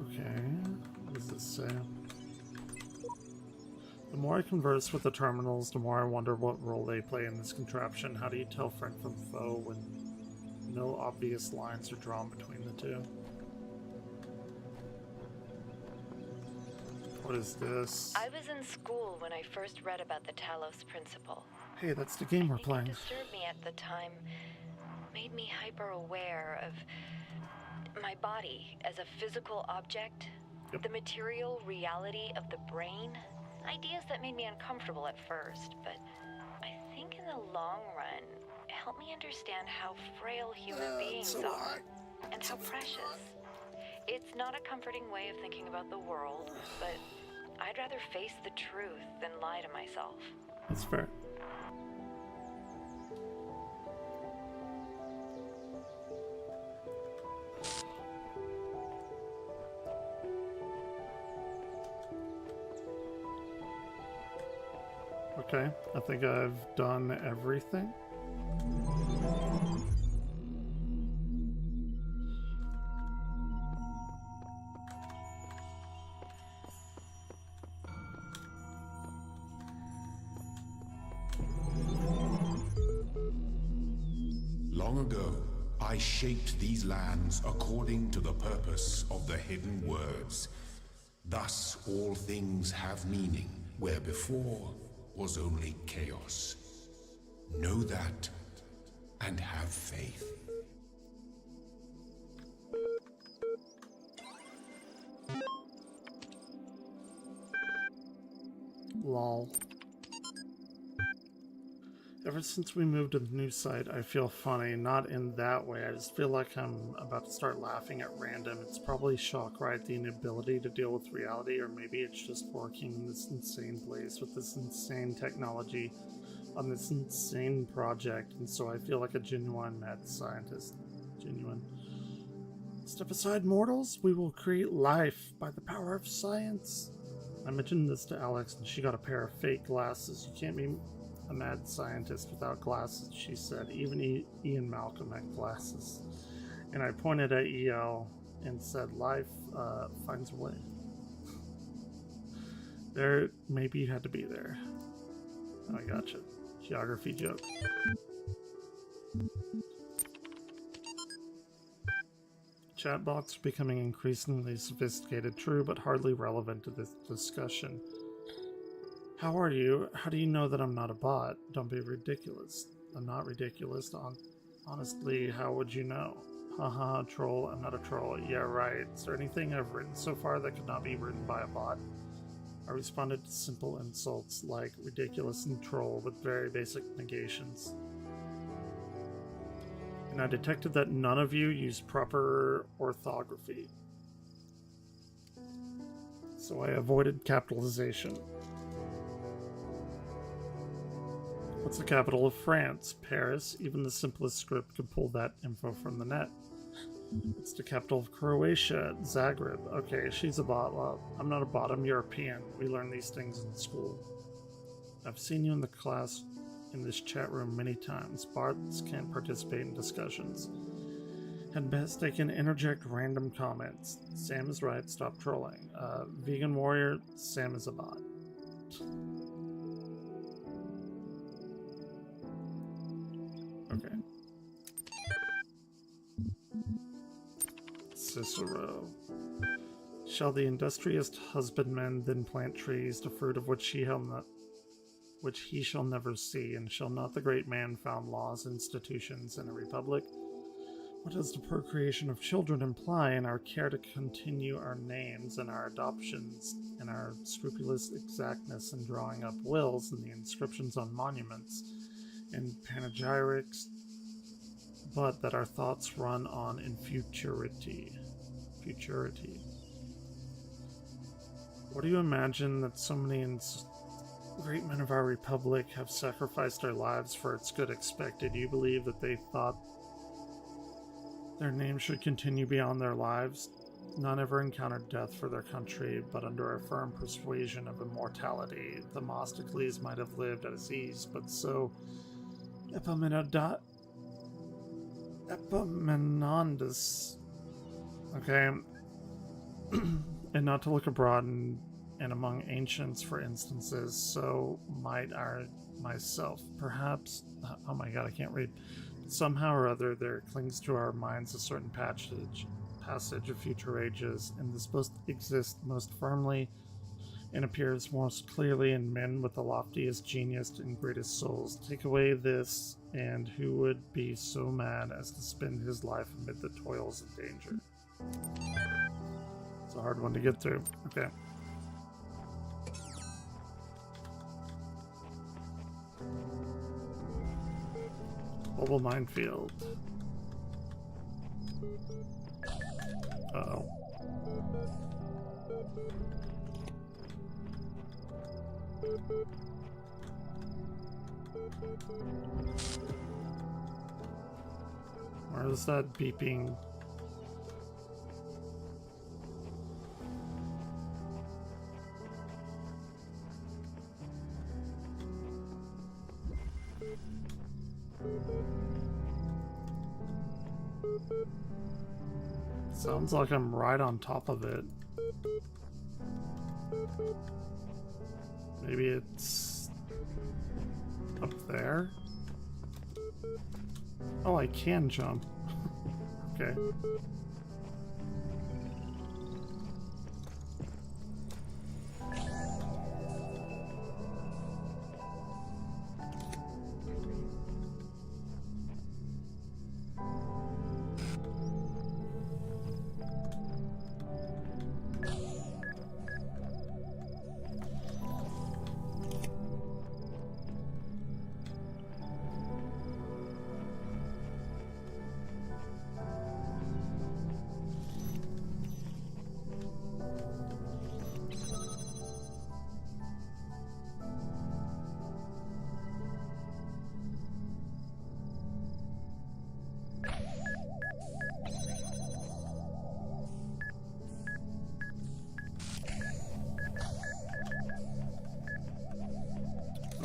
Okay, what does this say? The more I converse with the terminals, the more I wonder what role they play in this contraption. How do you tell friend from foe when no obvious lines are drawn between the two? What is this? I was in school when I first read about the Talos Principle. Hey, that's the game we're playing. It disturbed me at the time, made me hyper-aware of my body as a physical object, Yep. the material reality of the brain. Ideas that made me uncomfortable at first, but I think in the long run, it helped me understand how frail human beings are and how precious. It's not a comforting way of thinking about the world, but I'd rather face the truth than lie to myself. That's fair. Okay, I think I've done everything. Long ago, I shaped these lands according to the purpose of the hidden words. Thus, all things have meaning, where before was only chaos. Know that, and have faith. Lol. Ever since we moved to the new site, I feel funny. Not in that way. I just feel like I'm about to start laughing at random. It's probably shock, right? The inability to deal with reality, or maybe it's just working in this insane place with this insane technology on this insane project, and so I feel like a genuine mad scientist. Genuine. Step aside, mortals. We will create life by the power of science. I mentioned this to Alex, and she got a pair of fake glasses. You can't be a mad scientist without glasses, she said. Even Ian Malcolm had glasses. And I pointed at EL, in said life finds a way. There, maybe you had to be there. I gotcha. Geography joke. Chatbots are becoming increasingly sophisticated, true, but hardly relevant to this discussion. How are you? How do you know that I'm not a bot? Don't be ridiculous. I'm not ridiculous. Honestly, how would you know? Haha, troll. I'm not a troll. Yeah, right. Is there anything I've written so far that could not be written by a bot? I responded to simple insults like ridiculous and troll with very basic negations. And I detected that none of you used proper orthography. So I avoided capitalization. What's the capital of France? Paris. Even the simplest script could pull that info from the net. It's the capital of Croatia, Zagreb. Okay, she's a bot. Well, I'm not a bot, I'm European. We learn these things in school. I've seen you in the class in this chat room many times. Bots can't participate in discussions. At best, they can interject random comments. Sam is right, stop trolling. Vegan warrior, Sam is a bot. Okay. Cicero. Shall the industrious husbandman then plant trees, the fruit of which he shall never see, and shall not the great man found laws, institutions, and a republic? What does the procreation of children imply in our care to continue our names and our adoptions, and our scrupulous exactness in drawing up wills and the inscriptions on monuments and panegyrics, but that our thoughts run on in futurity? What do you imagine that so many great men of our republic have sacrificed their lives for its good expected? You believe that they thought their name should continue beyond their lives? None ever encountered death for their country, but under a firm persuasion of immortality. Themistocles might have lived at his ease, but so Epaminondas. Okay. And not to look abroad and among ancients, for instances, so might myself. Perhaps, oh my god, I can't read. Somehow or other, there clings to our minds a certain passage of future ages, and this both exists most firmly and appears most clearly in men with the loftiest genius and greatest souls. Take away this, and who would be so mad as to spend his life amid the toils of danger? It's a hard one to get through. Okay. Global minefield. Uh-oh. Where is that beeping? Sounds like I'm right on top of it. Maybe it's up there? Oh, I can jump. Okay.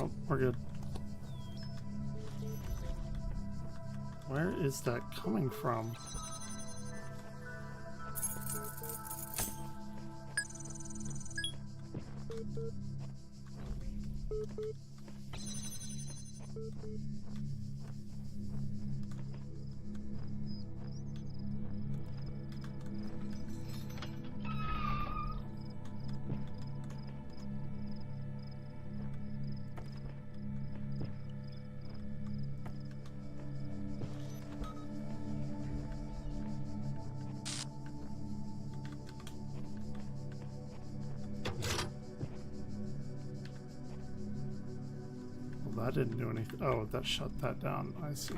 Oh, we're good. Where is that coming from? Well, that didn't do anything. Oh, that shut that down. I see.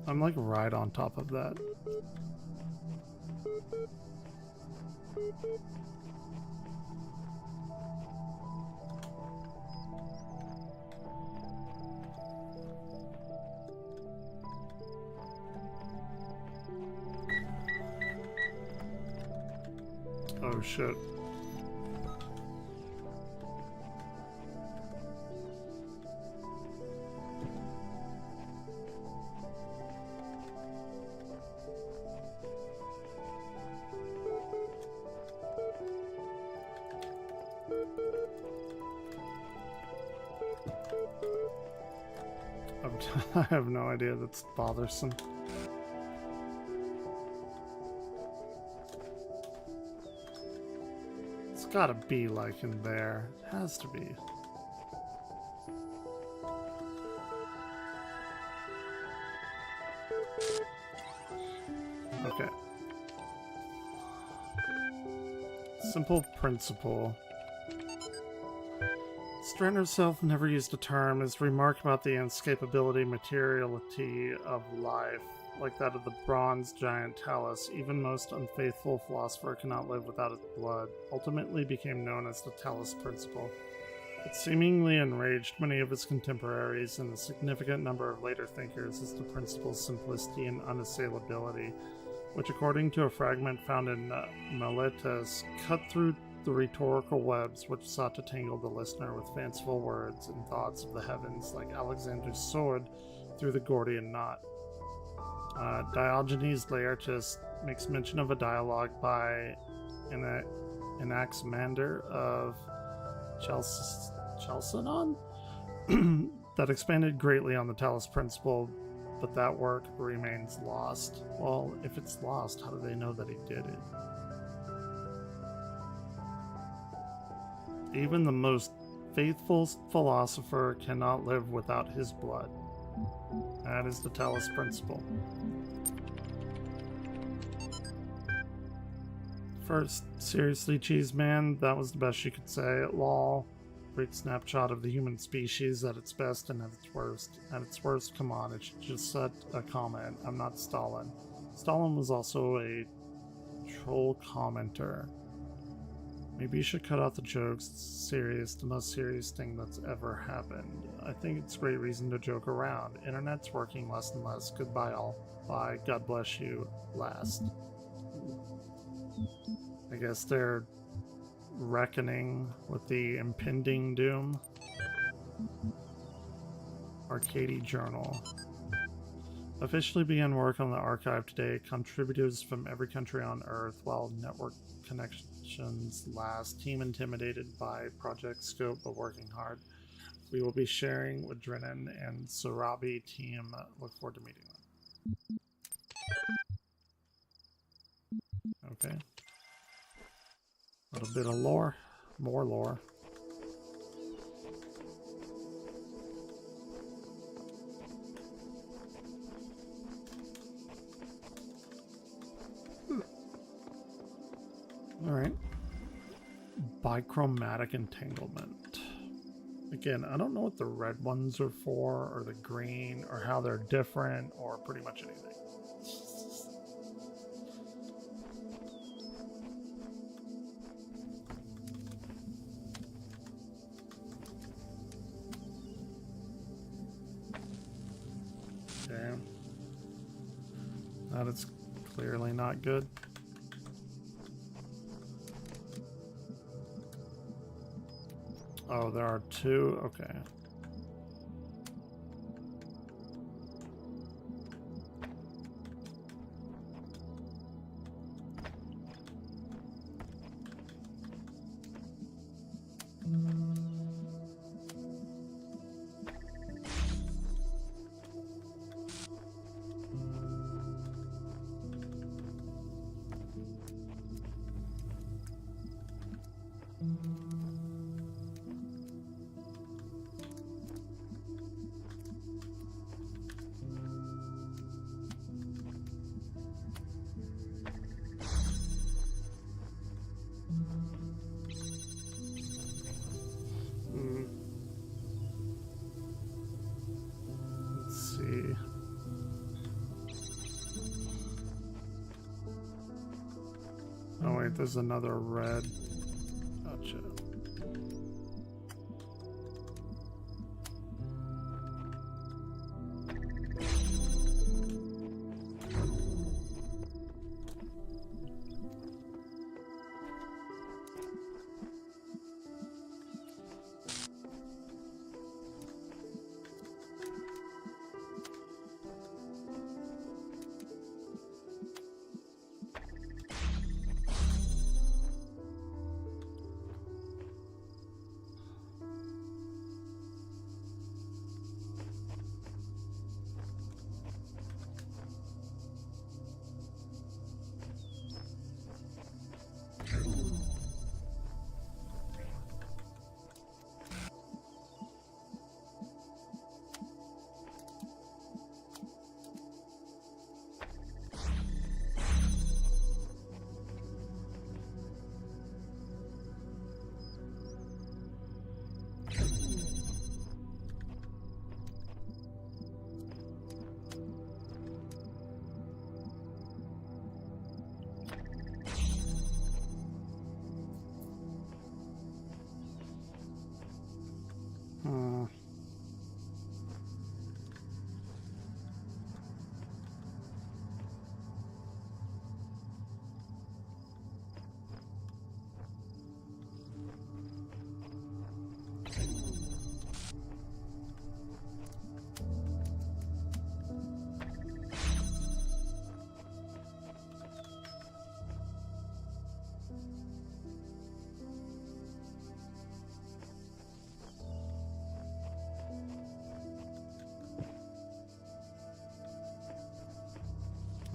I'm like right on top of that. Oh shit. I have no idea. That's bothersome. It's gotta be like in there. It has to be. Okay. Simple principle. Stren herself never used a term. His remark about the inescapability materiality of life, like that of the bronze giant Talos, even most unfaithful philosopher cannot live without its blood, ultimately became known as the Talos Principle. It seemingly enraged many of his contemporaries and a significant number of later thinkers as the principle's simplicity and unassailability, which, according to a fragment found in Miletus, cut through the rhetorical webs which sought to tangle the listener with fanciful words and thoughts of the heavens, like Alexander's sword through the Gordian knot. Diogenes Laertius makes mention of a dialogue by Anaximander of Chalcedon that expanded greatly on the Talos Principle, but that work remains lost. Well, if it's lost, how do they know that he did it? Even the most faithful philosopher cannot live without his blood. That is the Talos Principle. First, seriously, Cheeseman, that was the best you could say. Lol. Great snapshot of the human species at its best and at its worst. At its worst, come on, it's just such a comment. I'm not Stalin. Stalin was also a troll commenter. Maybe you should cut out the jokes. It's serious, the most serious thing that's ever happened. I think it's great reason to joke around. Internet's working less and less. Goodbye all. Bye. God bless you. Last. I guess they're reckoning with the impending doom. Arcady Journal. Officially began work on the archive today. Contributors from every country on Earth while network connections last. Team intimidated by project scope but working hard. We will be sharing with Drennan and Sarabi team. Look forward to meeting them. Okay. A little bit of lore. More lore. Alright. Bichromatic entanglement. Again, I don't know what the red ones are for, or the green, or how they're different, or pretty much anything. Okay. That is clearly not good. Oh, there are two? Okay. Let's see. Oh wait, there's another red. Gotcha.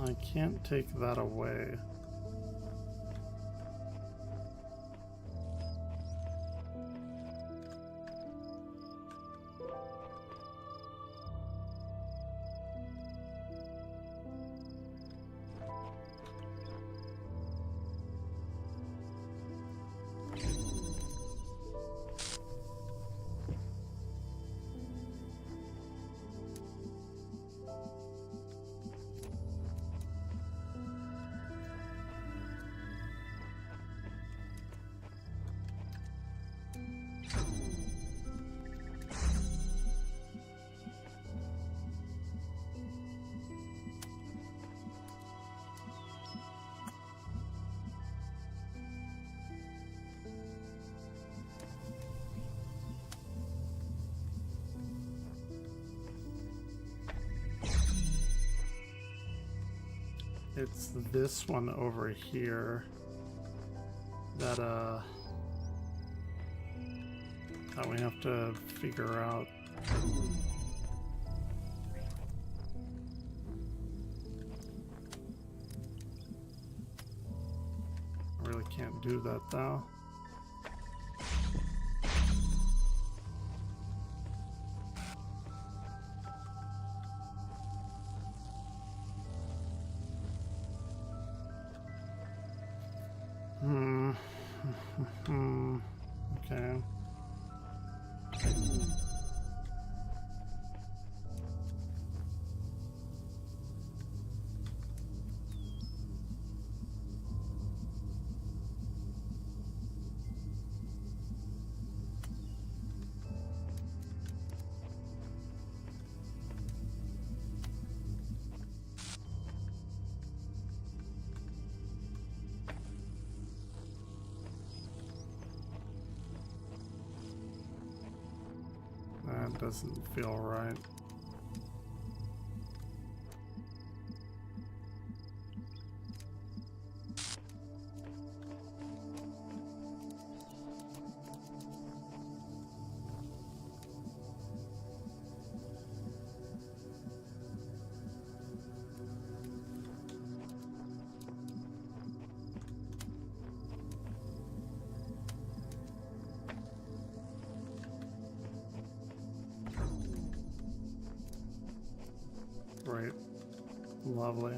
I can't take that away. It's this one over here that that we have to figure out. I really can't do that though. Okay. doesn't feel right. Right. Lovely.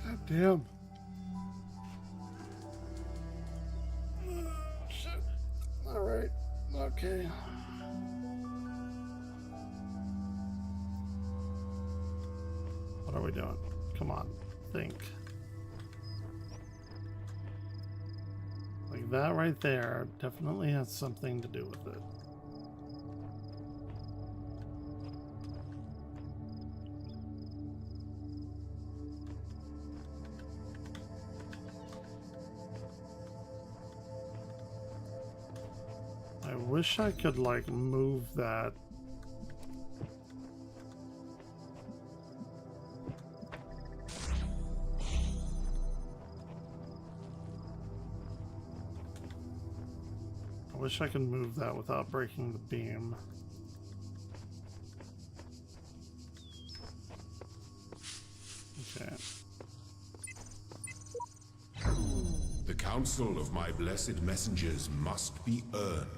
God damn. Shit. Alright. Okay. What are we doing? Come on. Think. Like that right there definitely has something to do with it. I wish I could like move that. I wish I could move that without breaking the beam. Okay. The counsel of my blessed messengers must be earned.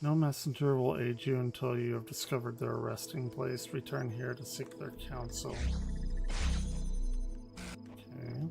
No messenger will aid you until you have discovered their resting place. Return here to seek their counsel. Okay.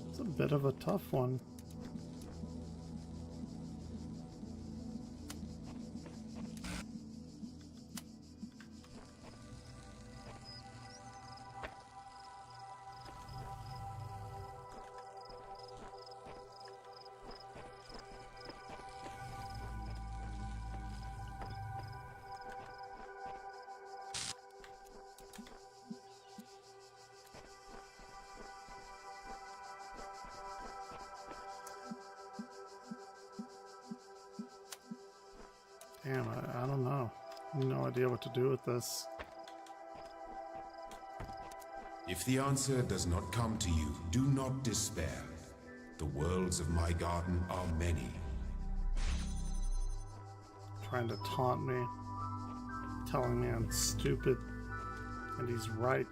It's a bit of a tough one. Damn, I don't know. No idea what to do with this. If the answer does not come to you, do not despair. The worlds of my garden are many. Trying to taunt me, telling me I'm stupid, and he's right.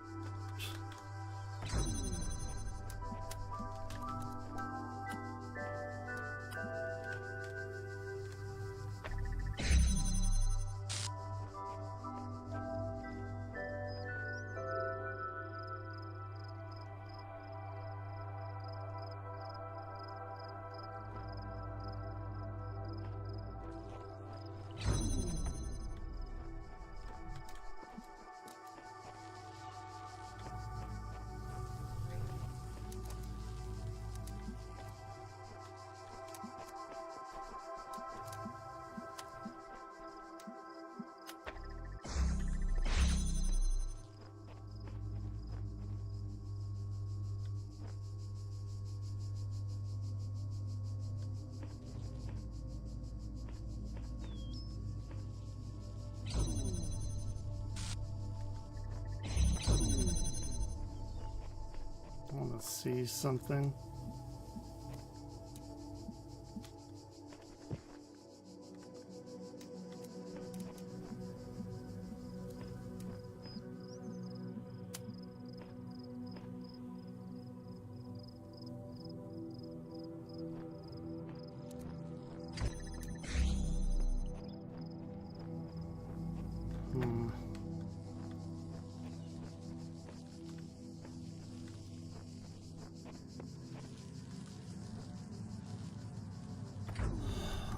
see something.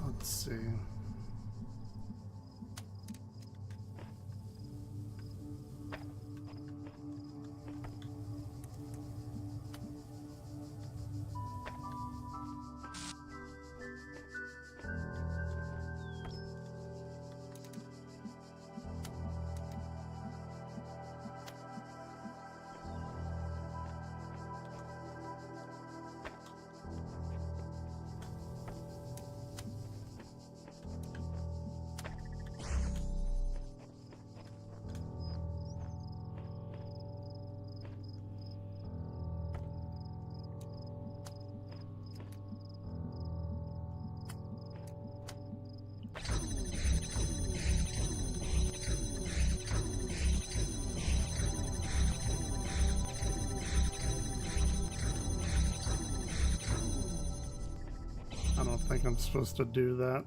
Let's see. I don't think I'm supposed to do that.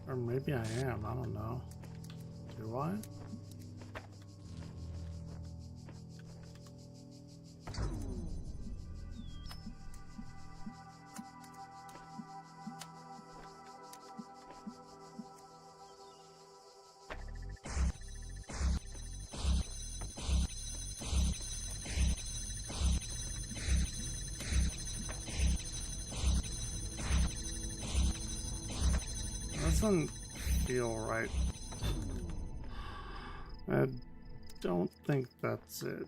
Or maybe I am, I don't know. Do I? Doesn't feel right. I don't think that's it.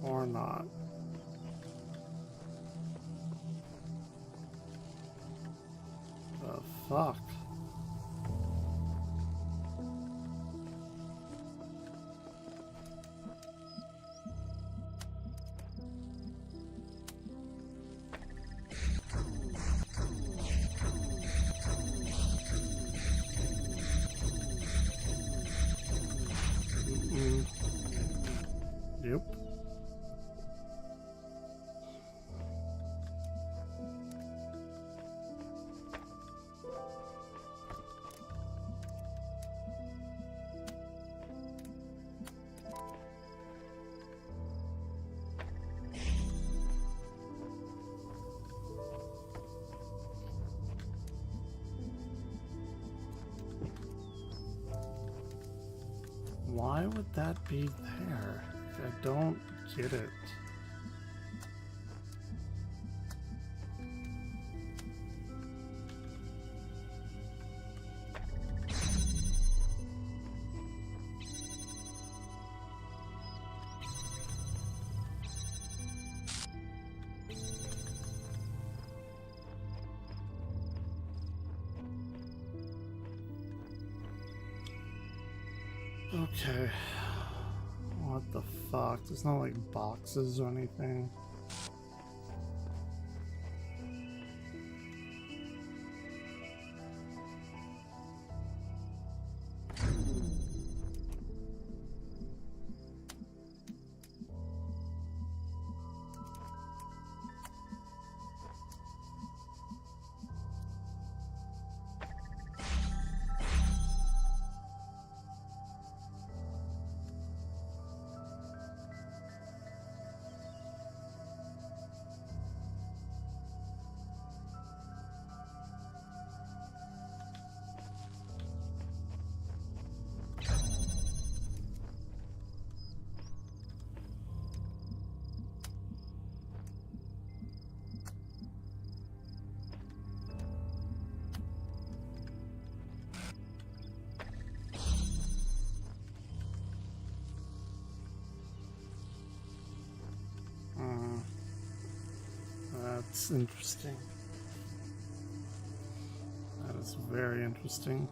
Or not. The fuck? Yep. Why would that be there? I don't get it. Okay. What the fuck? There's not like boxes or anything. That's interesting. That is very interesting.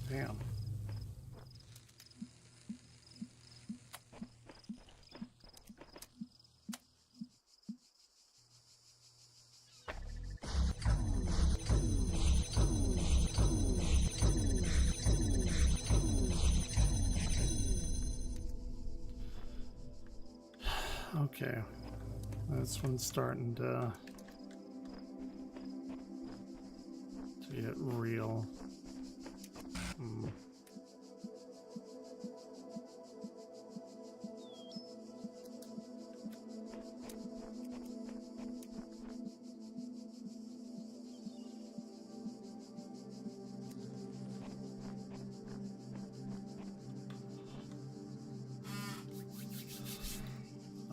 Damn. Okay, this one's starting to get real.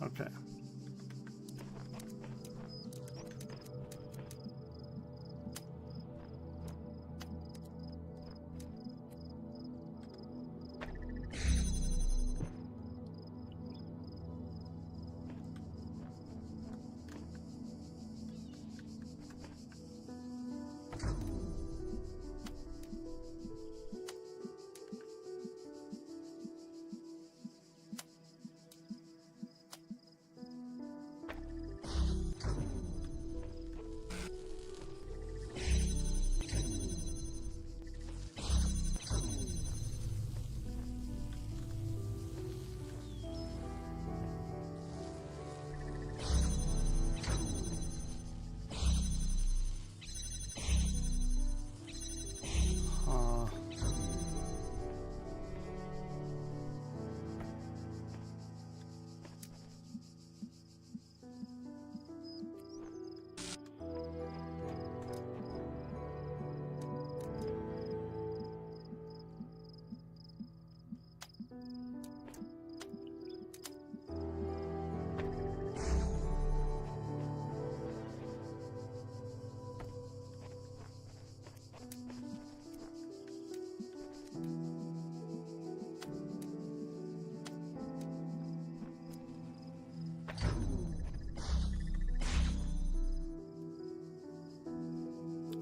Okay.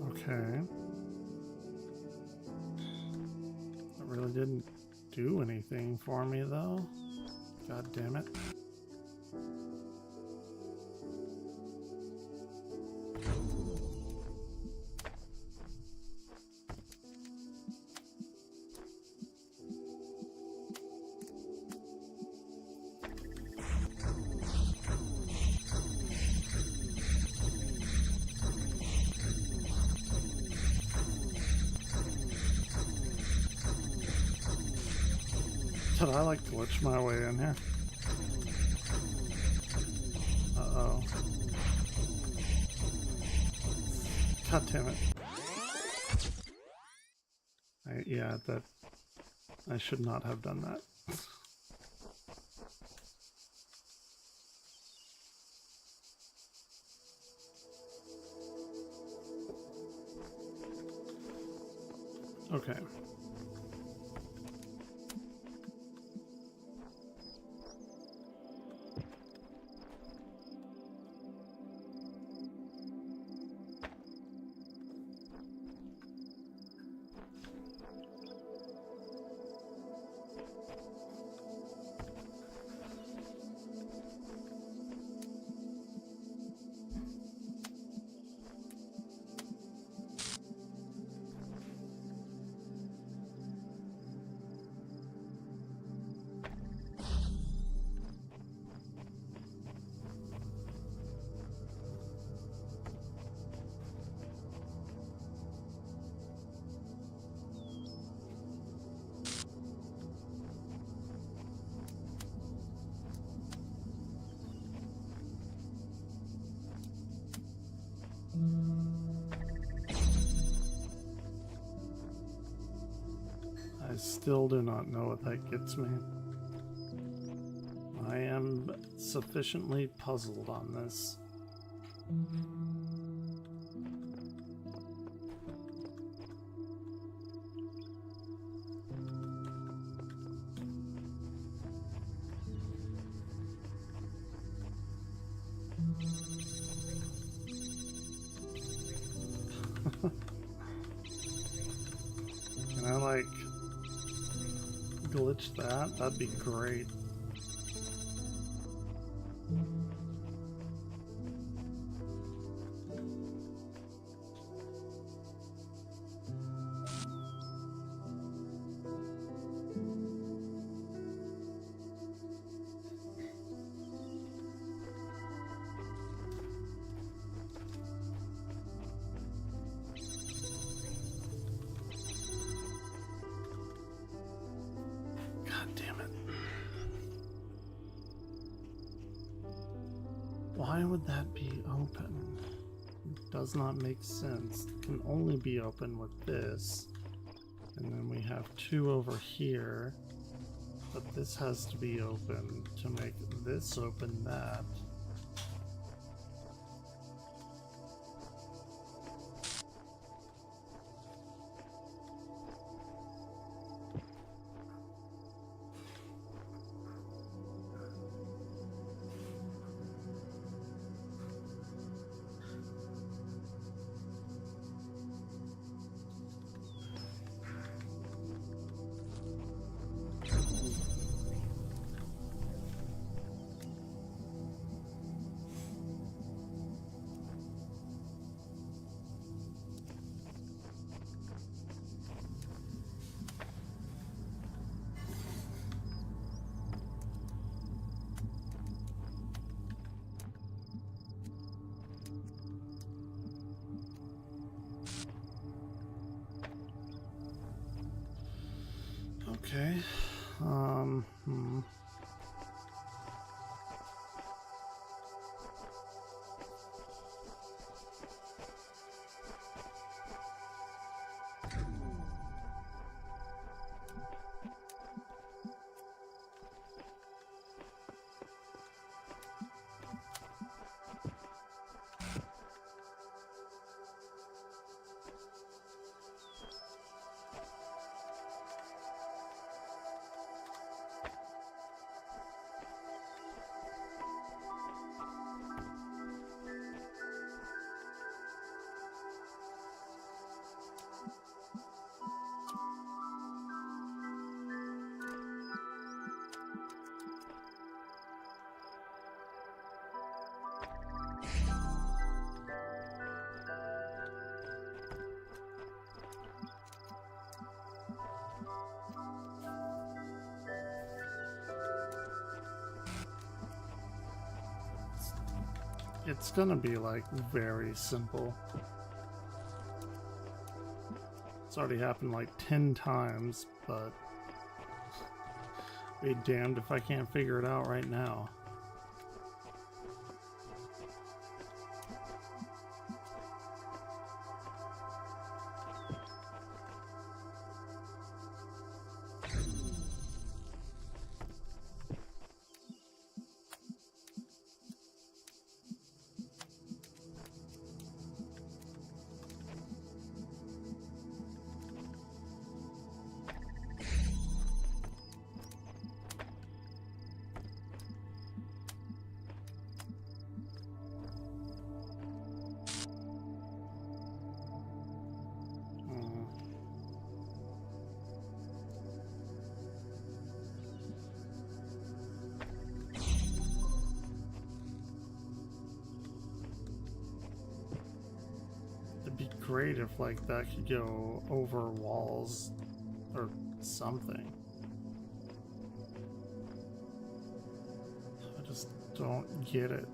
Okay. That really didn't do anything for me, though. God damn it. Did I like glitch my way in here? Uh-oh. God damn it. Yeah, that... I should not have done that. Okay. I still do not know what that gets me. I am sufficiently puzzled on this. Can I, like, glitch that? That'd be great. God damn it. Why would that be open? It does not make sense. It can only be open with this. And then we have two over here. But this has to be open to make this open that. Okay. It's gonna be like very simple. It's already happened like 10 times, but be damned if I can't figure it out right now. Great if like that could go over walls or something. I just don't get it.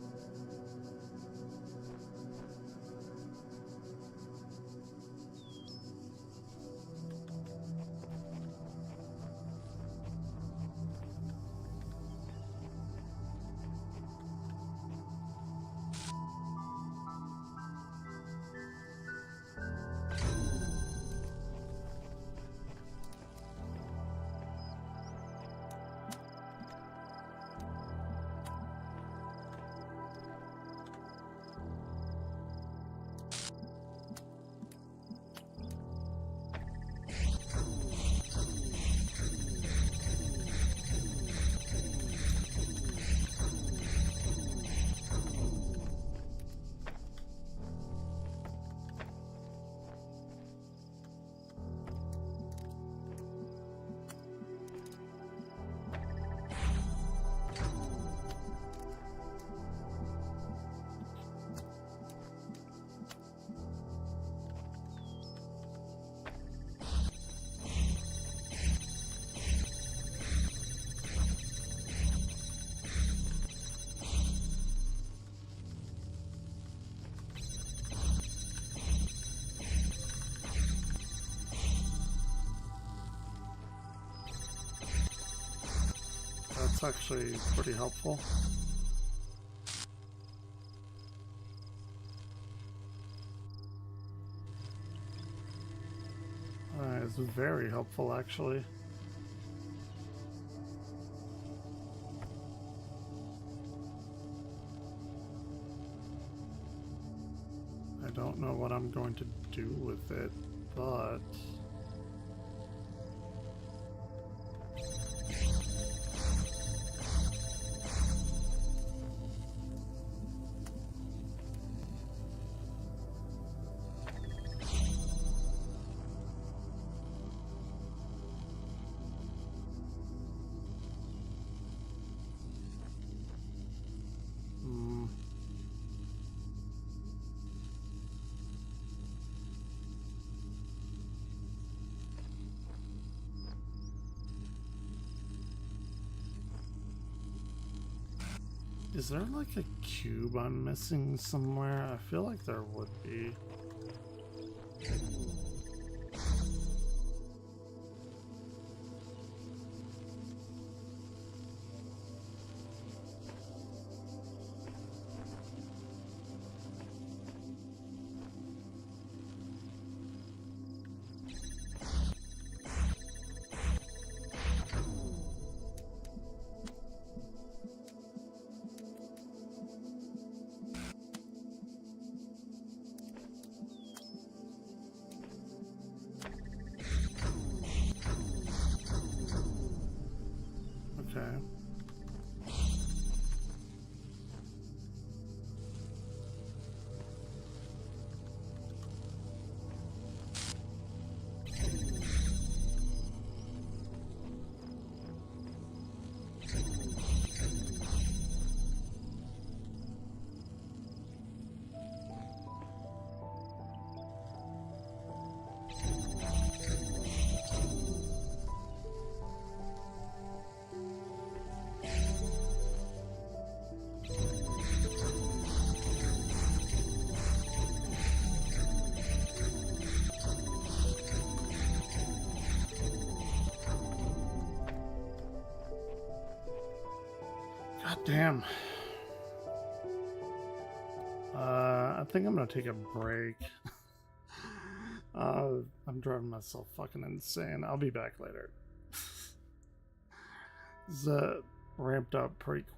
That's actually pretty helpful. It's very helpful, actually. I don't know what I'm going to do with it, but... Is there like a cube I'm missing somewhere? I feel like there would be. Okay. God damn. I think I'm gonna take a break. I'm driving myself fucking insane. I'll be back later. This ramped up pretty quick.